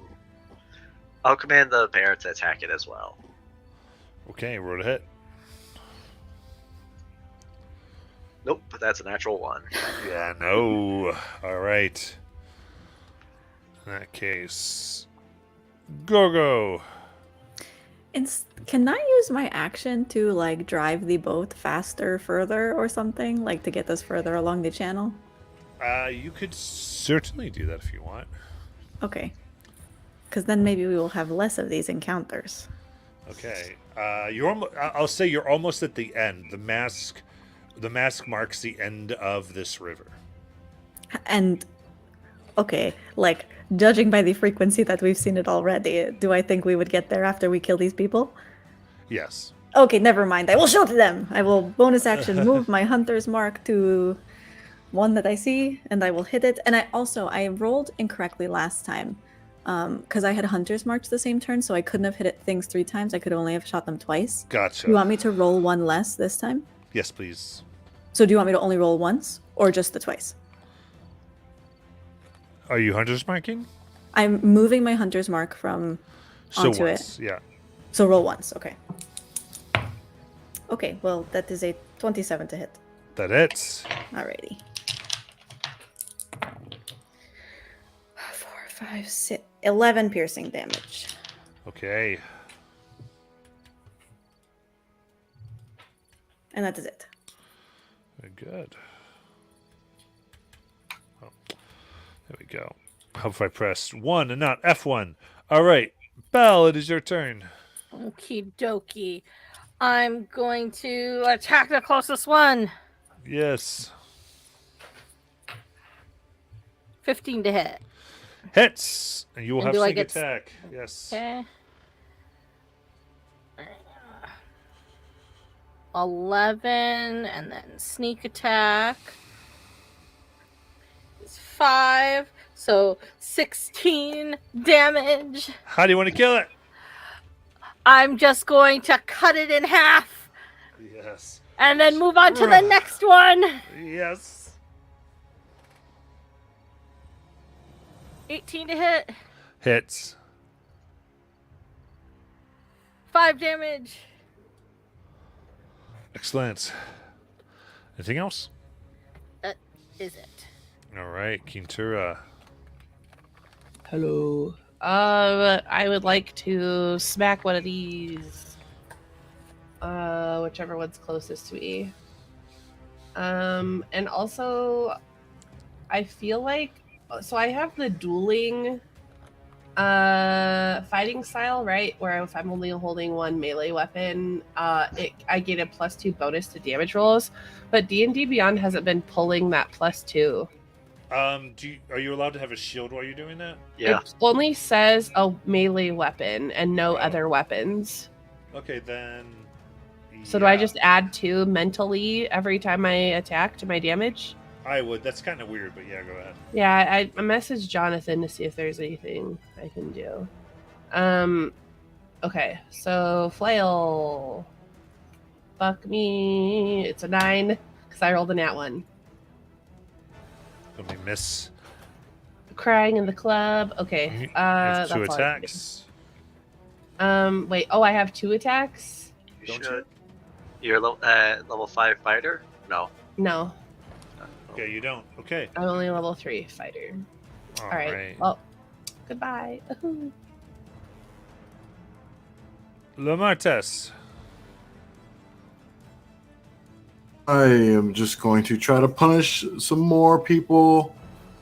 command the bear to attack it as well. Okay, roll to hit. Nope, but that's a natural 1. Yeah, no. All right. In that case, go. can I use my action to like drive the boat faster, further, or something like to get us further along the channel? You could certainly do that if you want. Okay, because then maybe we will have less of these encounters. Okay. I'll say you're almost at the end. The mask marks the end of this river. And okay, like judging by the frequency that we've seen it already, do I think we would get there after we kill these people? Yes. Okay, never mind. I will shoot them. I will bonus action move my hunter's mark to one that I see, and I will hit it. And I rolled incorrectly last time, because I had hunters marked the same turn, so I couldn't have hit things 3 times. I could only have shot them twice. Gotcha. You want me to roll one less this time? Yes, please. So do you want me to only roll once, or just the twice? Are you hunter's marking? I'm moving my hunter's mark from So onto once, it. yeah. So roll once. Okay. Okay. Well, that is a 27 to hit. That hits. Alrighty. 4, 5, 6, 11 piercing damage. Okay. And that is it. Very good. Oh, there we go. Hope if I pressed 1 and not F1. All right. Belle, it is your turn. Okie dokie. I'm going to attack the closest one. Yes. 15 to hit. Hits. And you will And have do I sneak get attack. Yes. Okay. 11, and then sneak attack is 5, so 16 damage. How do you want to kill it? I'm just going to cut it in half Yes. and then move on to the next one. Yes. 18 to hit, Hits. 5 damage. Excellent. Anything else? That is it. All right, Quintura. Hello. I would like to smack one of these. Whichever one's closest to me. And also, I feel like so I have the dueling fighting style, right? Where if I'm only holding one melee weapon, I get a +2 bonus to damage rolls. But D&D Beyond hasn't been pulling that +2. Are you allowed to have a shield while you're doing that? Yeah. It only says a melee weapon and no Oh. other weapons. Okay, then. So do I yeah, just add 2 mentally every time I attack to my damage? I would. That's kind of weird, but yeah, go ahead. Yeah, I messaged Jonathan to see if there's anything I can do. Okay, so flail. Fuck me. It's a 9 because I rolled a nat 1. Let me miss. Crying in the club. Okay. You have that's 2 all I can attacks. do. Wait. Oh, I have 2 attacks. You Don't should. You're level 5 fighter? No. No, Okay, you don't. Okay. I'm only level 3 fighter. All All right. right. Well, goodbye. Lamartes. I am just going to try to punish some more people,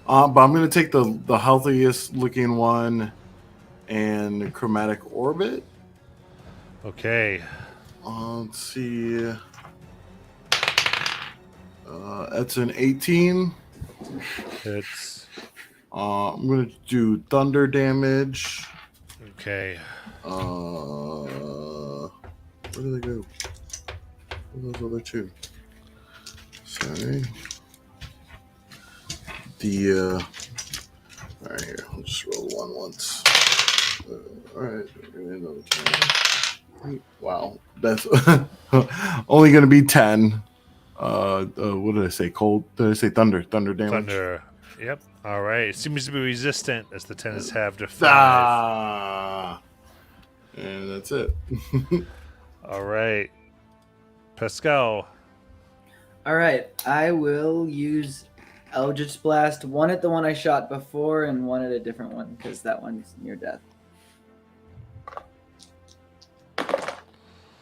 but I'm going to take the healthiest looking one and chromatic orbit. Okay. Let's see. That's an 18. It's I'm going to do thunder damage. okay. Where do they go? Where are those other 2? Sorry. All right, here. I'll just roll 1 once. All right. Another 10. Wow. That's only going to be 10. What did I say? Cold? Did I say thunder? Thunder damage? Thunder. Yep. All right. It seems to be resistant as the 10 is halved to 5. Ah. And that's it. All right. Pascal. All right, I will use Eldritch Blast, one at the one I shot before and one at a different one because that one's near death.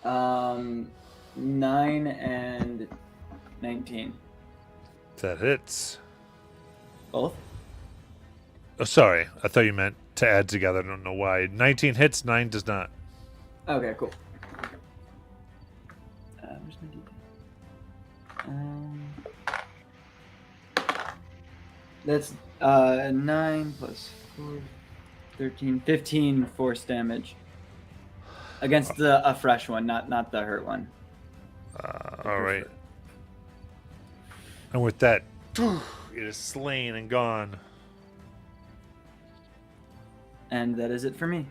9 and 19. That hits. Both? Oh, sorry. I thought you meant to add together. I don't know why. 19 hits, 9 does not. Okay, cool. Where's my D10? That's 9 plus 4, 13, 15 force damage. against a fresh one, not the hurt one. All right. And with that, it is slain and gone. And that is it for me.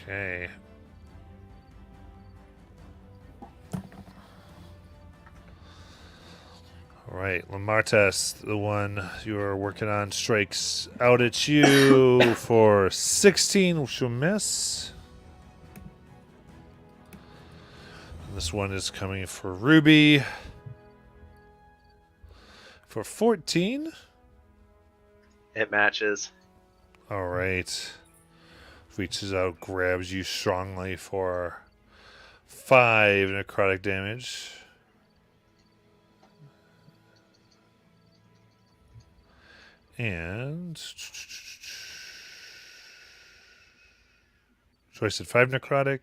Okay. All right, Lamartas, the one you are working on, strikes out at you for 16, which will miss. And this one is coming for Ruby for 14. It matches. All right. Reaches out, grabs you strongly for 5 necrotic damage. And so I said 5 necrotic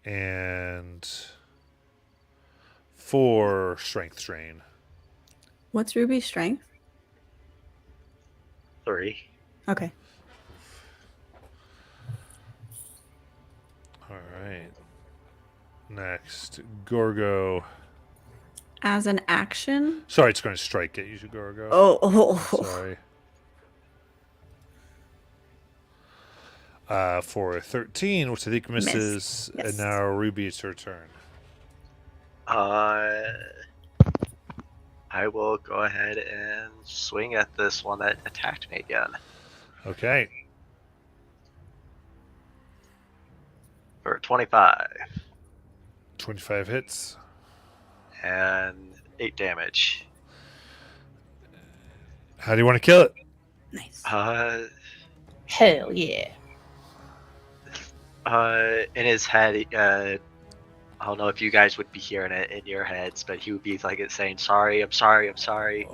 and 4 strength drain. What's Ruby's strength? 3. Okay. All right. Next, Gorgo. As an action? Sorry, it's going to strike at you, Gorgo. Oh. Sorry. For 13, which I think misses, Yes. and now Ruby, it's her turn. I will go ahead and swing at this one that attacked me again. Okay. For 25. 25 hits. And 8 damage. How do you want to kill it? Nice. Hell yeah. In his head, I don't know if you guys would be hearing it in your heads, but he would be like it saying, "Sorry, I'm sorry, I'm sorry,"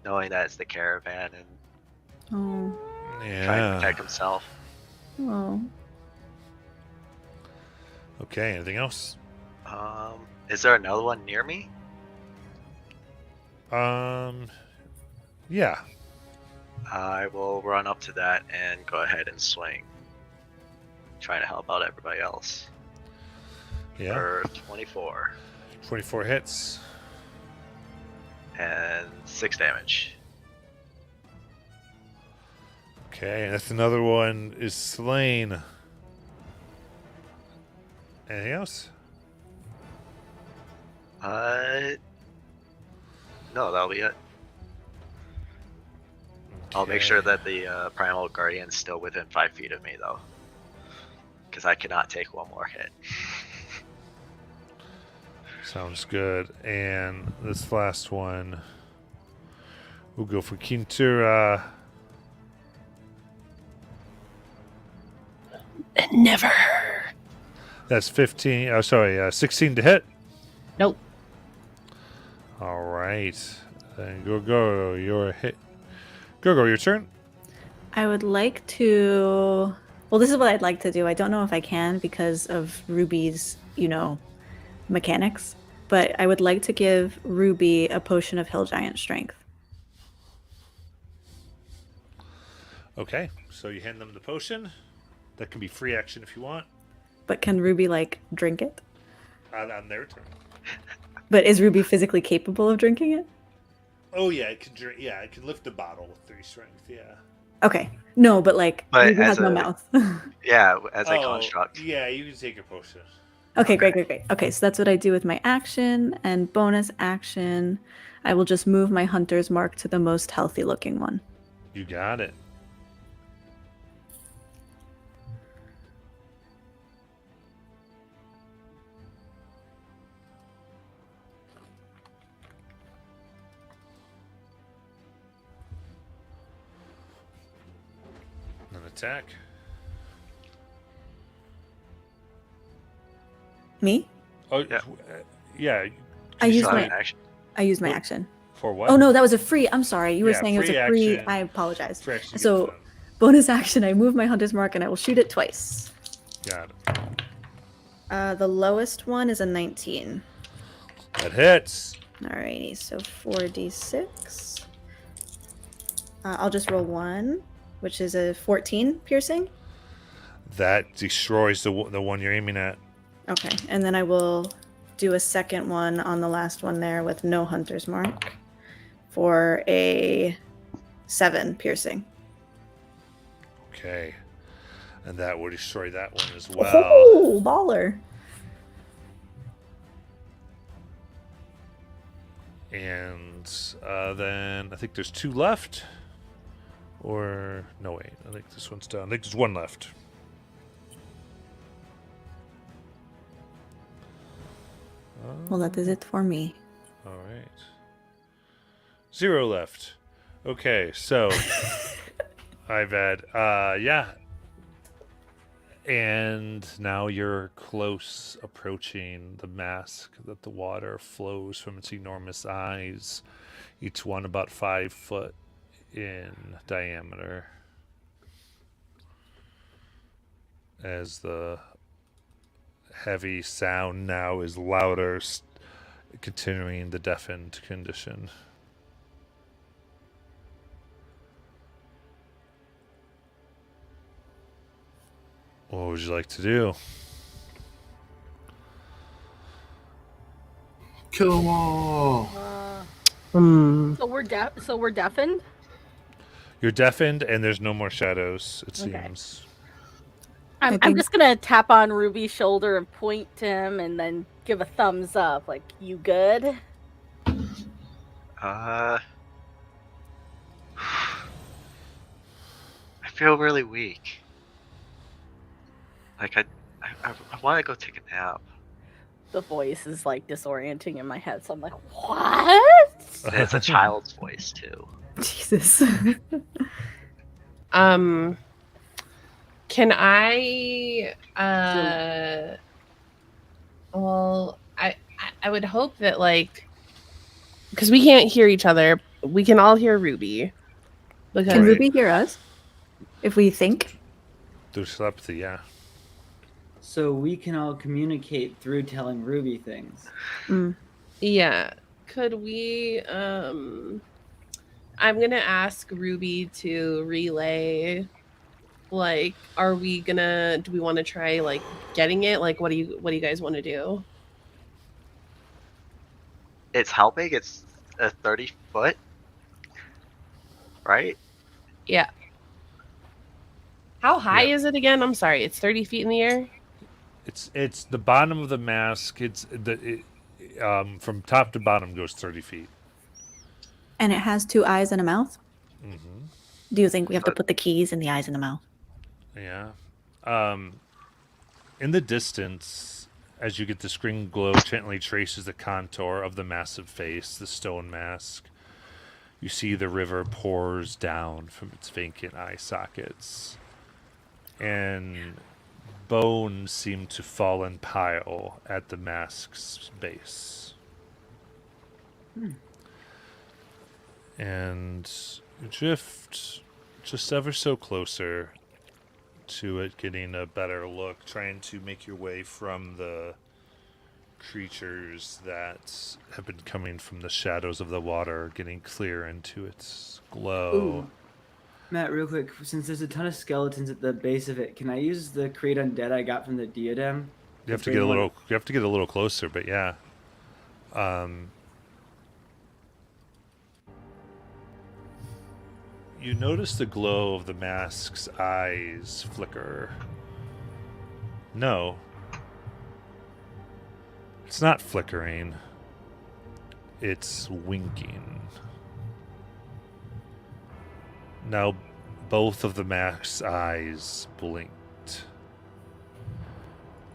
knowing that it's the caravan and Oh. trying to Yeah. protect himself. Oh. Okay, anything else? Is there another one near me? Yeah. I will run up to that and go ahead and swing, trying to help out everybody else. Yeah. For 24 24 hits. and 6 damage. Okay, and that's another one is slain. Anything else? No, that'll be it. I'll make sure Okay. that the Primal Guardian's still within 5 feet of me, though. Because I cannot take one more hit. Sounds good. And this last one, we'll go for Quintura. Never. That's 15. Oh, sorry, 16 to hit. Nope. All right. Then go. Your hit. Go. Your turn. I would like to. Well, this is what I'd like to do. I don't know if I can because of Ruby's, mechanics. But I would like to give Ruby a potion of Hill Giant Strength. Okay. So you hand them the potion. That can be free action if you want. But can Ruby, drink it? On their turn. But is Ruby physically capable of drinking it? Oh yeah, it can drink. Yeah, it can lift the bottle with 3 strength. Yeah. Okay. No, but But Ruby as has no a- mouth. Yeah, as a Oh, construct. yeah, you can take your potion. Okay, great. Okay, so that's what I do with my action and bonus action. I will just move my hunter's mark to the most healthy looking one. You got it. An attack. Me? Oh Yeah. yeah. I use Shot my in action. I use my What? action. For what? Oh no, that was a free. I'm sorry. You were Yeah, saying it was free a free. action. I apologize. Free action, you So, get fun. bonus action, I move my hunter's mark and I will shoot it twice. Got it. The lowest one is a 19. That hits. Alrighty, so 4d6. I'll just roll one, which is a 14 piercing. That destroys the one you're aiming at. Okay, and then I will do a second one on the last one there with no hunter's mark for a 7 piercing. Okay. And that will destroy that one as well. Oh, baller. And then I think there's 2 left. Or, no, wait. I think this one's done. I think there's 1 left. Well, that is it for me. All right. 0 left. Okay, so I've had, yeah. And now you're close approaching the mask that the water flows from its enormous eyes, each one about 5 foot in diameter. As the heavy sound now is louder, continuing the deafened condition. What would you like to do? Kill them all. So we're deafened. You're deafened, and there's no more shadows, it Okay. seems. I'm think- just gonna tap on Ruby's shoulder and point to him, and then give a thumbs up, like, "You good?" I feel really weak. Like I want to go take a nap. The voice is like disorienting in my head, so I'm like, "What?" And it's a child's voice too. Jesus. Can I well, I would hope that, like, because we can't hear each other, we can all hear Ruby. Because Can Ruby hear us? If we think? Through telepathy, yeah. So we can all communicate through telling Ruby things. Yeah. Could we I'm gonna ask Ruby to relay, like, do we wanna try, like, getting it? Like, what do you guys wanna do? It's helping. It's a 30-foot, right? Yeah. How high Yeah. is it again? I'm sorry, it's 30 feet in the air? It's the bottom of the mask. From top to bottom goes 30 feet. And it has 2 eyes and a mouth? Mm-hmm. Do you think we have to put the keys in the eyes and the mouth? Yeah. In the distance, as you get the screen glow, gently traces the contour of the massive face, the stone mask. You see the river pours down from its vacant eye sockets. And bones seem to fall in pile at the mask's base. And you drift just ever so closer to it, getting a better look, trying to make your way from the creatures that have been coming from the shadows of the water, getting clear into its glow. Ooh. Matt, real quick, since there's a ton of skeletons at the base of it, can I use the Create Undead I got from the diadem? You have to get a little closer, but yeah. You notice the glow of the mask's eyes flicker. No. It's not flickering. It's winking. Now, both of the mask's eyes blinked.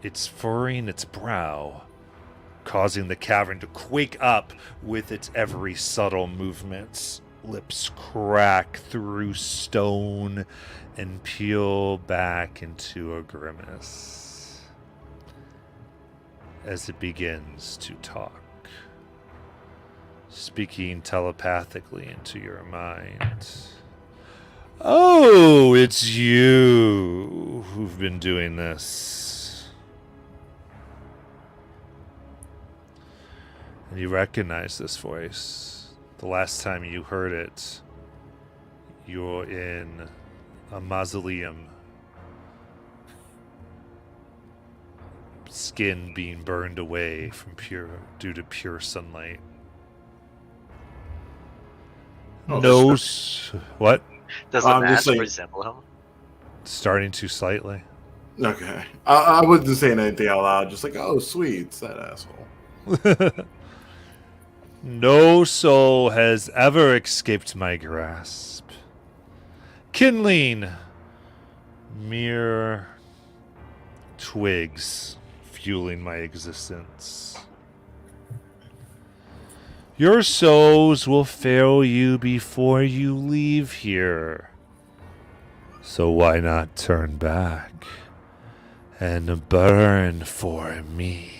It's furrowing its brow, causing the cavern to quake up with its every subtle movements. Lips crack through stone and peel back into a grimace as it begins to talk, speaking telepathically into your mind. Oh, it's you who've been doing this. And you recognize this voice. The last time you heard it, you were in a mausoleum skin being burned away from due to pure sunlight. Oh, No, what? Does the I'm just mask saying- resemble him? Starting to slightly. Okay. I wasn't saying anything out loud. Just like, oh, sweet, it's that asshole. No soul has ever escaped my grasp. Kindling, mere twigs fueling my existence. Your souls will fail you before you leave here. So why not turn back and burn for me?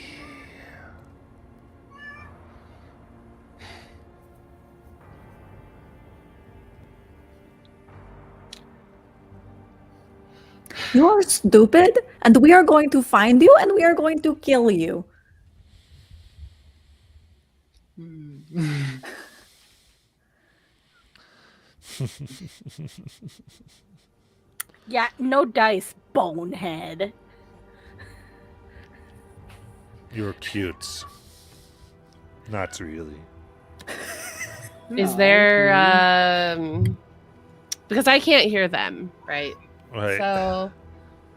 You are stupid, and we are going to find you, and we are going to kill you. Yeah, no dice, bonehead. You're cute. Not really. Is there because I can't hear them, right? Right. So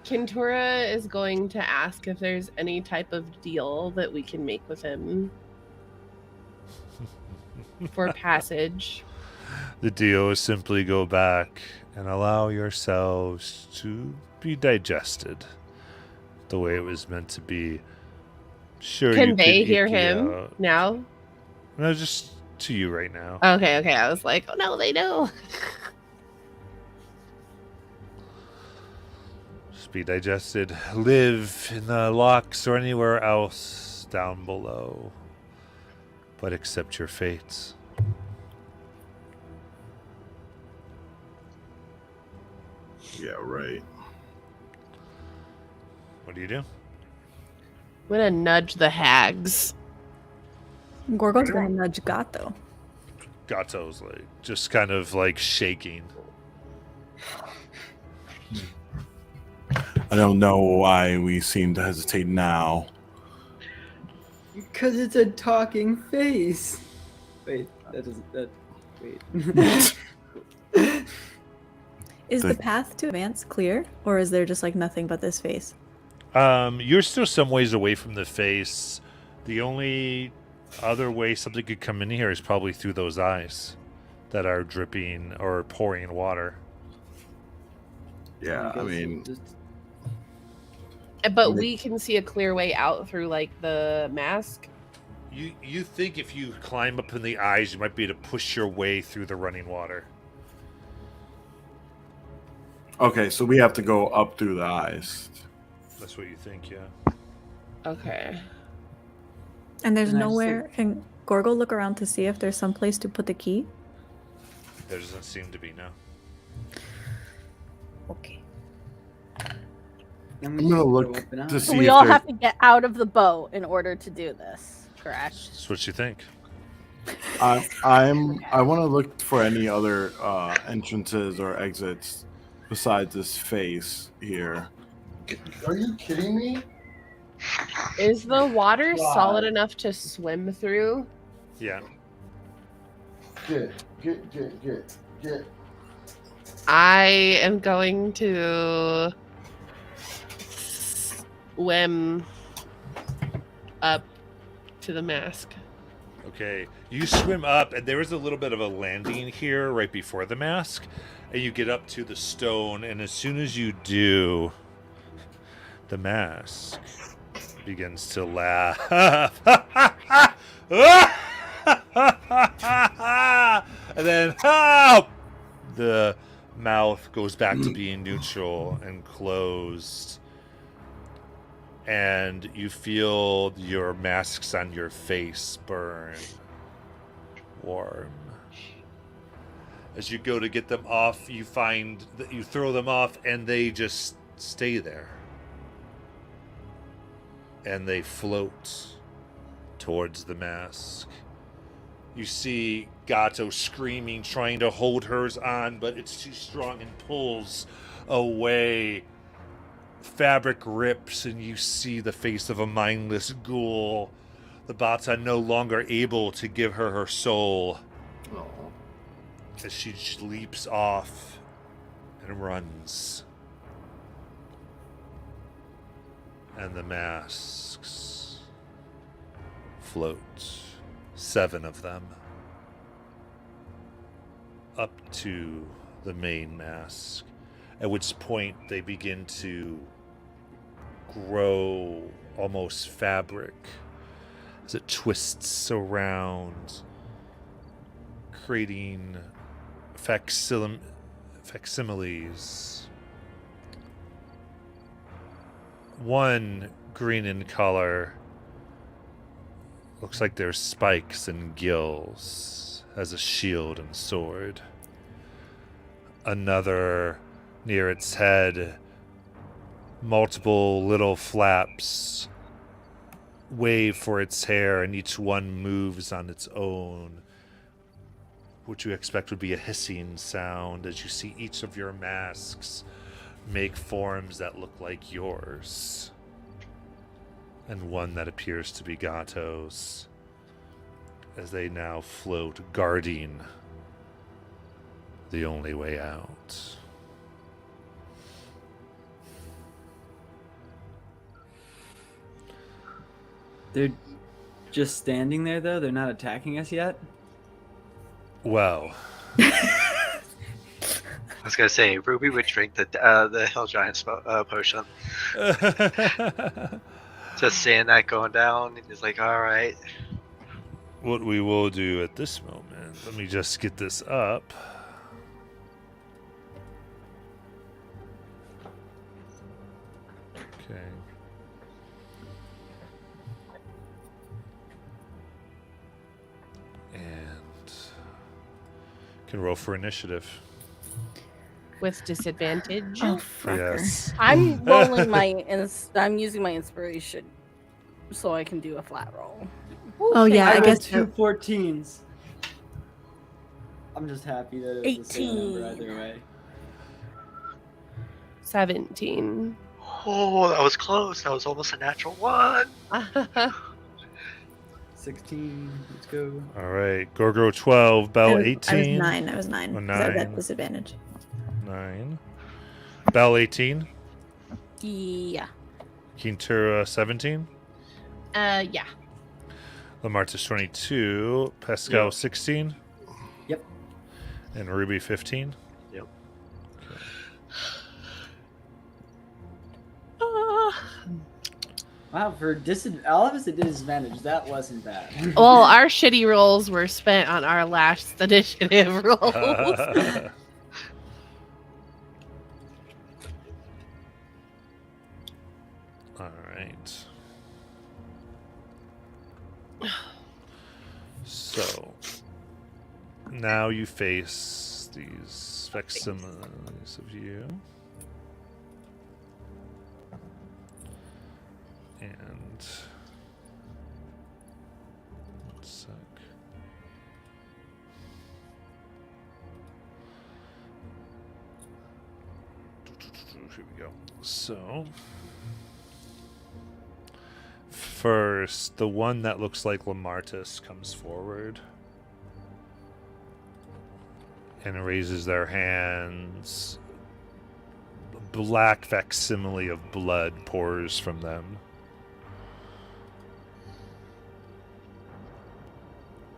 Kintura is going to ask if there's any type of deal that we can make with him for passage. The deal is simply go back and allow yourselves to be digested the way it was meant to be. Sure, you Can could they eke hear it him out. now? No, just to you right now. Okay. I was like, oh no, they know. Just be digested. Live in the locks or anywhere else down below. But accept your fates. Yeah, right. What do you do? I'm gonna nudge the hags. Gorgo's gonna nudge Gato. Gato's like just kind of like shaking. I don't know why we seem to hesitate now. Because it's a talking face. Wait, that doesn't. Wait. Is the path to advance clear, or is there just like nothing but this face? You're still some ways away from the face. The only other way something could come in here is probably through those eyes that are dripping or pouring water. Yeah, I mean, But we can see a clear way out through like the mask. You think if you climb up in the eyes, you might be able to push your way through the running water. okay, so we have to go up through the eyes. That's what you think, yeah. Okay. And there's And I just nowhere. Can Gorgo look around to see if there's some place to put the key? There doesn't seem to be, no. Okay. I'm gonna look to So see we if all there's... have to get out of the boat in order to do this, correct? That's what you think. I want to look for any other entrances or exits besides this face here. Are you kidding me? Is the water God. solid enough to swim through? Yeah. Get. I am going to swim up to the mask. Okay. You swim up, and there is a little bit of a landing here right before the mask. And you get up to the stone, and as soon as you do, the mask begins to laugh. And then the mouth goes back to being neutral and closed. And you feel your masks on your face burn warm. As you go to get them off, you find that you throw them off and they just stay there. And they float towards the mask. You see Gato screaming, trying to hold hers on, but it's too strong and pulls away fabric rips and you see the face of a mindless ghoul. The bots are no longer able to give her her soul Oh. as she leaps off and runs. And the masks float, 7 of them, up to the main mask, at which point they begin to grow almost fabric as it twists around, creating facsimiles. One green in color, looks like there's spikes and gills, has a shield and sword. Another near its head, multiple little flaps wave for its hair, and each one moves on its own, which you expect would be a hissing sound as you see each of your masks make forms that look like yours, and one that appears to be Gato's, as they now float, guarding the only way out. They're just standing there, though? They're not attacking us yet? Well, I was gonna say Ruby would drink the Hill Giant potion. Just seeing that going down, and he's like, "All right." what we will do at this moment, let me just get this up. Okay. And can roll for initiative. With disadvantage. Oh, fucker. Yes. I'm rolling I'm using my inspiration so I can do a flat roll. Oh, yeah, I rolled guess two 14s. I'm just happy that it was the same number 18. either way. 17. Oh, that was close. That was almost a natural 1. 16. Let's go. All right. Gorgo 12, Bell 18. I was 9. Oh, 'cause I was 9. at disadvantage. 9. Bell 18. Yeah. Quintura 17. Yeah. Lamartis 22. Pascal 16. Yep. And Ruby 15. Yep. Wow, for all of us at disadvantage, that wasn't bad. Well, our shitty rolls were spent on our last initiative rolls. All right. So now you face these facsimiles of you. And one sec. Here we go. So first, the one that looks like Lamartis comes forward and raises their hands. Black facsimile of blood pours from them.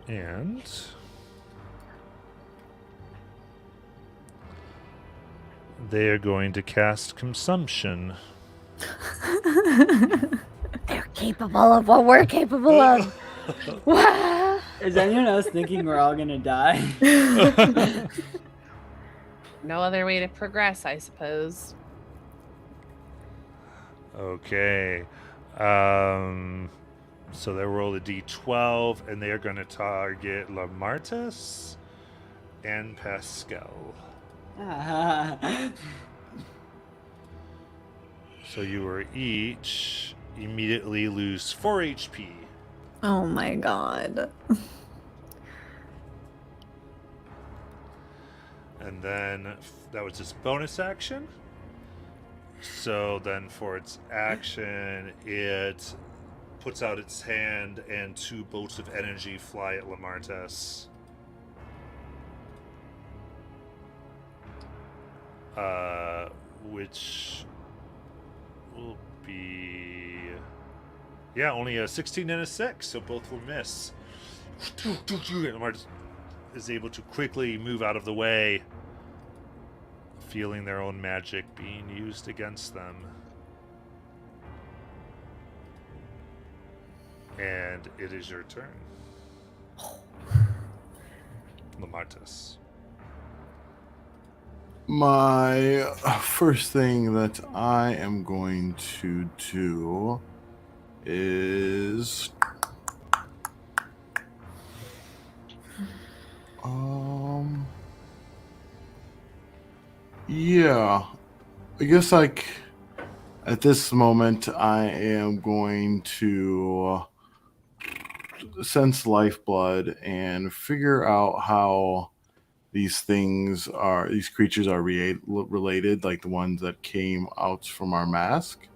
And they are going to cast Consumption. They're capable of what we're capable of. Wow. Is anyone else thinking we're all gonna die? No other way to progress, I suppose. Okay. So they roll a d12, and they are going to target Lamartis and Pascal. So you will each immediately lose 4 HP. Oh my god. And then that was just bonus action. So then for its action, it puts out its hand and 2 bolts of energy fly at Lamartus. Which will be... Yeah, only a 16 and a 6, so both will miss. And Lamartus is able to quickly move out of the way, feeling their own magic being used against them. And it is your turn. Lamartus. My first thing that I am going to do is yeah, I guess like at this moment I am going to sense lifeblood and figure out how these creatures are related, like the ones that came out from our mask.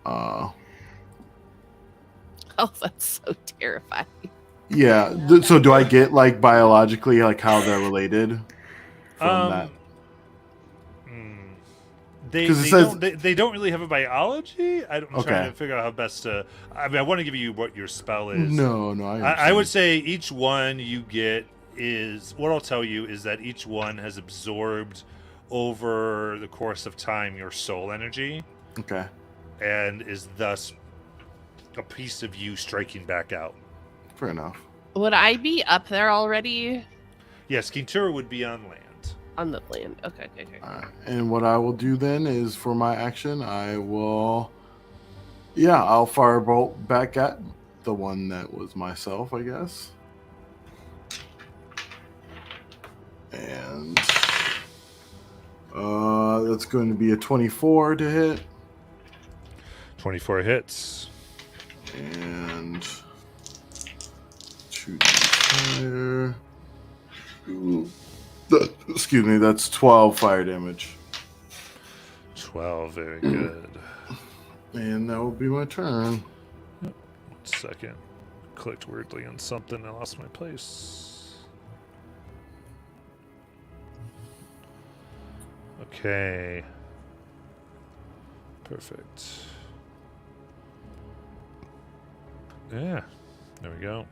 Oh, that's so terrifying. Yeah. So do I get like biologically like how they're related from that? They don't really have a biology. I'm Okay. trying to figure out how best to. I mean, I want to give you what your spell is. No, I would say each one you get is what I'll tell you is that each one has absorbed over the course of time your soul energy. Okay. And is thus a piece of you striking back out. Fair enough. Would I be up there already? Yes, Kintura would be on land. On the land. Okay. Alright. And what I will do then is for my action, I'll firebolt back at the one that was myself, I guess. And that's going to be a 24 to hit. 24 hits. And 2 there. Excuse me, that's 12 fire damage. 12, very good. And that will be my turn. 1 second. Clicked weirdly on something. I lost my place. Okay. Perfect. Yeah. There we go.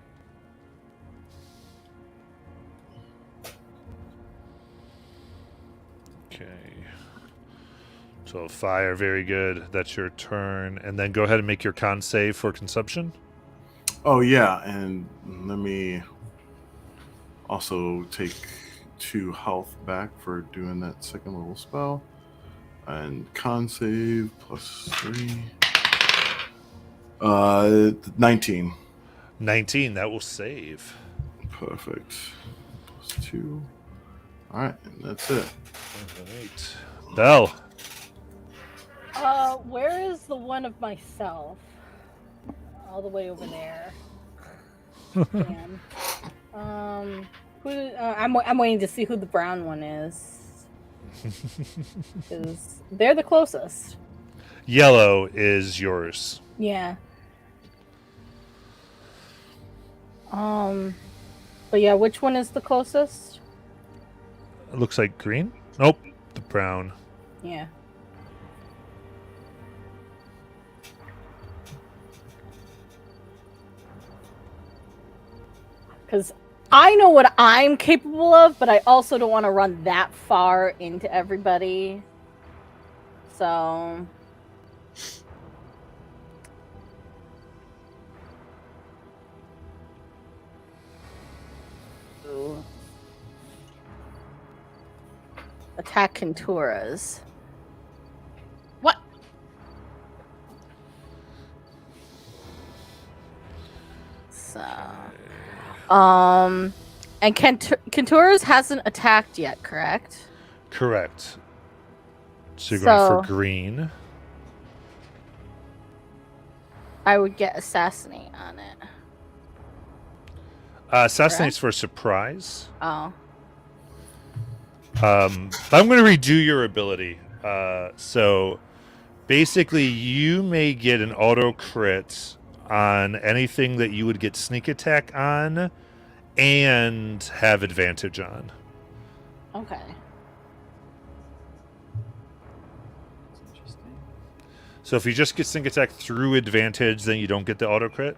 Okay. So fire, very good. That's your turn. And then go ahead and make your con save for consumption. Oh, yeah, and let me also take 2 health back for doing that second level spell. And con save plus 3. 19. 19, that will save. Perfect. Plus 2. Alright, and that's it. Alright. Belle. Where is the one of myself? All the way over there. Damn. I'm waiting to see who the brown one is. Because they're the closest. Yellow is yours. Yeah. But yeah, which one is the closest? It looks like green. Nope, the brown. Yeah. Because I know what I'm capable of, but I also don't want to run that far into everybody. So... Ooh. Attack Kinturas. What? So... and Kinturas hasn't attacked yet, correct? Correct. So you're going for So- green. I would get Assassinate on it. Assassinate's for surprise. Oh. I'm going to redo your ability So basically, you may get an auto crit on anything that you would get sneak attack on and have advantage on. Okay. That's interesting. So if you just get sneak attack through advantage, then you don't get the auto crit.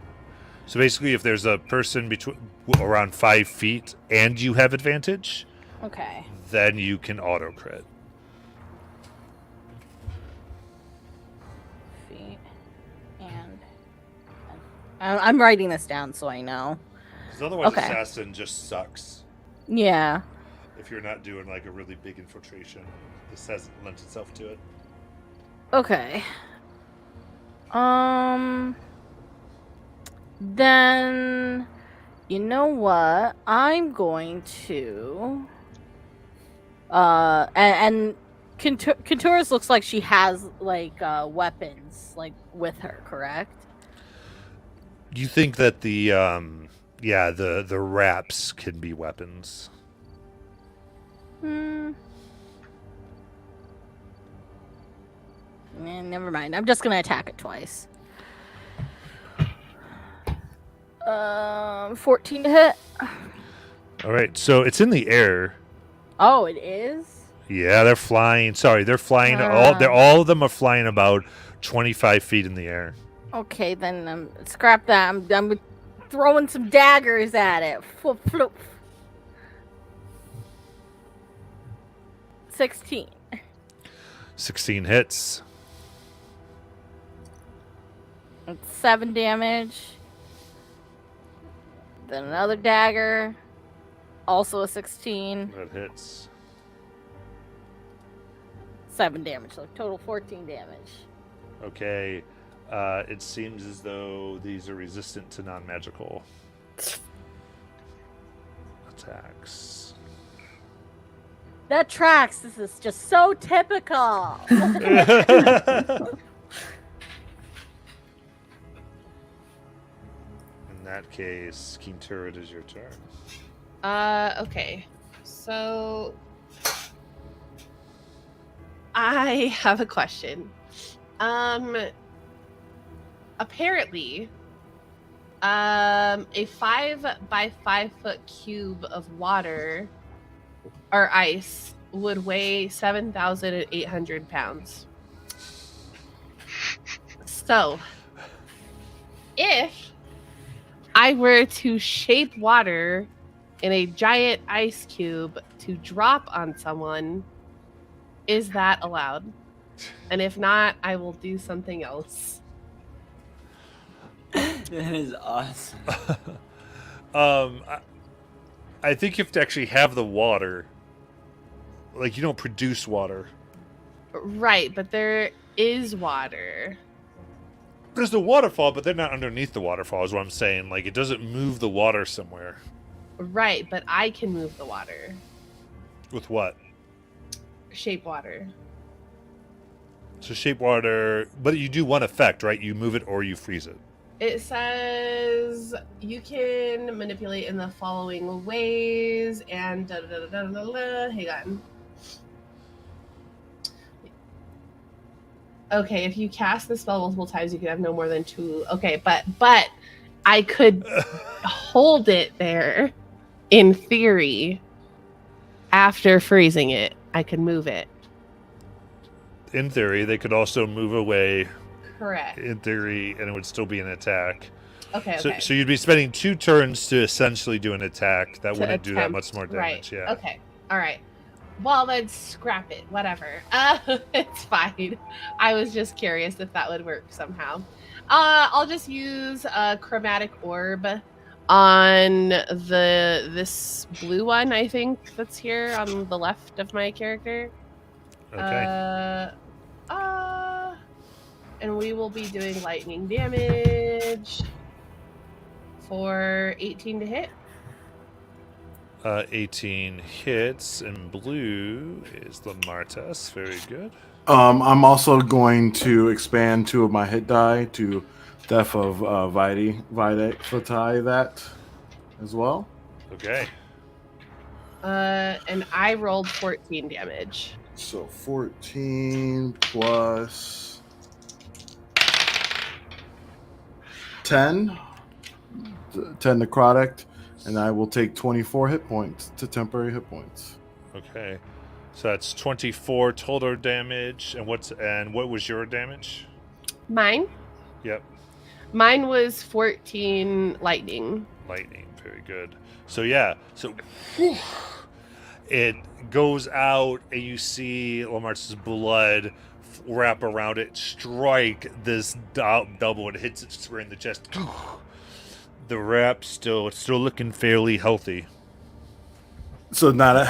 So basically, if there's a person between around 5 feet and you have advantage, Okay. then you can auto crit. Feet and I'm writing this down so I know. Because otherwise, Okay. assassin just sucks. Yeah. If you're not doing like a really big infiltration, this hasn't lent itself to it. Okay. Then you know what? I'm going to and Kentura's looks like she has like weapons like with her, correct? You think that the wraps can be weapons? Never mind. I'm just gonna attack it twice. 14 to hit. All right, so it's in the air. Oh, it is? Yeah, they're flying. Sorry, they're flying. Ah. All of them are flying about 25 feet in the air. Okay, then scrap that. I'm throwing some daggers at it. Floop, floop. 16. 16 hits. It's 7 damage. Then another dagger. Also a 16. That hits. 7 damage. So total 14 damage. Okay. It seems as though these are resistant to non-magical attacks. That tracks. This is just so typical. In that case, Kintura, it is your turn. Okay. So I have a question. Apparently, a 5 by 5 foot cube of water or ice would weigh 7,800 pounds. So, if I were to shape water in a giant ice cube to drop on someone, is that allowed? And if not, I will do something else. That is awesome. I think you have to actually have the water. Like, you don't produce water. Right, but there is water. There's the waterfall, but they're not underneath the waterfall, is what I'm saying. Like, it doesn't move the water somewhere. Right, but I can move the water. With what? Shape water. So shape water, but you do one effect, right? You move it or you freeze it. It says you can manipulate in the following ways and hang on. Okay, if you cast the spell multiple times, you can have no more than 2. Okay, but I could hold it there in theory after freezing it. I could move it. In theory, they could also move away. Correct. In theory, and it would still be an attack. Okay, So, okay. so you'd be spending 2 turns to essentially do an attack. That To wouldn't do that attempt- much more damage. Right. Yeah. Okay. All right. Well, then scrap it. Whatever. It's fine. I was just curious if that would work somehow. I'll just use a chromatic orb on this blue one, I think, that's here on the left of my character. Okay. And we will be doing lightning damage for 18 to hit. 18 hits, and blue is Lamartas. Very good. I'm also going to expand 2 of my hit die to Death of Vitae that as well. Okay. And I rolled 14 damage. So 14 plus 10. 10 necrotic, and I will take 24 hit points to temporary hit points. Okay. So that's 24 total damage. And what was your damage? Mine? Yep. Mine was 14 lightning. Lightning. Very good. So yeah. So it goes out, and you see Lamart's blood wrap around it, strike this double, and hits it square in the chest. The wrap it's still looking fairly healthy. So not a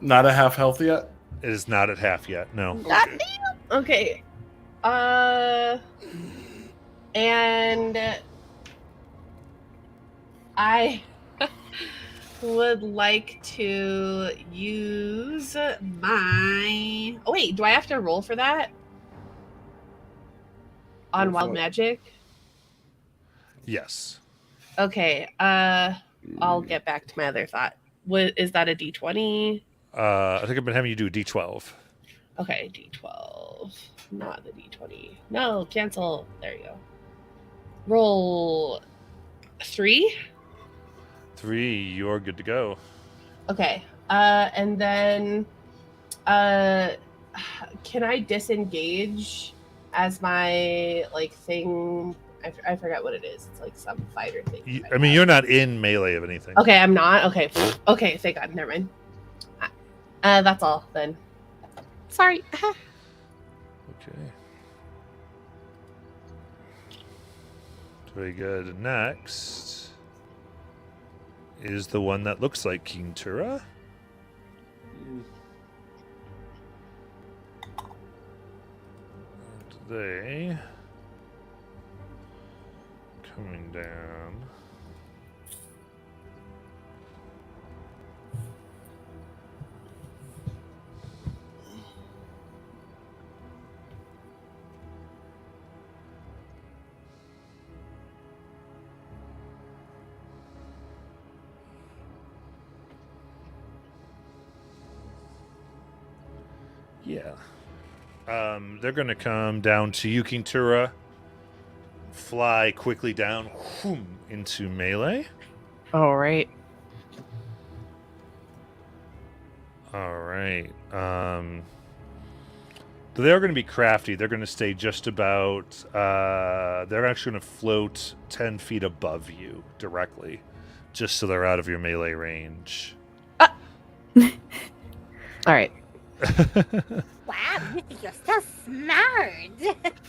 not a half health yet. It is not at half yet. No. Okay. And I would like to use my. Oh wait, do I have to roll for that? On Roll wild for it. magic? Yes. Okay. I'll get back to my other thought. Is that a D20? I think I've been having you do a D12. Okay, D12. Not the D20. No, cancel. There you go. Roll 3. 3. You're good to go. Okay. And then can I disengage as my thing? I forgot what it is. It's like some fighter thing. I mean, you're not in melee of anything. Okay, I'm not. Okay. Okay, thank God. Never mind. That's all then. Sorry. Okay. Very good. Next is the one that looks like Kintura. And they coming down. Yeah. They're going to come down to you, Kintura. Fly quickly down into melee. All right. All right. They are going to be crafty. They're going to stay just about. They're actually going to float 10 feet above you directly, just so they're out of your melee range. All right. Wow, you're so smart.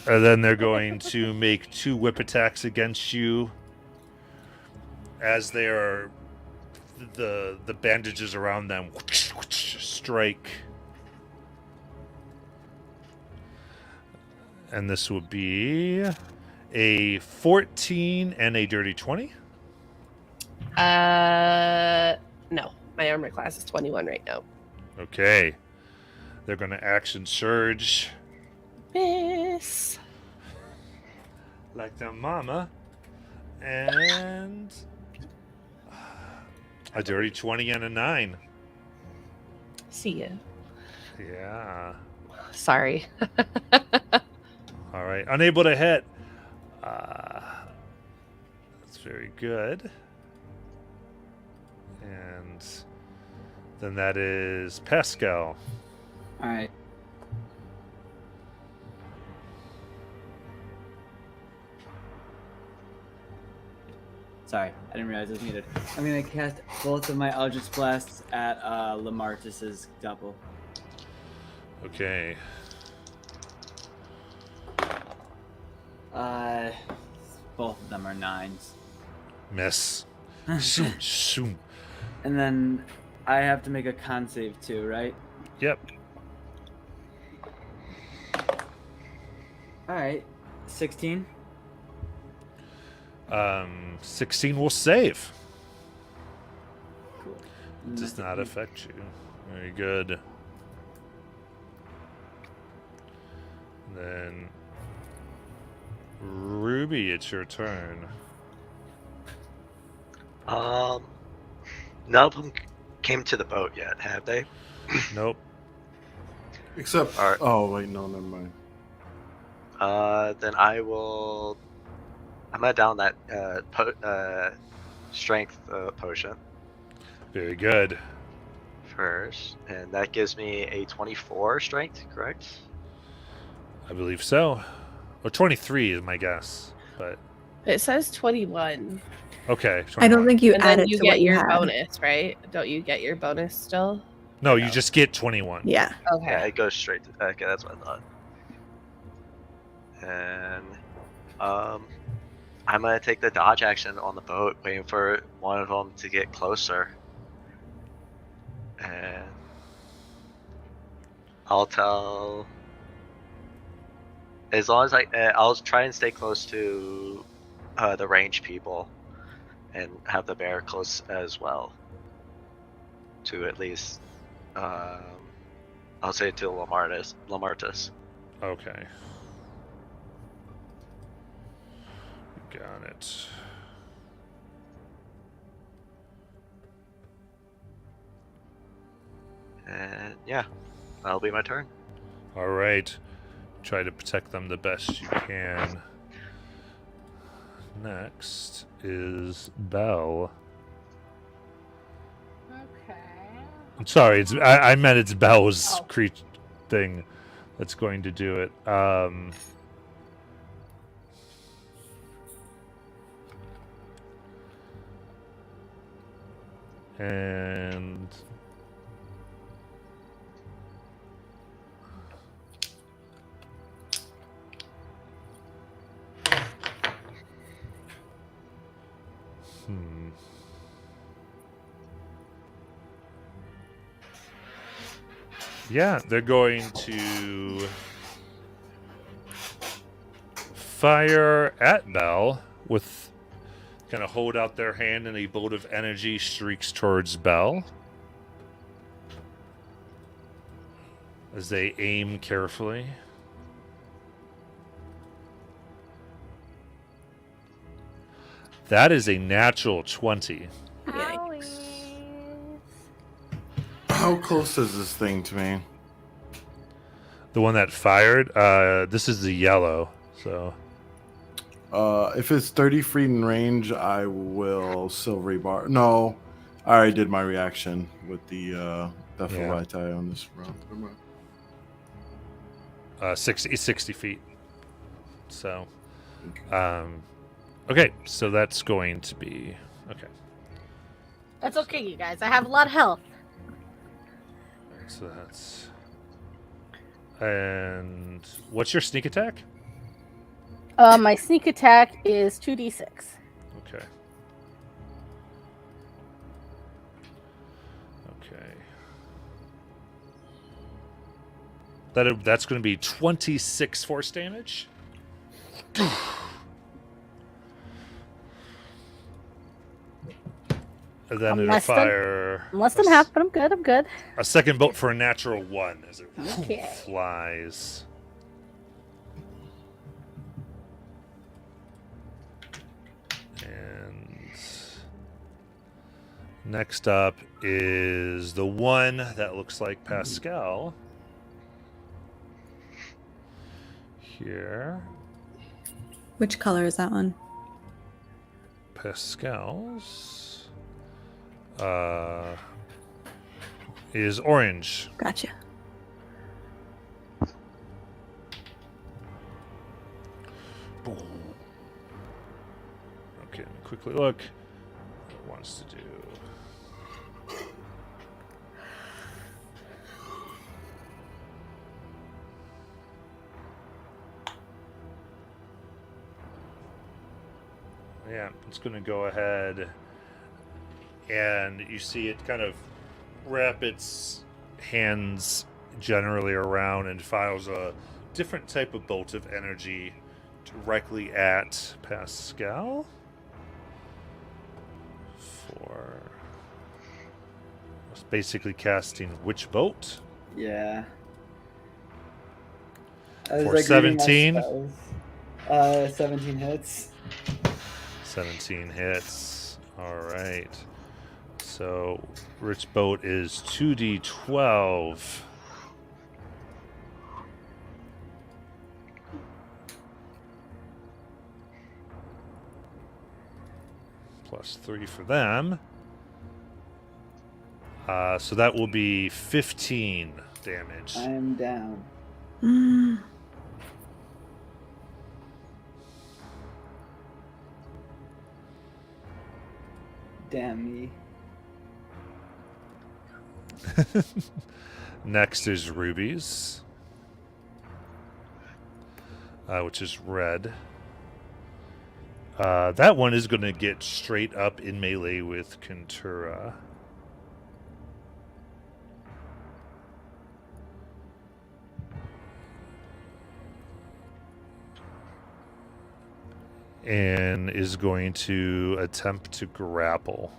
And then they're going to make 2 whip attacks against you as they are the bandages around them strike. And this will be a 14 and a dirty 20. No. My armor class is 21 right now. Okay. They're going to action surge. Miss. Like their mama. And a dirty 20 and a 9. See ya. Yeah. Sorry. All right. Unable to hit. That's very good. And then that is Pascal. All right. Sorry, I didn't realize it was muted. I'm gonna cast both of my Eldritch Blasts at Lamartus's double. Okay. Both of them are 9s. Miss. Shoom, shoom. And then I have to make a con save too, right? Yep. All right, 16. 16 will save. Cool. Does not affect you. Very good. Then Ruby, it's your turn. None of them came to the boat yet, have they? Nope. Except, All right. oh wait, no, never mind. Then I'm gonna down that strength potion Very good. first, and that gives me a 24 strength, correct? I believe so. Or 23 is my guess. But It says 21. okay. I don't 21. think you And then added you to what get you your had. bonus, right? Don't you get your bonus still? No, Or you just get 21. Yeah. Okay. Yeah, it goes straight to. Okay, that's what I thought. And I'm gonna take the dodge action on the boat, waiting for one of them to get closer. And I'll tell. As long as I'll try and stay close to the range people, and have the bear close as well. To at least, I'll say to Lamartus. Okay. Got it. And yeah, that'll be my turn. All right. Try to protect them the best you can. Next is Belle. Okay. I'm sorry. I meant it's Belle's Oh. creature thing that's going to do it. And yeah, they're going to fire at Belle with kind of hold out their hand and a bolt of energy streaks towards Belle as they aim carefully. That is a natural 20. Owies. How close is this thing to me? The one that fired, this is the yellow, so If it's 30 feet in range, I will silvery bar. No, I already did my reaction with the Vitae on this round. Never mind. 60 feet. So, okay, so that's going to be okay. That's okay, you guys. I have a lot of health. So that's and what's your sneak attack? My sneak attack is 2d6. Okay. Okay. That's going to be 26 force damage. And then it'll fire. I'm less than half, but I'm good. I'm good. A second bolt for a natural 1 as it Okay. flies. And next up is the one that looks like Pascal. Here. Which color is that one? Pascal's is orange. Gotcha. Boom. Okay, let me quickly look. What it wants to do. Yeah, it's going to go ahead, and you see it kind of wrap its hands generally around and fires a different type of bolt of energy directly at Pascal. For it's basically casting Witch Bolt. Yeah. For 17. 17 hits. 17 hits. All right. So, Rich Boat is 2d12. plus 3 for them. So that will be 15 damage. I am down. Damn me. Next is Ruby's, which is red. That one is going to get straight up in melee with Kentura. And is going to attempt to grapple.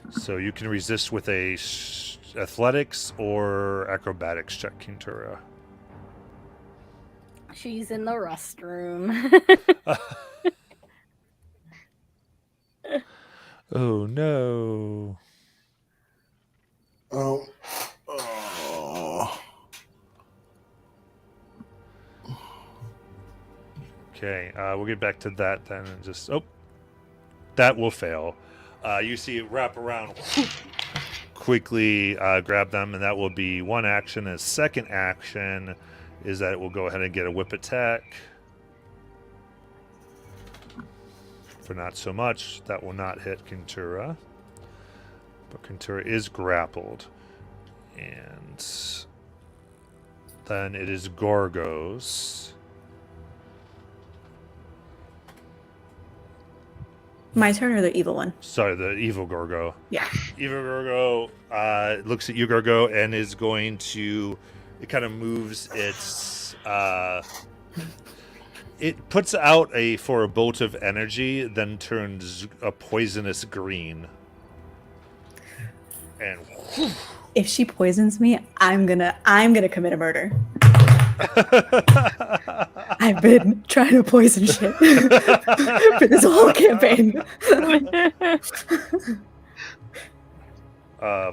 So you can resist with a athletics or acrobatics check, Kentura. She's in the restroom. Oh no. Oh. Okay, we'll get back to that then. And just that will fail. You see it wrap around, quickly grab them, and that will be one action. And second action is that it will go ahead and get a whip attack. For not so much, that will not hit Kentura. But Kentura is grappled. And then it is Gorgo's. My turn or the evil one? Sorry, the evil Gorgo. Yeah. Evil Gorgo looks at you, Gorgo, and is going to... It kind of moves its... it puts out for a bolt of energy, then turns a poisonous green. And... If she poisons me, I'm gonna commit a murder. I've been trying to poison shit for this whole campaign.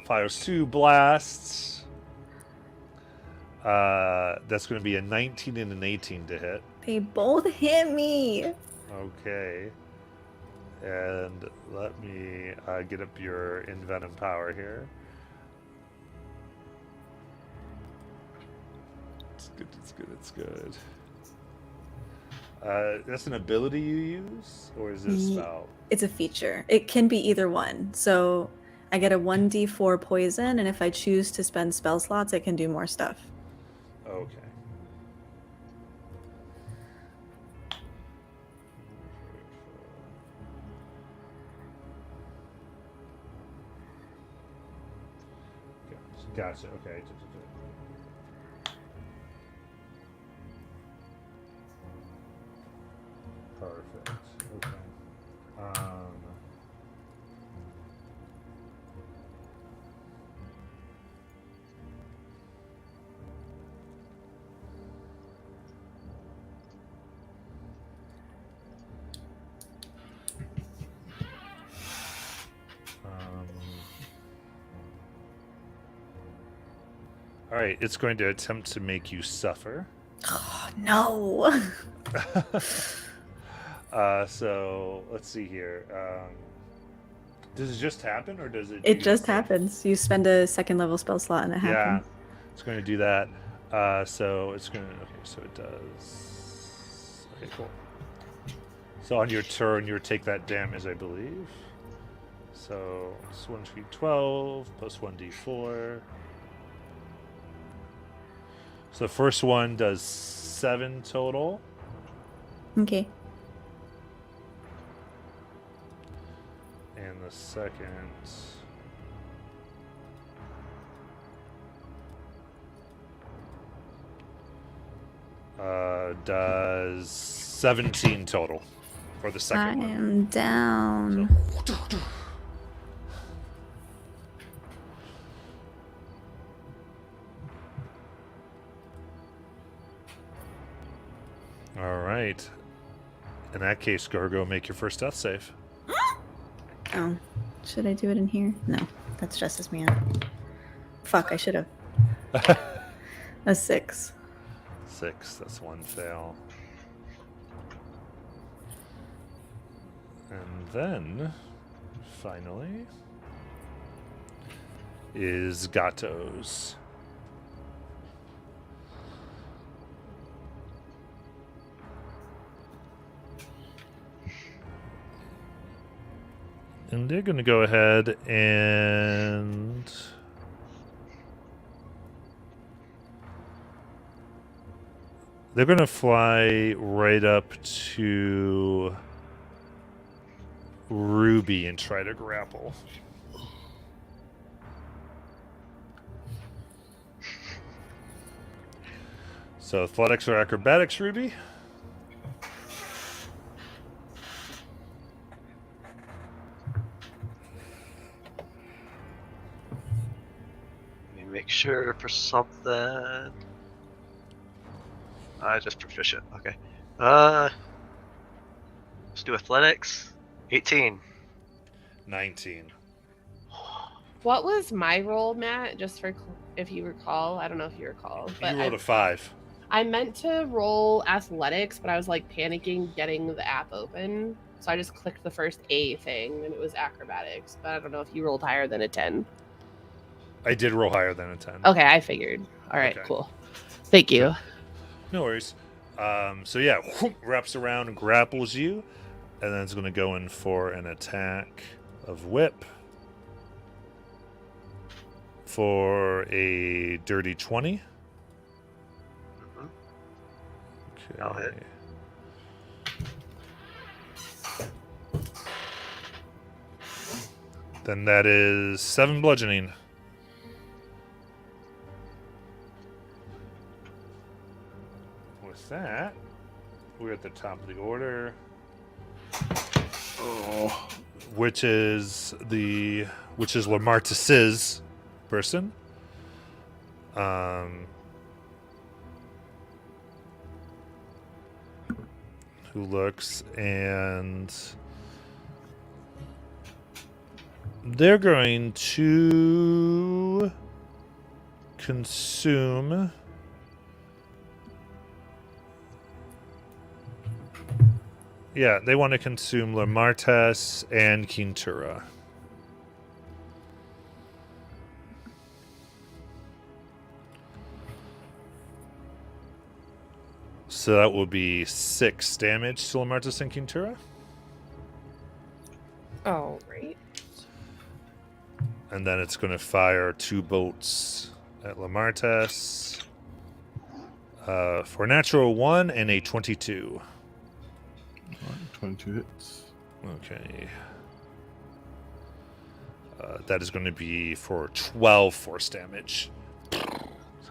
Fires 2 blasts. That's going to be a 19 and an 18 to hit. They both hit me. Okay. And let me get up your Envenom power here. It's good, it's good, it's good. That's an ability you use? Or is it a spell? It's a feature. It can be either one. So I get a 1d4 poison, and if I choose to spend spell slots, it can do more stuff. Okay. Gotcha, okay. Perfect. Okay. All right, it's going to attempt to make you suffer. Oh, no. So let's see here. Does it just happen, or does it? It just happens. You spend a second level spell slot and it happens. Yeah, it's going to do that. So it's going to. Okay, so it does. Okay, cool. So on your turn, you take that damage, I believe. So it's 1d12 plus 1d4. So the first one does 7 total. Okay. And the second does 17 total for the second I one. am down. So. All right. In that case, Gorgo, make your first death save. Oh, should I do it in here? No, that stresses me out. Fuck, I should have. A 6. 6. That's one fail. And then, finally, is Gato's. And they're going to go ahead and they're going to fly right up to Ruby and try to grapple. So athletics or acrobatics, Ruby? Let me make sure for something. I just proficient. Okay. Let's do athletics. 18. 19. What was my role, Matt? Just for if you recall, I don't know if you recall, but You rolled a 5. I meant to roll athletics, but I was like panicking getting the app open, so I just clicked the first A thing, and it was acrobatics. But I don't know if you rolled higher than a 10. I did roll higher than a 10. Okay, I figured. All right, Okay. cool. Thank you. No worries. So yeah, wraps around and grapples you, and then it's going to go in for an attack of whip for a dirty 20. Mhm. Okay. I'll hit. Then that is 7 bludgeoning. With that, we're at the top of the order, Oh, which is Lamartus's person. Who looks, and they're going to consume they want to consume Lamartas and Quintura. So that will be 6 damage to Lamartas and Quintura. Oh, right. And then it's going to fire 2 bolts at Lamartas for a natural 1 and a 22. all right, 22 hits. Okay. That is going to be for 12 force damage.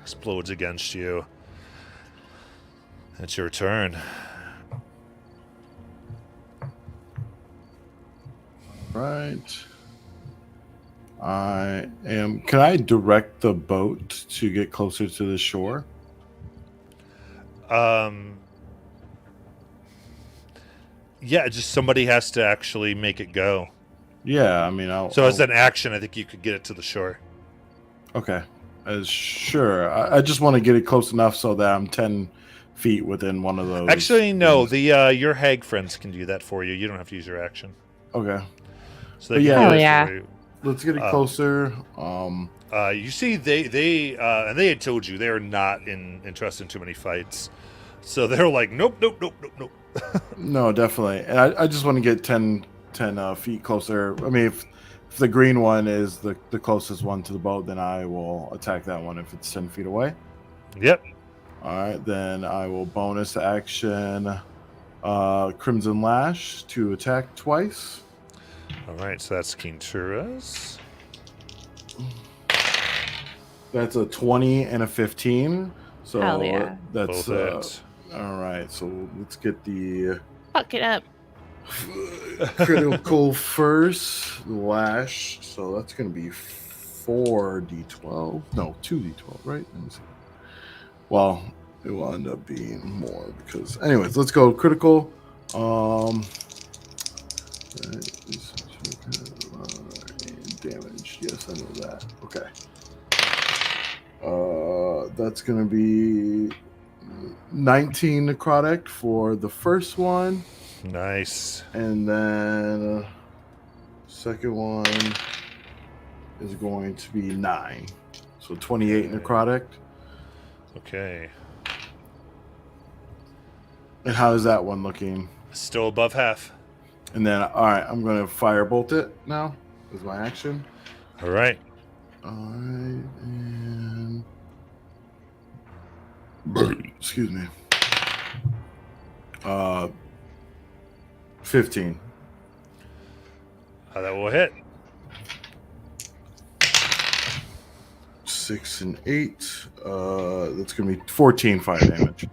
Explodes against you. It's your turn. Right. I am. Can I direct the boat to get closer to the shore? Yeah, just somebody has to actually make it go. Yeah, I mean, So as an action, I think you could get it to the shore. Okay. Sure. I just want to get it close enough so that I'm 10 feet within one of those. Actually, no. things. Your hag friends can do that for you. You don't have to use your action. Okay. So But they yeah, can do Hell it yeah. for you. Let's get it closer. You see, they and they had told you they're not interested in too many fights, so they're like, nope. No, definitely. And I just want to get 10 feet closer. I mean, if the green one is the closest one to the boat, then I will attack that one if it's 10 feet away. Yep. All right, then I will bonus action Crimson Lash to attack twice. All right, so that's Quintura's. That's a 20 and a 15. So Hell yeah. that's Both hits. all right. So let's get the Fuck it up. critical first. The lash. So that's going to be 4d12. No, 2d12, right? Let me see. Well, it will end up being more because, anyways, let's go critical. Damage. Yes, I know that. Okay. That's going to be 19 necrotic for the first one, Nice. And then second one is going to be 9. So 28 Okay. necrotic. Okay. And how is that one looking? Still above half. And then, all right, I'm going to firebolt it now with my action. All right. All right, and excuse me. 15. That will hit. 6 and 8. That's going to be 14 fire damage.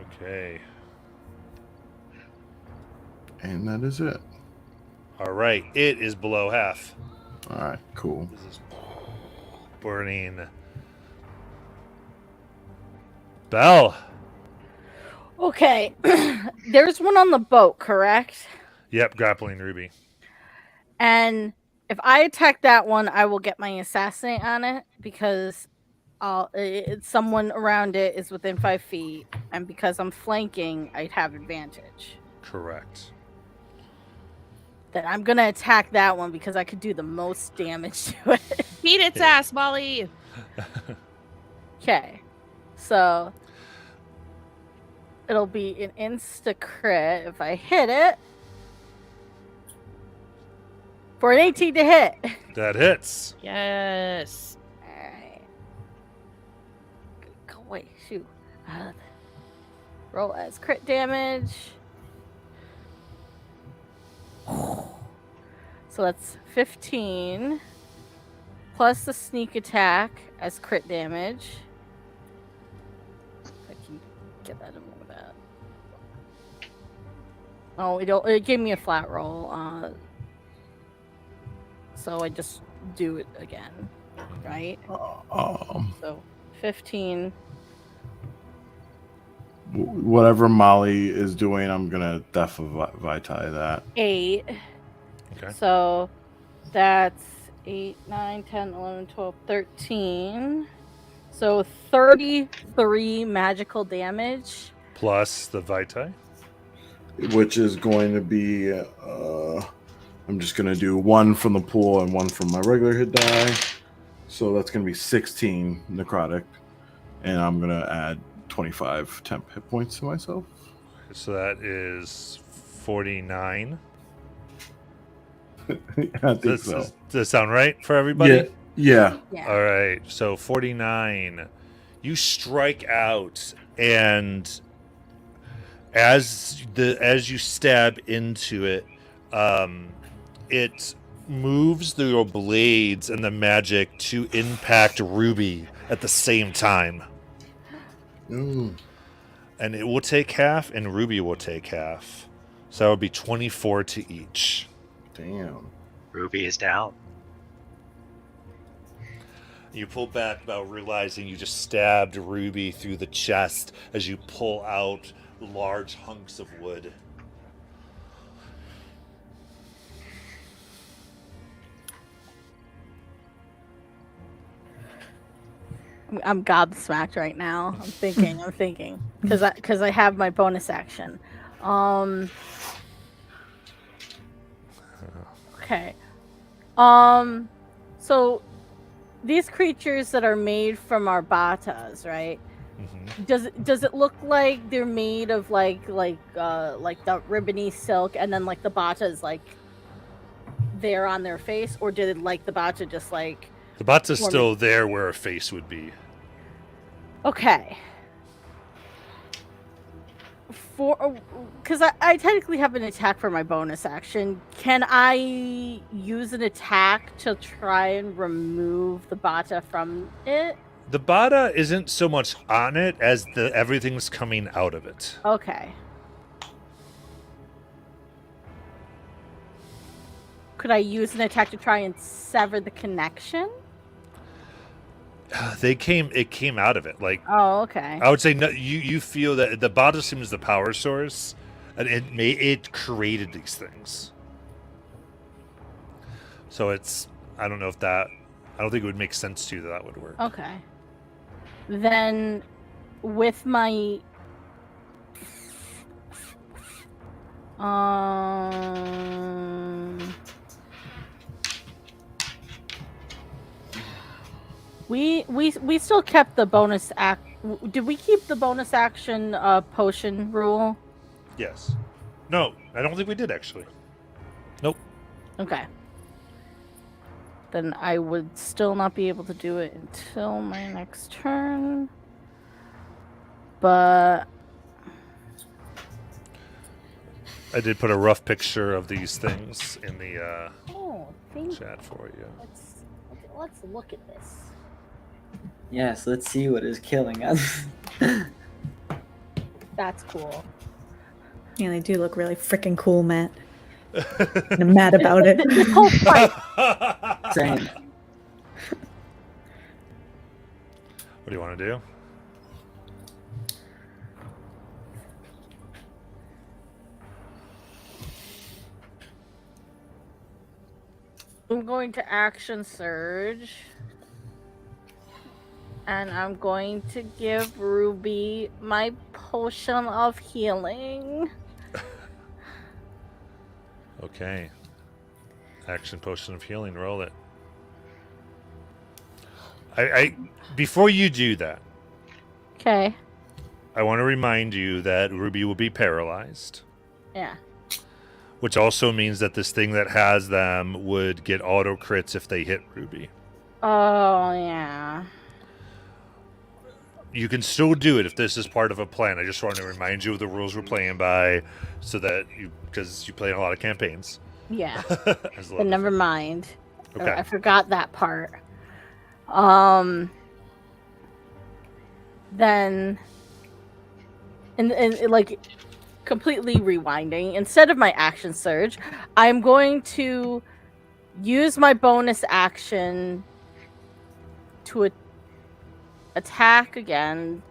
Okay. And that is it. All right. It is below half. All right, cool. This is burning. Bell. Okay. There's one on the boat, correct? Yep, grappling Ruby. And if I attack that one, I will get my assassinate on it because someone around it is within 5 feet. And because I'm flanking, I'd have advantage. Correct. Then I'm going to attack that one because I could do the most damage to it. Beat its ass, Molly. Okay. So it'll be an insta crit if I hit it. For an 18 to hit. That hits. Yes. Alright. Go away. Shoot. Roll as crit damage. So that's 15. Plus the sneak attack as crit damage. If I can get that in with that. Oh, it gave me a flat roll. So I just do it again, right? So 15. Whatever Molly is doing, I'm gonna Death of Vitae that. 8. Okay. So that's 8, 9, 10, 11, 12, 13. So 33 magical damage. Plus the Vitae. Which is going to be, I'm just going to do 1 from the pool and 1 from my regular hit die. So that's going to be 16 necrotic. And I'm going to add 25 temp hit points to myself. So that is 49. I think so. Does that sound right for everybody? Yeah. All right. So 49. You strike out, and as you stab into it, it moves the blades and the magic to impact Ruby at the same time. Ooh. And it will take half, and Ruby will take half. So that would be 24 to each. Damn. Ruby is down. You pull back about realizing you just stabbed Ruby through the chest as you pull out large hunks of wood. I'm gobsmacked right now. I'm thinking, because I have my bonus action. Okay. So these creatures that are made from arbatas, right? Mm-hmm. Does it look like they're made of like the ribbony silk, and then like the bata is like there on their face, or did like the bata just like The bata's still there where a face would be. Okay. Because I technically have an attack for my bonus action. Can I use an attack to try and remove the bata from it? The bata isn't so much on it as everything's coming out of it. Okay. Could I use an attack to try and sever the connection? It came out of it. Like, oh, okay. I would say no, you feel that the bata seems the power source, and it created these things. So I don't know if I don't think it would make sense to you that would work. Okay. Then with my We still kept the bonus act. Did we keep the bonus action potion rule? Yes. No, I don't think we did actually. Nope. Okay. Then I would still not be able to do it until my next turn. But I did put a rough picture of these things in the thank chat for you. Let's look at this. Yes, let's see what is killing us. That's cool. Yeah, they do look really freaking cool, Matt. And I'm mad about it. This whole fight. Same. What do you want to do? I'm going to action surge. And I'm going to give Ruby my potion of healing. Okay. Action potion of healing. Roll it. I before you do that, Okay. I want to remind you that Ruby will be paralyzed, Yeah. which also means that this thing that has them would get auto crits if they hit Ruby. Oh, yeah. You can still do it if this is part of a plan. I just want to remind you of the rules we're playing by, so that because you play in a lot of campaigns. Yeah. There's a lot But of never different- mind. Okay. I forgot that part. Then, and like completely rewinding. Instead of my action surge, I'm going to use my bonus action to attack again.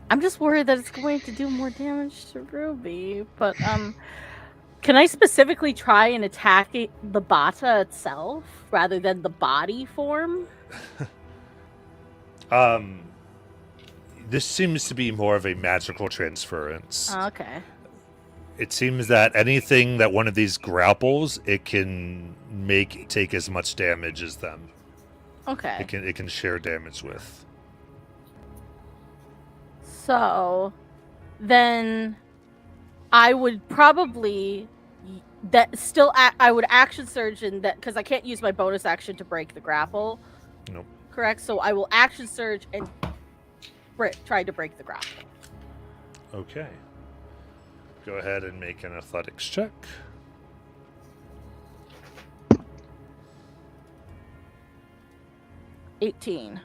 I'm just worried that it's going to do more damage to Ruby, but can I specifically try and attack the Bata itself rather than the body form? This seems to be more of a magical transference. Okay. It seems that anything that one of these grapples, it can take as much damage as them. Okay. It can share damage with. So then I would probably I would action surge in that because I can't use my bonus action to break the grapple. Nope. Correct. So I will action surge and try to break the grapple. Okay. Go ahead and make an athletics check. $18.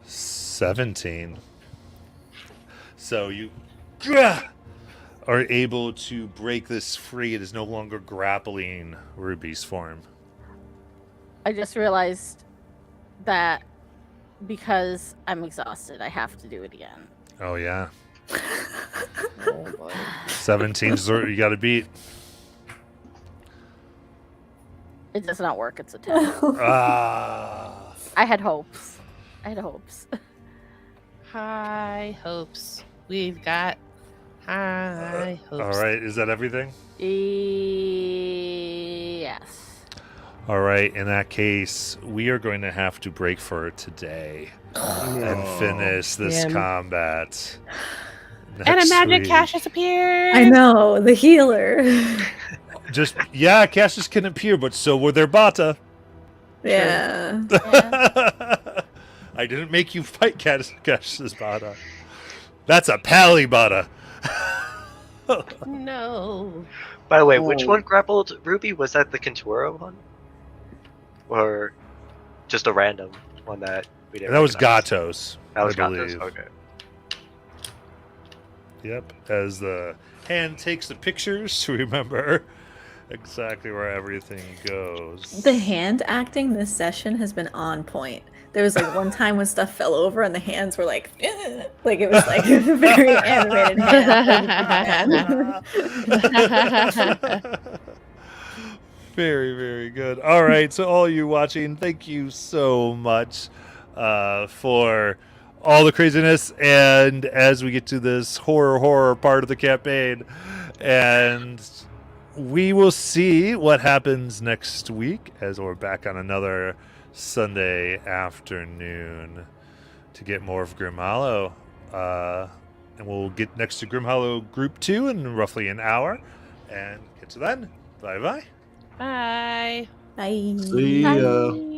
17. So you are able to break this free. It is no longer grappling Ruby's form. I just realized that because I'm exhausted, I have to do it again. Oh yeah. Oh boy. 17's you got to beat. It does not work. It's a 10. Ah. I had hopes. High hopes. We've got high hopes. All right. Is that everything? Yes. All right. In that case, we are going to have to break for today and finish this Damn. combat. And a next magic week. Cassius appears. I know, the healer. Cassius can appear, but so will their Bata. Yeah. I didn't make you fight Cassius Bata. That's a Pally Bata. No. By the way, which Oh. one grappled Ruby? Was that the Kentura one? Or just a random one that we didn't That was recognize? Gatos. That was I Gatos, believe. okay. Yep. As the hand takes the pictures to remember exactly where everything goes. The hand acting this session has been on point. There was like one time when stuff fell over and the hands were like it was like a very animated hand. Very, very good. All right, so all you watching, thank you so much for all the craziness. And as we get to this horror part of the campaign, and we will see what happens next week as we're back on another Sunday afternoon to get more of Grim Hollow. And we'll get next to Grim Hollow Group 2 in roughly an hour. And get to then. Bye-bye. Bye. Bye. See ya. Bye.